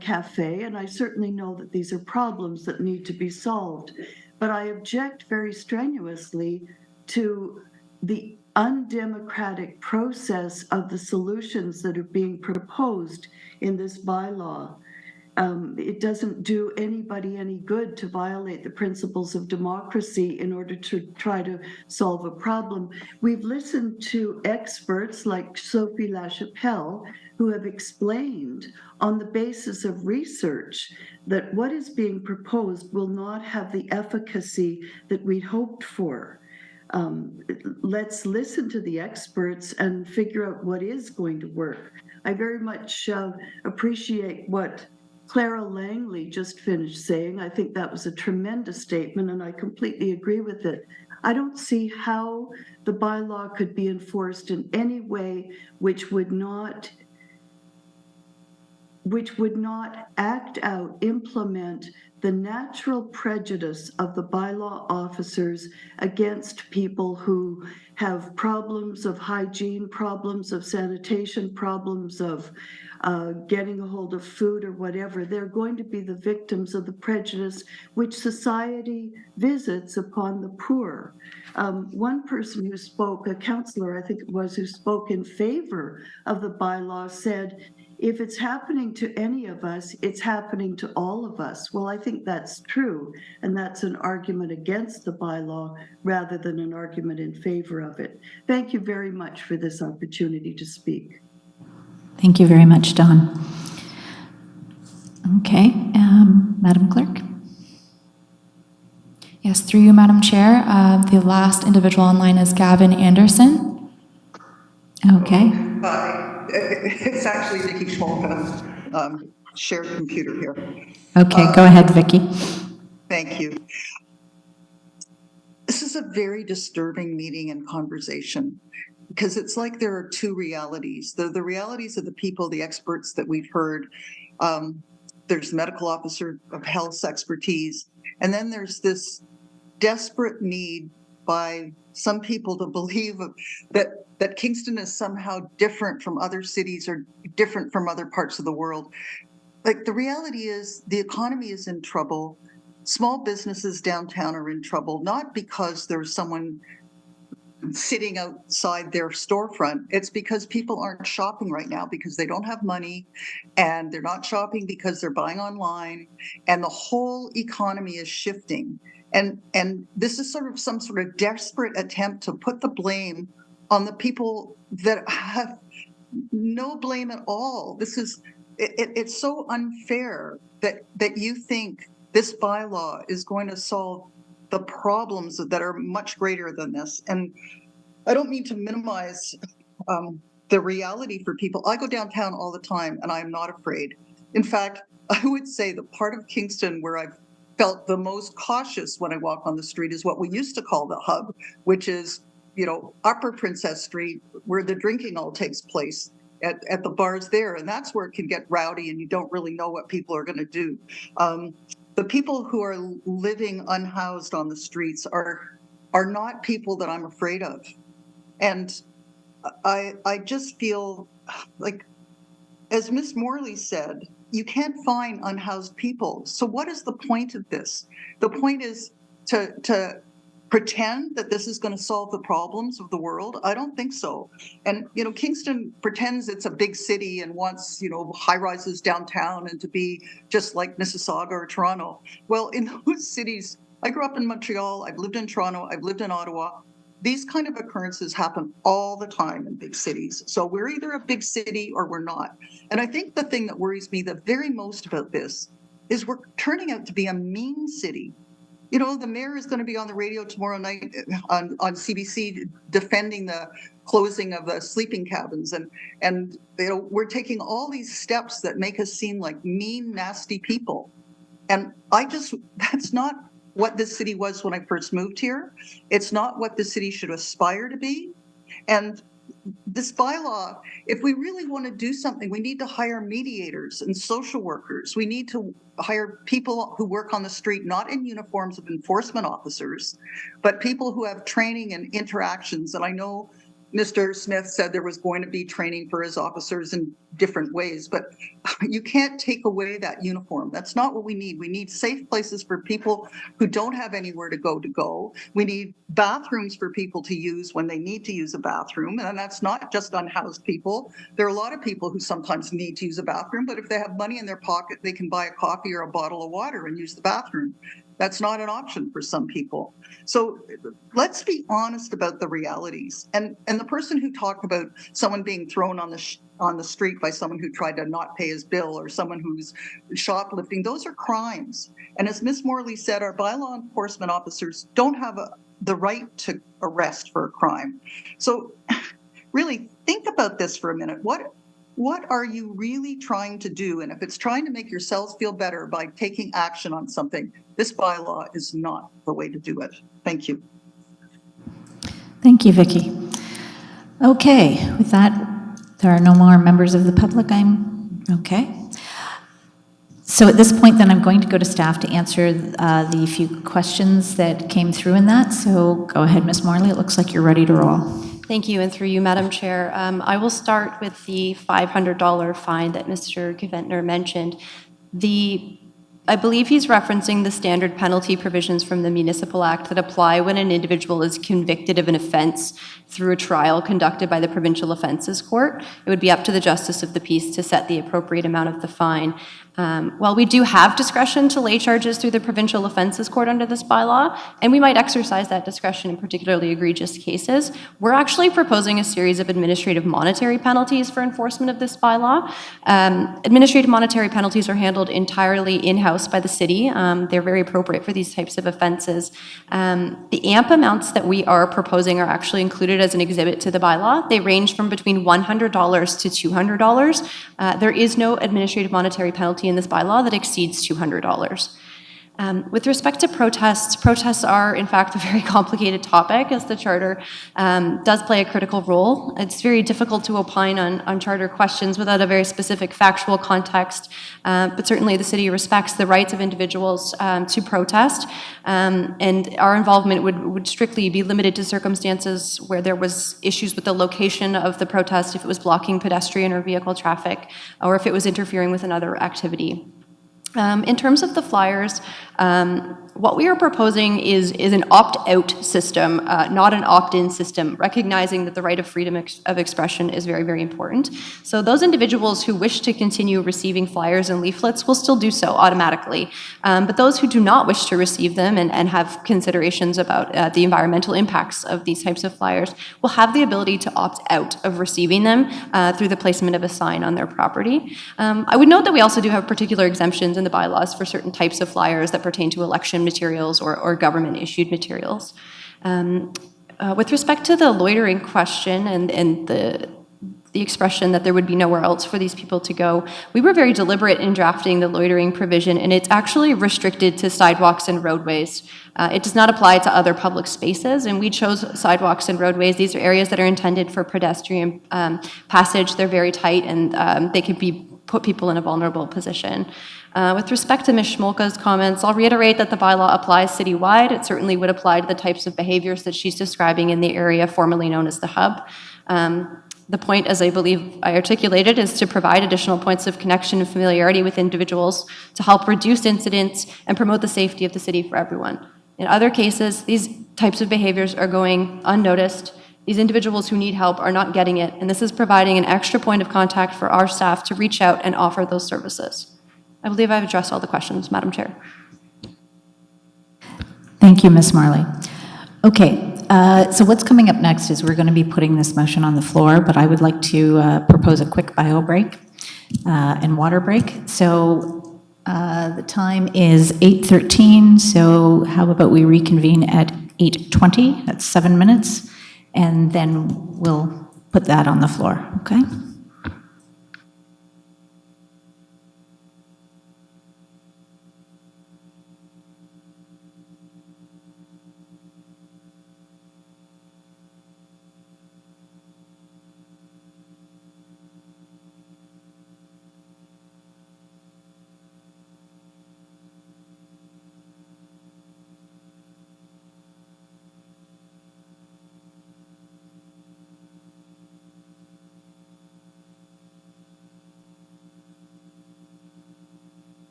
cafe, and I certainly know that these are problems that need to be solved. But I object very strenuously to the undemocratic process of the solutions that are being proposed in this bylaw. It doesn't do anybody any good to violate the principles of democracy in order to try to solve a problem. We've listened to experts like Sophie Lachapelle, who have explained on the basis of research that what is being proposed will not have the efficacy that we'd hoped for. Let's listen to the experts and figure out what is going to work. I very much appreciate what Clara Langley just finished saying. I think that was a tremendous statement, and I completely agree with it. I don't see how the bylaw could be enforced in any way which would not act out, implement the natural prejudice of the bylaw officers against people who have problems of hygiene, problems of sanitation, problems of getting a hold of food or whatever. They're going to be the victims of the prejudice which society visits upon the poor. One person who spoke, a councillor I think it was, who spoke in favor of the bylaw said, if it's happening to any of us, it's happening to all of us. Well, I think that's true, and that's an argument against the bylaw rather than an argument in favor of it. Thank you very much for this opportunity to speak. Thank you very much, Dawn. Okay, Madam Clerk. Yes, through you, Madam Chair. The last individual online is Gavin Anderson. Okay. It's actually Vicky Schmolka, shared computer here. Okay, go ahead, Vicky. Thank you. This is a very disturbing meeting and conversation because it's like there are two realities. The realities of the people, the experts that we've heard. There's medical officer of health's expertise, and then there's this desperate need by some people to believe that Kingston is somehow different from other cities or different from other parts of the world. Like, the reality is the economy is in trouble. Small businesses downtown are in trouble, not because there's someone sitting outside their storefront. It's because people aren't shopping right now because they don't have money, and they're not shopping because they're buying online, and the whole economy is shifting. And this is sort of some sort of desperate attempt to put the blame on the people that have no blame at all. This is, it's so unfair that you think this bylaw is going to solve the problems that are much greater than this. And I don't mean to minimize the reality for people. I go downtown all the time and I'm not afraid. In fact, I would say the part of Kingston where I've felt the most cautious when I walk on the street is what we used to call the hub, which is, you know, Upper Princess Street, where the drinking all takes place at the bars there. And that's where it can get rowdy and you don't really know what people are going to do. The people who are living unhoused on the streets are not people that I'm afraid of. And I just feel like, as Ms. Morley said, you can't find unhoused people. So what is the point of this? The point is to pretend that this is going to solve the problems of the world? I don't think so. And, you know, Kingston pretends it's a big city and wants, you know, high rises downtown and to be just like Mississauga or Toronto. Well, in those cities, I grew up in Montreal, I've lived in Toronto, I've lived in Ottawa. These kind of occurrences happen all the time in big cities. So we're either a big city or we're not. And I think the thing that worries me the very most about this is we're turning out to be a mean city. You know, the mayor is going to be on the radio tomorrow night on CBC defending the closing of the sleeping cabins. And you know, we're taking all these steps that make us seem like mean, nasty people. And that's not what this city was when I first moved here. It's not what the city should aspire to be. And this bylaw, if we really want to do something, we need to hire mediators and social workers. We need to hire people who work on the street, not in uniforms of enforcement officers, but people who have training and interactions. And I know Mr. Smith said there was going to be training for his officers in different ways, but you can't take away that uniform. That's not what we need. We need safe places for people who don't have anywhere to go. We need bathrooms for people to use when they need to use a bathroom. And that's not just unhoused people. There are a lot of people who sometimes need to use a bathroom, but if they have money in their pocket, they can buy a coffee or a bottle of water and use the bathroom. That's not an option for some people. So let's be honest about the realities. And the person who talked about someone being thrown on the street by someone who tried to not pay his bill or someone who's shoplifting, those are crimes. And as Ms. Morley said, our bylaw enforcement officers don't have the right to arrest for a crime. So really think about this for a minute. What are you really trying to do? And if it's trying to make yourselves feel better by taking action on something, this bylaw is not the way to do it. Thank you. Thank you, Vicki. Okay, with that, there are no more members of the public. Okay. So at this point, then, I'm going to go to staff to answer the few questions that came through in that. So go ahead, Ms. Morley. It looks like you're ready to roll. Thank you, and through you, Madam Chair. I will start with the $500 fine that Mr. Geventner mentioned. I believe he's referencing the standard penalty provisions from the Municipal Act that apply when an individual is convicted of an offense through a trial conducted by the Provincial Offences Court. It would be up to the Justice of the Peace to set the appropriate amount of the fine. While we do have discretion to lay charges through the Provincial Offences Court under this bylaw, and we might exercise that discretion in particularly egregious cases, we're actually proposing a series of administrative monetary penalties for enforcement of this bylaw. Administrative monetary penalties are handled entirely in-house by the city. They're very appropriate for these types of offenses. The AMP amounts that we are proposing are actually included as an exhibit to the bylaw. They range from between $100 to $200. There is no administrative monetary penalty in this bylaw that exceeds $200. With respect to protests are in fact a very complicated topic, as the Charter does play a critical role. It's very difficult to opine on Charter questions without a very specific factual context, but certainly the city respects the rights of individuals to protest, and our involvement would strictly be limited to circumstances where there was issues with the location of the protest, if it was blocking pedestrian or vehicle traffic, or if it was interfering with another activity. In terms of the flyers, what we are proposing is an opt-out system, not an opt-in system, recognizing that the right of freedom of expression is very, very important. So those individuals who wish to continue receiving flyers and leaflets will still do so automatically. But those who do not wish to receive them and have considerations about the environmental impacts of these types of flyers will have the ability to opt out of receiving them through the placement of a sign on their property. I would note that we also do have particular exemptions in the bylaws for certain types of flyers that pertain to election materials or government-issued materials. With respect to the loitering question and the expression that there would be nowhere else for these people to go, we were very deliberate in drafting the loitering provision, and it's actually restricted to sidewalks and roadways. It does not apply to other public spaces, and we chose sidewalks and roadways. These are areas that are intended for pedestrian passage. They're very tight, and they could put people in a vulnerable position. With respect to Ms. Schmolka's comments, I'll reiterate that the bylaw applies citywide. It certainly would apply to the types of behaviors that she's describing in the area formerly known as the hub. The point, as I believe I articulated, is to provide additional points of connection and familiarity with individuals to help reduce incidents and promote the safety of the city for everyone. In other cases, these types of behaviors are going unnoticed. These individuals who need help are not getting it, and this is providing an extra point of contact for our staff to reach out and offer those services. I believe I've addressed all the questions, Madam Chair. Thank you, Ms. Marley. Okay, so what's coming up next is we're going to be putting this motion on the floor, but I would like to propose a quick bio break and water break. So the time is 8:13, so how about we reconvene at 8:20, that's 7 minutes, and then we'll put that on the floor, okay?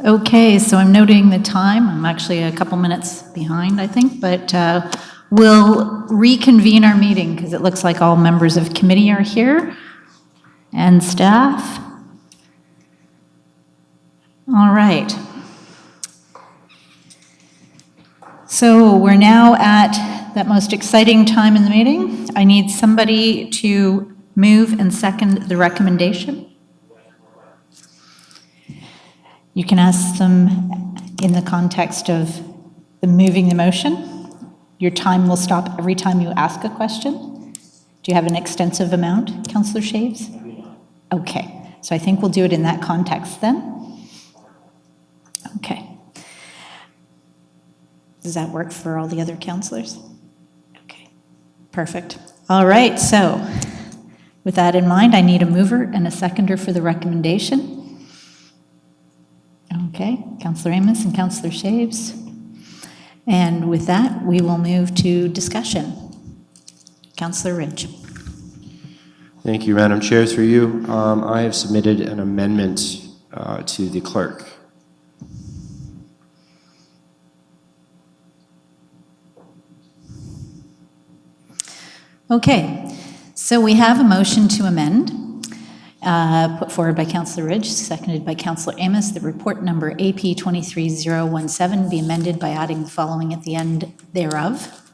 Okay, so I'm noting the time. I'm actually a couple minutes behind, I think, but we'll reconvene our meeting because it looks like all members of committee are here and staff. All right. So we're now at that most exciting time in the meeting. I need somebody to move and second the recommendation. You can ask them in the context of the moving the motion. Your time will stop every time you ask a question. Do you have an extensive amount, Councillor Shaves? Okay, so I think we'll do it in that context then. Okay. Does that work for all the other councillors? Okay, perfect. All right, so with that in mind, I need a mover and a seconder for the recommendation. Okay, Councillor Amos and Councillor Shaves. And with that, we will move to discussion. Councillor Ridge. Thank you, Madam Chair. Through you, I have submitted an amendment to the clerk. Okay, so we have a motion to amend, put forward by Councillor Ridge, seconded by Councillor Amos, that report number AP 23017 be amended by adding the following at the end thereof,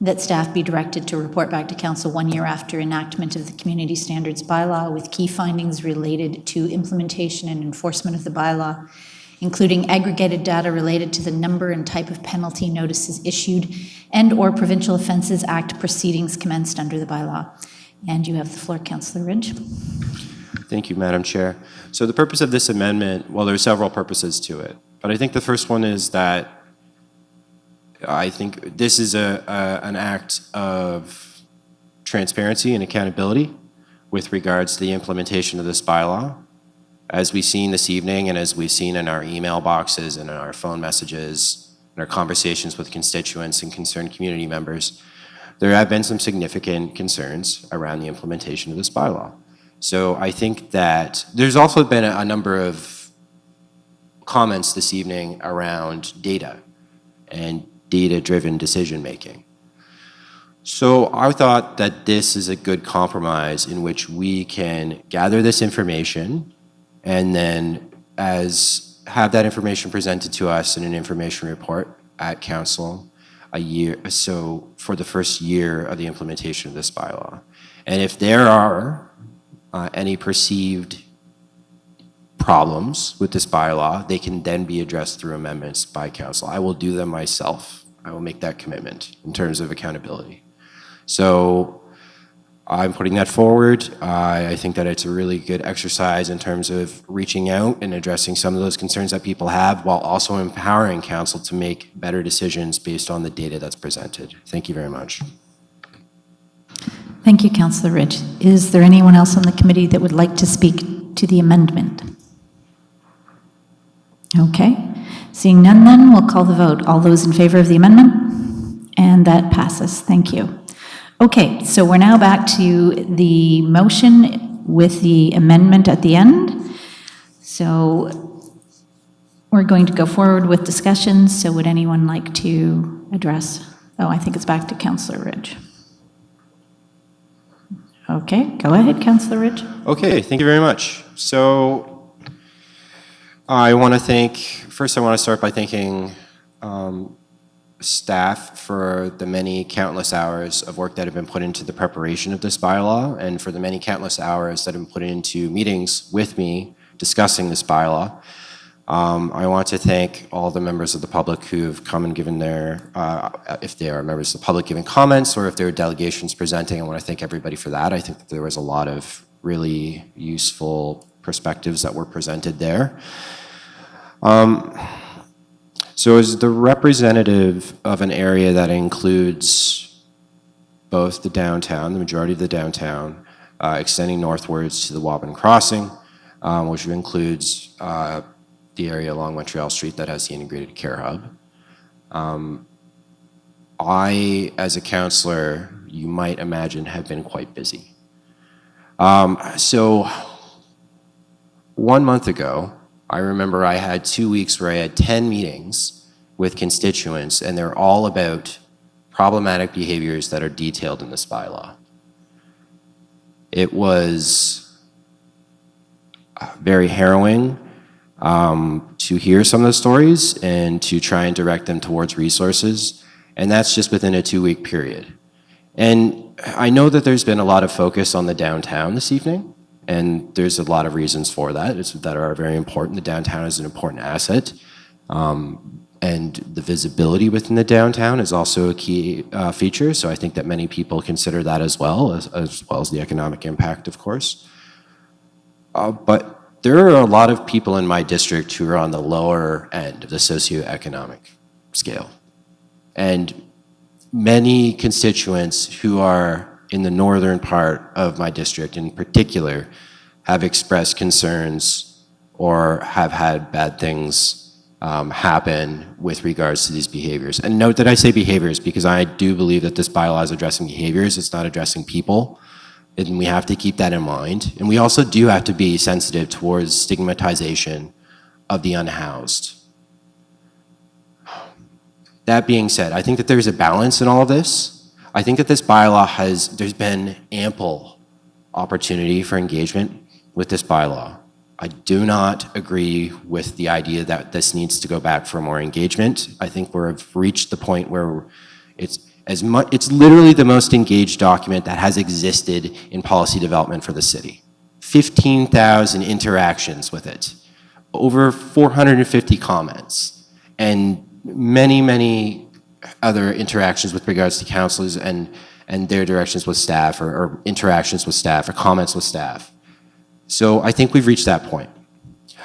that staff be directed to report back to Council 1 year after enactment of the Community Standards Bylaw with key findings related to implementation and enforcement of the bylaw, including aggregated data related to the number and type of penalty notices issued and/or Provincial Offences Act proceedings commenced under the bylaw. And you have the floor, Councillor Ridge. Thank you, Madam Chair. So the purpose of this amendment, well, there are several purposes to it, but I think the first one is that I think this is an act of transparency and accountability with regards to the implementation of this bylaw. As we've seen this evening and as we've seen in our email boxes and in our phone messages and our conversations with constituents and concerned community members, there have been some significant concerns around the implementation of this bylaw. So I think that there's also been a number of comments this evening around data and data-driven decision-making. So I thought that this is a good compromise in which we can gather this information and then have that information presented to us in an information report at council for the first year of the implementation of this bylaw. And if there are any perceived problems with this bylaw, they can then be addressed through amendments by council. I will do them myself. I will make that commitment in terms of accountability. So I'm putting that forward. I think that it's a really good exercise in terms of reaching out and addressing some of those concerns that people have while also empowering council to make better decisions based on the data that's presented. Thank you very much. Thank you, Councillor Ridge. Is there anyone else on the committee that would like to speak to the amendment? Okay. Seeing none then, we'll call the vote. All those in favor of the amendment? And that passes. Thank you. Okay, so we're now back to the motion with the amendment at the end. So we're going to go forward with discussions. So would anyone like to address? Oh, I think it's back to Councillor Ridge. Okay, go ahead, Councillor Ridge. Okay, thank you very much. So I want to start by thanking staff for the many countless hours of work that have been put into the preparation of this bylaw and for the many countless hours that have been put into meetings with me discussing this bylaw. I want to thank all the members of the public who have come and given their, if they are members of the public, giving comments, or if they're delegations presenting. I want to thank everybody for that. I think that there was a lot of really useful perspectives that were presented there. So as the representative of an area that includes both the downtown, the majority of the downtown, extending northwards to the Waban Crossing, which includes the area along Montreal Street that has the integrated care hub. I, as a councillor, you might imagine, have been quite busy. So 1 month ago, I remember I had 2 weeks where I had 10 meetings with constituents, and they're all about problematic behaviors that are detailed in this bylaw. It was very harrowing to hear some of the stories and to try and direct them towards resources, and that's just within a 2-week period. And I know that there's been a lot of focus on the downtown this evening, and there's a lot of reasons for that that are very important. The downtown is an important asset, and the visibility within the downtown is also a key feature, so I think that many people consider that as well as the economic impact, of course. But there are a lot of people in my district who are on the lower end of the socioeconomic scale. And many constituents who are in the northern part of my district in particular have expressed concerns or have had bad things happen with regards to these behaviors. And note that I say behaviors because I do believe that this bylaw is addressing behaviors, it's not addressing people. And we have to keep that in mind. And we also do have to be sensitive towards stigmatization of the unhoused. That being said, I think that there's a balance in all of this. I think that this bylaw there's been ample opportunity for engagement with this bylaw. I do not agree with the idea that this needs to go back for more engagement. I think we've reached the point where it's literally the most engaged document that has existed in policy development for the city. 15,000 interactions with it, over 450 comments, and many, many other interactions with regards to councilors and their directions with staff or interactions with staff or comments with staff. So I think we've reached that point.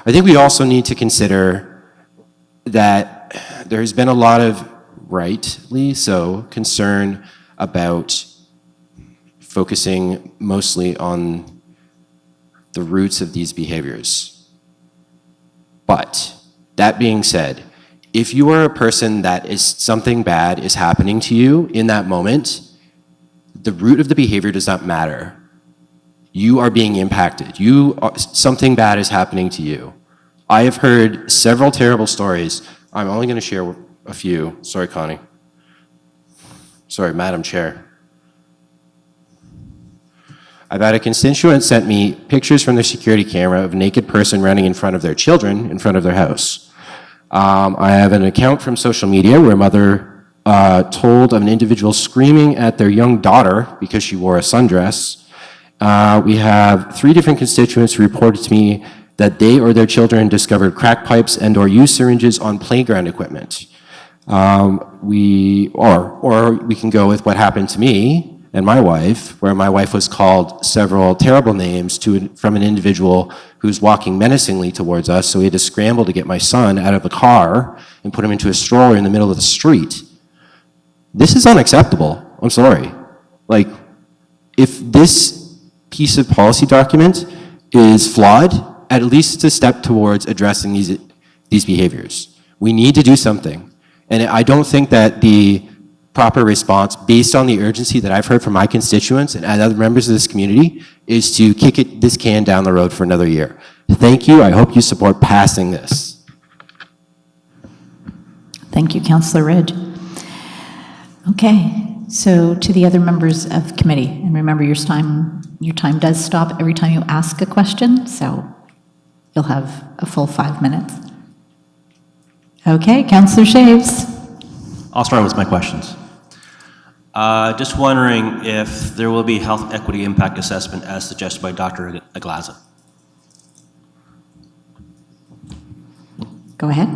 I think we also need to consider that there's been a lot of, rightly so, concern about focusing mostly on the roots of these behaviors. But that being said, if you are a person that is something bad is happening to you in that moment, the root of the behavior does not matter. You are being impacted. Something bad is happening to you. I have heard several terrible stories. I'm only going to share a few. Sorry, Connie. Sorry, Madam Chair. I've had a constituent sent me pictures from their security camera of a naked person running in front of their children in front of their house. I have an account from social media where a mother told of an individual screaming at their young daughter because she wore a sundress. We have 3 different constituents who reported to me that they or their children discovered crack pipes and or used syringes on playground equipment. Or we can go with what happened to me and my wife, where my wife was called several terrible names from an individual who's walking menacingly towards us, so we had to scramble to get my son out of the car and put him into a stroller in the middle of the street. This is unacceptable. I'm sorry. Like, if this piece of policy document is flawed, at least it's a step towards addressing these behaviors. We need to do something. And I don't think that the proper response, based on the urgency that I've heard from my constituents and other members of this community, is to kick this can down the road for another year. Thank you. I hope you support passing this. Thank you, Councillor Ridge. Okay, so to the other members of committee, and remember your time does stop every time you ask a question, so you'll have a full 5 minutes. Okay, Councillor Shaves. I'll start with my questions. Just wondering if there will be health equity impact assessment as suggested by Dr. Aglaza. Go ahead.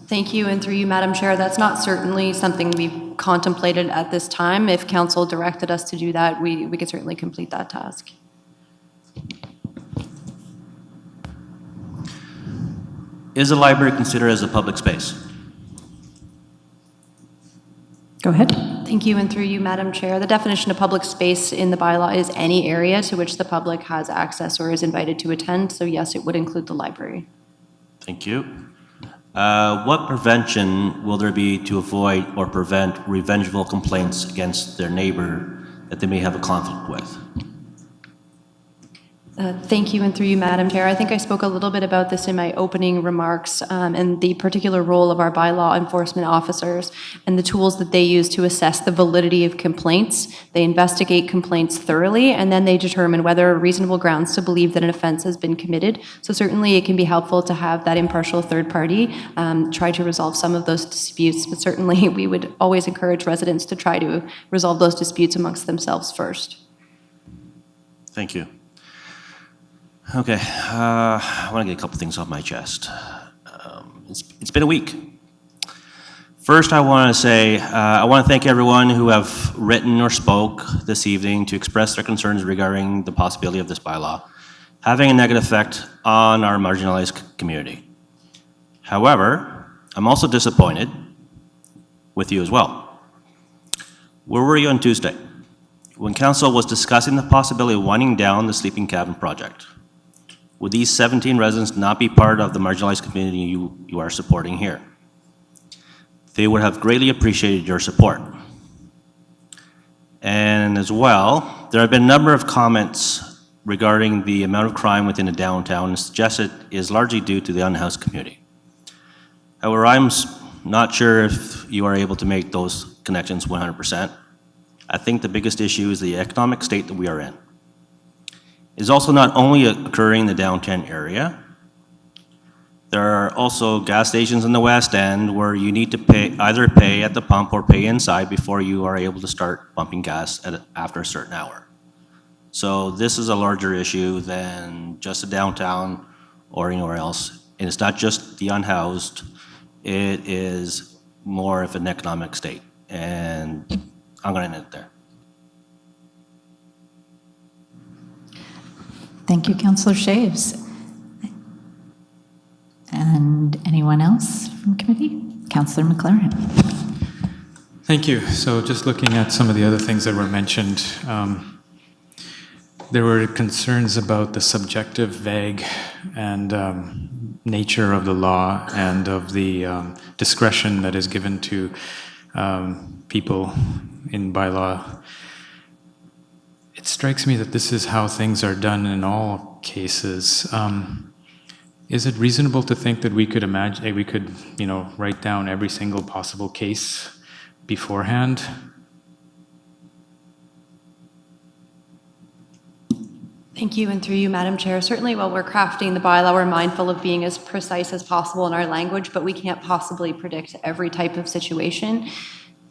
Thank you, and through you, Madam Chair, that's not certainly something we've contemplated at this time. If council directed us to do that, we could certainly complete that task. Is the library considered as a public space? Go ahead. Thank you, and through you, Madam Chair, the definition of public space in the bylaw is any area to which the public has access or is invited to attend, so yes, it would include the library. Thank you. What prevention will there be to avoid or prevent revengeful complaints against their neighbor that they may have a conflict with? Thank you, and through you, Madam Chair. I think I spoke a little bit about this in my opening remarks, and the particular role of our bylaw enforcement officers and the tools that they use to assess the validity of complaints. They investigate complaints thoroughly, and then they determine whether reasonable grounds to believe that an offense has been committed. So certainly it can be helpful to have that impartial third party try to resolve some of those disputes, but certainly we would always encourage residents to try to resolve those disputes amongst themselves first. Thank you. Okay, I want to get a couple things off my chest. It's been a week. First, I want to say, I want to thank everyone who have written or spoke this evening to express their concerns regarding the possibility of this bylaw having a negative effect on our marginalized community. However, I'm also disappointed with you as well. Where were you on Tuesday when Council was discussing the possibility of winding down the sleeping cabin project? Would these 17 residents not be part of the marginalized community you are supporting here? They would have greatly appreciated your support. And as well, there have been a number of comments regarding the amount of crime within the downtown and suggested is largely due to the unhoused community. However, I'm not sure if you are able to make those connections 100%. I think the biggest issue is the economic state that we are in. It's also not only occurring in the downtown area. There are also gas stations in the West End where you need to either pay at the pump or pay inside before you are able to start pumping gas after a certain hour. So this is a larger issue than just the downtown or anywhere else. And it's not just the unhoused, it is more of an economic state. And I'm going to end it there. Thank you, Councillor Shaves. And anyone else from committee? Councillor McLaren. Thank you. So just looking at some of the other things that were mentioned, there were concerns about the subjective, vague, and nature of the law and of the discretion that is given to people in bylaw. It strikes me that this is how things are done in all cases. Is it reasonable to think that we could imagine, we could, write down every single possible case beforehand? Thank you, and through you, Madam Chair. Certainly while we're crafting the bylaw, we're mindful of being as precise as possible in our language, but we can't possibly predict every type of situation.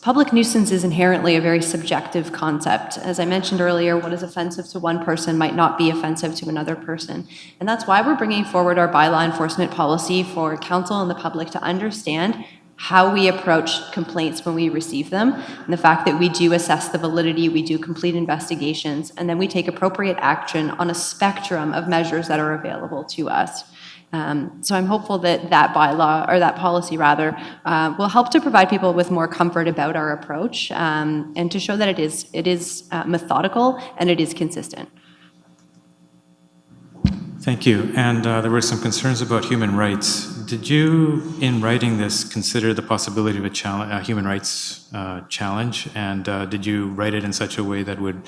Public nuisance is inherently a very subjective concept. As I mentioned earlier, what is offensive to one person might not be offensive to another person. And that's why we're bringing forward our bylaw enforcement policy for council and the public to understand how we approach complaints when we receive them, and the fact that we do assess the validity, we do complete investigations, and then we take appropriate action on a spectrum of measures that are available to us. So I'm hopeful that that bylaw, or that policy rather, will help to provide people with more comfort about our approach, and to show that it is methodical and it is consistent. Thank you. And there were some concerns about human rights. Did you, in writing this, consider the possibility of a human rights challenge? And did you write it in such a way that would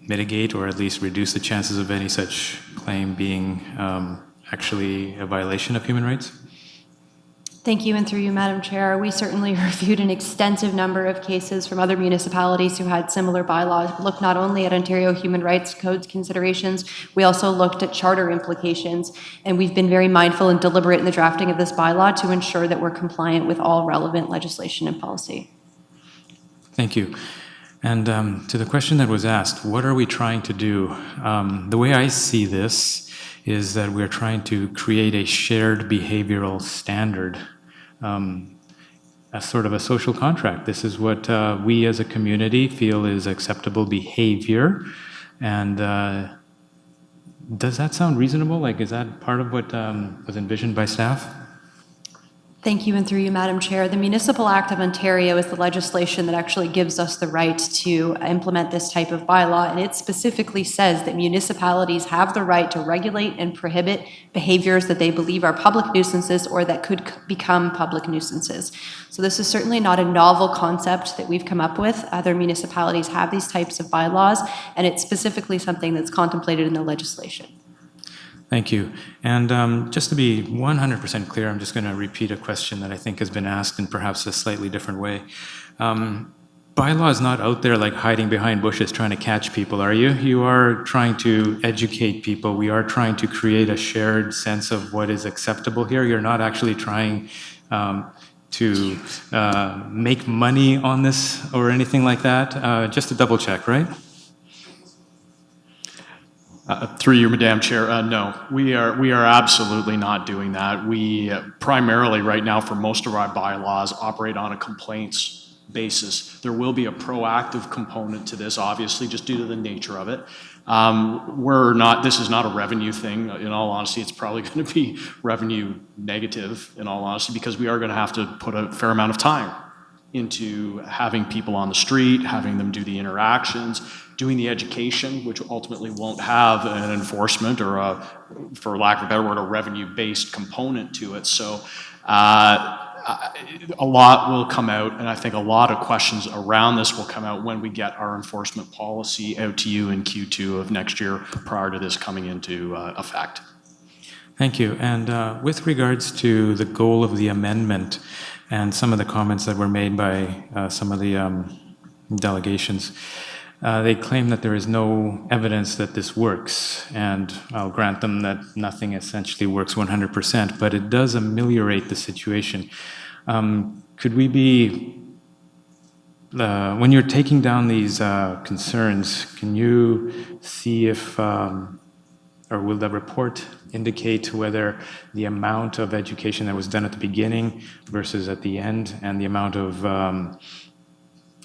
mitigate or at least reduce the chances of any such claim being actually a violation of human rights? Thank you, and through you, Madam Chair, we certainly reviewed an extensive number of cases from other municipalities who had similar bylaws. We looked not only at Ontario Human Rights Code's considerations, we also looked at charter implications, and we've been very mindful and deliberate in the drafting of this bylaw to ensure that we're compliant with all relevant legislation and policy. Thank you. And to the question that was asked, what are we trying to do? The way I see this is that we're trying to create a shared behavioral standard, a sort of a social contract. This is what we as a community feel is acceptable behavior. And does that sound reasonable? Like, is that part of what was envisioned by staff? Thank you, and through you, Madam Chair. The Municipal Act of Ontario is the legislation that actually gives us the right to implement this type of bylaw, and it specifically says that municipalities have the right to regulate and prohibit behaviors that they believe are public nuisances or that could become public nuisances. So this is certainly not a novel concept that we've come up with. Other municipalities have these types of bylaws, and it's specifically something that's contemplated in the legislation. Thank you. And just to be 100% clear, I'm just going to repeat a question that I think has been asked in perhaps a slightly different way. Bylaw is not out there like hiding behind bushes trying to catch people, are you? You are trying to educate people. We are trying to create a shared sense of what is acceptable here. You're not actually trying to make money on this or anything like that. Just to double check, right? Through you, Madam Chair, no, we are absolutely not doing that. We primarily right now for most of our bylaws operate on a complaints basis. There will be a proactive component to this, obviously, just due to the nature of it. This is not a revenue thing. In all honesty, it's probably going to be revenue negative, in all honesty, because we are going to have to put a fair amount of time into having people on the street, having them do the interactions, doing the education, which ultimately won't have an enforcement or, for lack of a better word, a revenue-based component to it. So a lot will come out, and I think a lot of questions around this will come out when we get our enforcement policy out to you in Q2 of next year prior to this coming into effect. Thank you. And with regards to the goal of the amendment and some of the comments that were made by some of the delegations, they claim that there is no evidence that this works, and I'll grant them that nothing essentially works 100%, but it does ameliorate the situation. Could we be, when you're taking down these concerns, can you see if, or will the report indicate whether the amount of education that was done at the beginning versus at the end, and the amount of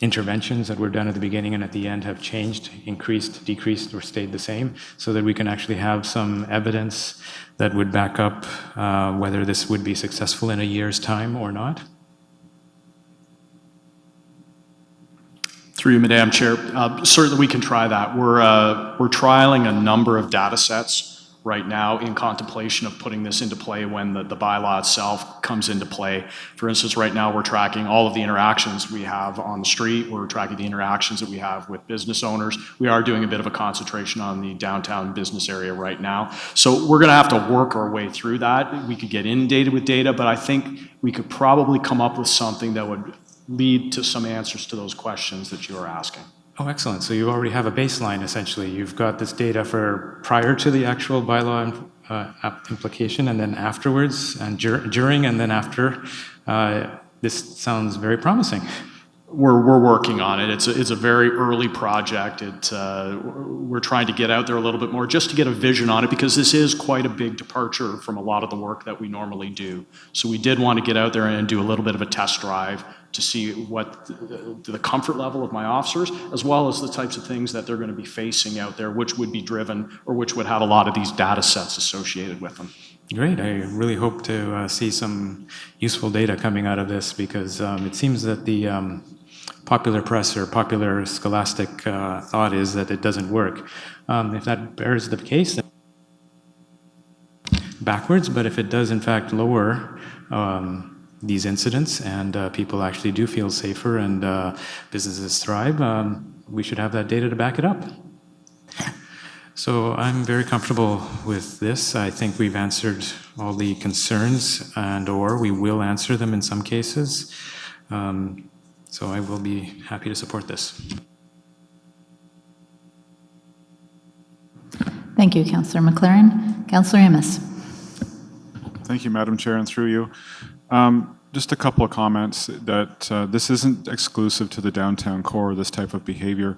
interventions that were done at the beginning and at the end have changed, increased, decreased, or stayed the same, so that we can actually have some evidence that would back up whether this would be successful in a year's time or not? Through you, Madam Chair, certainly we can try that. We're trialing a number of data sets right now in contemplation of putting this into play when the bylaw itself comes into play. For instance, right now we're tracking all of the interactions we have on the street. We're tracking the interactions that we have with business owners. We are doing a bit of a concentration on the downtown business area right now. So we're going to have to work our way through that. We could get inundated with data, but I think we could probably come up with something that would lead to some answers to those questions that you are asking. Oh, excellent. So you already have a baseline, essentially. You've got this data for prior to the actual bylaw implication, and then afterwards, and during, and then after. This sounds very promising. We're working on it. It's a very early project. We're trying to get out there a little bit more just to get a vision on it, because this is quite a big departure from a lot of the work that we normally do. So we did want to get out there and do a little bit of a test drive to see what the comfort level of my officers, as well as the types of things that they're going to be facing out there, which would be driven or which would have a lot of these data sets associated with them. Great. I really hope to see some useful data coming out of this, because it seems that the popular press or popular scholastic thought is that it doesn't work. If that bears the case, then backwards, but if it does in fact lower these incidents and people actually do feel safer and businesses thrive, we should have that data to back it up. So I'm very comfortable with this. I think we've answered all the concerns, and or we will answer them in some cases. So I will be happy to support this. Thank you, Councillor McLaren. Councillor Amos. Thank you, Madam Chair, and through you. Just a couple of comments that this isn't exclusive to the downtown core, this type of behavior.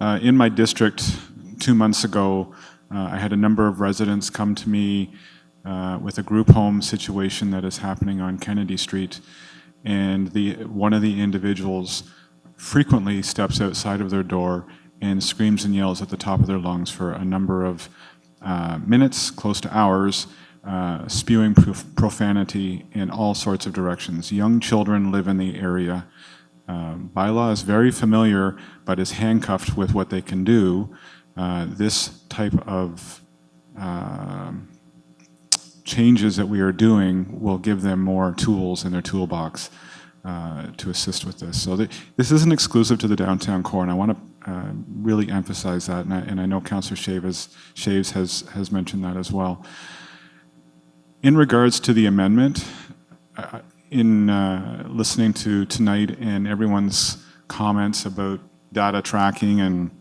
In my district 2 months ago, I had a number of residents come to me with a group home situation that is happening on Kennedy Street, and one of the individuals frequently steps outside of their door and screams and yells at the top of their lungs for a number of minutes, close to hours, spewing profanity in all sorts of directions. Young children live in the area. Bylaw is very familiar, but is handcuffed with what they can do. This type of changes that we are doing will give them more tools in their toolbox to assist with this. So this isn't exclusive to the downtown core, and I want to really emphasize that, and I know Councillor Shaves has mentioned that as well. In regards to the amendment, in listening to tonight and everyone's comments about data tracking and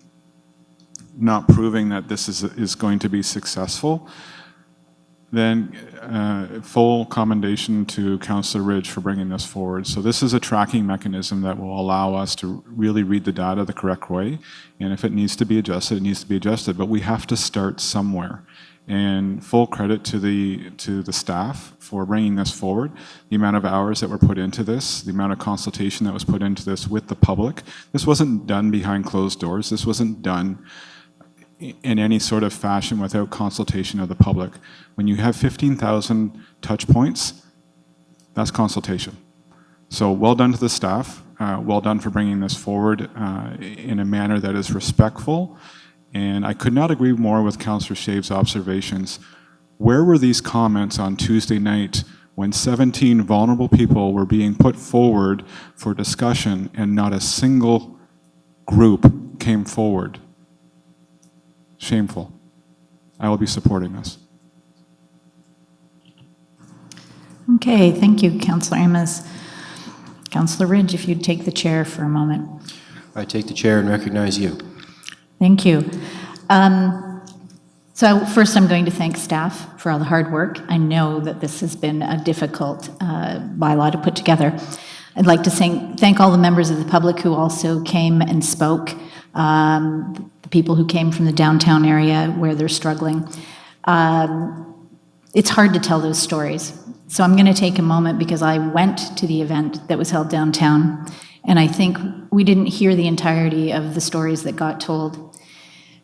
not proving that this is going to be successful, then full commendation to Councillor Ridge for bringing this forward. So this is a tracking mechanism that will allow us to really read the data the correct way, and if it needs to be adjusted, it needs to be adjusted, but we have to start somewhere. And full credit to the staff for bringing this forward, the amount of hours that were put into this, the amount of consultation that was put into this with the public. This wasn't done behind closed doors. This wasn't done in any sort of fashion without consultation of the public. When you have 15,000 touch points, that's consultation. So well done to the staff, well done for bringing this forward in a manner that is respectful. And I could not agree more with Councillor Shave's observations. Where were these comments on Tuesday night when 17 vulnerable people were being put forward for discussion and not a single group came forward? Shameful. I will be supporting this. Okay, thank you, Councillor Amos. Councillor Ridge, if you'd take the chair for a moment. I take the chair and recognize you. Thank you. So first, I'm going to thank staff for all the hard work. I know that this has been a difficult bylaw to put together. I'd like to thank all the members of the public who also came and spoke, the people who came from the downtown area where they're struggling. It's hard to tell those stories. So I'm going to take a moment because I went to the event that was held downtown, and I think we didn't hear the entirety of the stories that got told.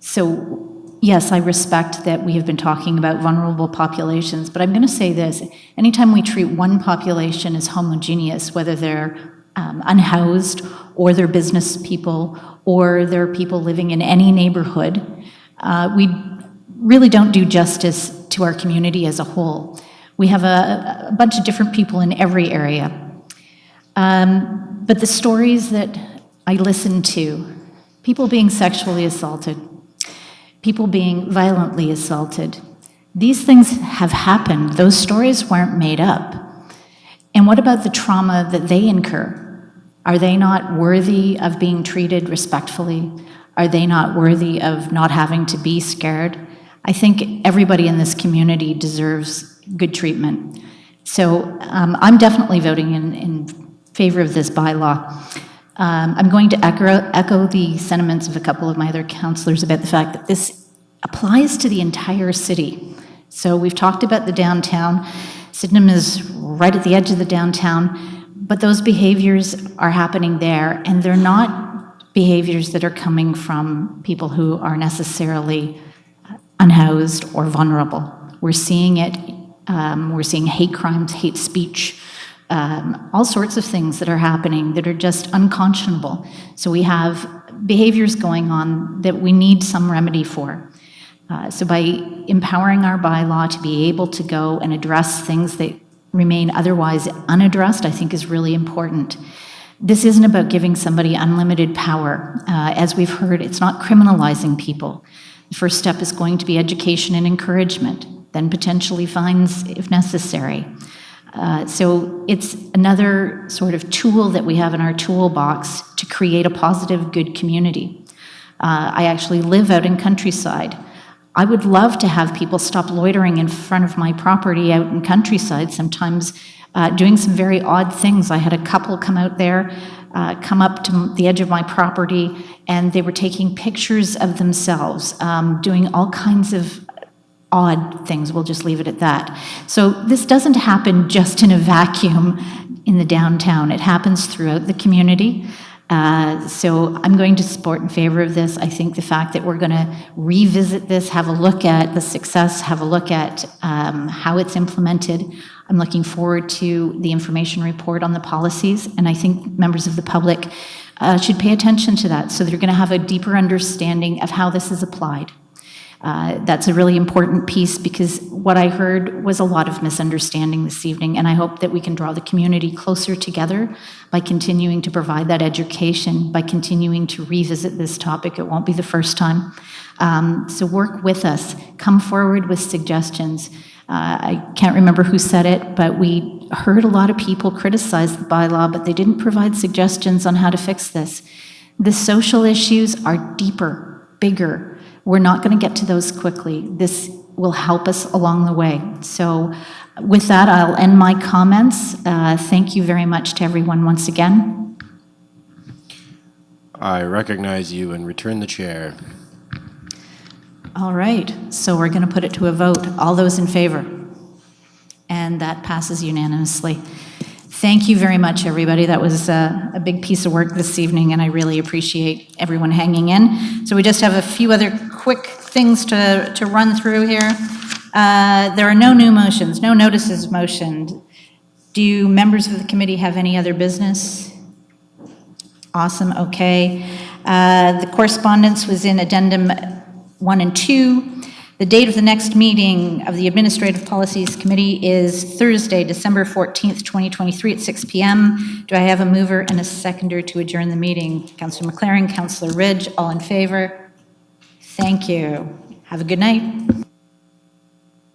So yes, I respect that we have been talking about vulnerable populations, but I'm going to say this. Anytime we treat one population as homogeneous, whether they're unhoused or they're business people or they're people living in any neighborhood, we really don't do justice to our community as a whole. We have a bunch of different people in every area. But the stories that I listened to, people being sexually assaulted, people being violently assaulted, these things have happened. Those stories weren't made up. And what about the trauma that they incur? Are they not worthy of being treated respectfully? Are they not worthy of not having to be scared? I think everybody in this community deserves good treatment. So I'm definitely voting in favor of this bylaw. I'm going to echo the sentiments of a couple of my other councillors about the fact that this applies to the entire city. So we've talked about the downtown. Sydenham is right at the edge of the downtown, but those behaviors are happening there, and they're not behaviors that are coming from people who are necessarily unhoused or vulnerable. We're seeing it. We're seeing hate crimes, hate speech, all sorts of things that are happening that are just unconscionable. So we have behaviors going on that we need some remedy for. So by empowering our bylaw to be able to go and address things that remain otherwise unaddressed, I think is really important. This isn't about giving somebody unlimited power. As we've heard, it's not criminalizing people. The first step is going to be education and encouragement, then potentially fines if necessary. So it's another sort of tool that we have in our toolbox to create a positive, good community. I actually live out in countryside. I would love to have people stop loitering in front of my property out in countryside, sometimes doing some very odd things. I had a couple come out there, come up to the edge of my property, and they were taking pictures of themselves, doing all kinds of odd things. We'll just leave it at that. So this doesn't happen just in a vacuum in the downtown. It happens throughout the community. So I'm going to support in favor of this. I think the fact that we're going to revisit this, have a look at the success, have a look at how it's implemented. I'm looking forward to the information report on the policies, and I think members of the public should pay attention to that so they're going to have a deeper understanding of how this is applied. That's a really important piece because what I heard was a lot of misunderstanding this evening, and I hope that we can draw the community closer together by continuing to provide that education, by continuing to revisit this topic. It won't be the first time. So work with us. Come forward with suggestions. I can't remember who said it, but we heard a lot of people criticize the bylaw, but they didn't provide suggestions on how to fix this. The social issues are deeper, bigger. We're not going to get to those quickly. This will help us along the way. So with that, I'll end my comments. Thank you very much to everyone once again. I recognize you and return the chair. All right, so we're going to put it to a vote. All those in favor? And that passes unanimously. Thank you very much, everybody. That was a big piece of work this evening, and I really appreciate everyone hanging in. So we just have a few other quick things to run through here. There are no new motions, no notices motioned. Do members of the committee have any other business? Awesome, okay. The correspondence was in addendum 1 and 2. The date of the next meeting of the Administrative Policies Committee is Thursday, December 14th, 2023 at 6 p.m. Do I have a mover and a seconder to adjourn the meeting? Councillor McLaren, Councillor Ridge, all in favor? Thank you. Have a good night.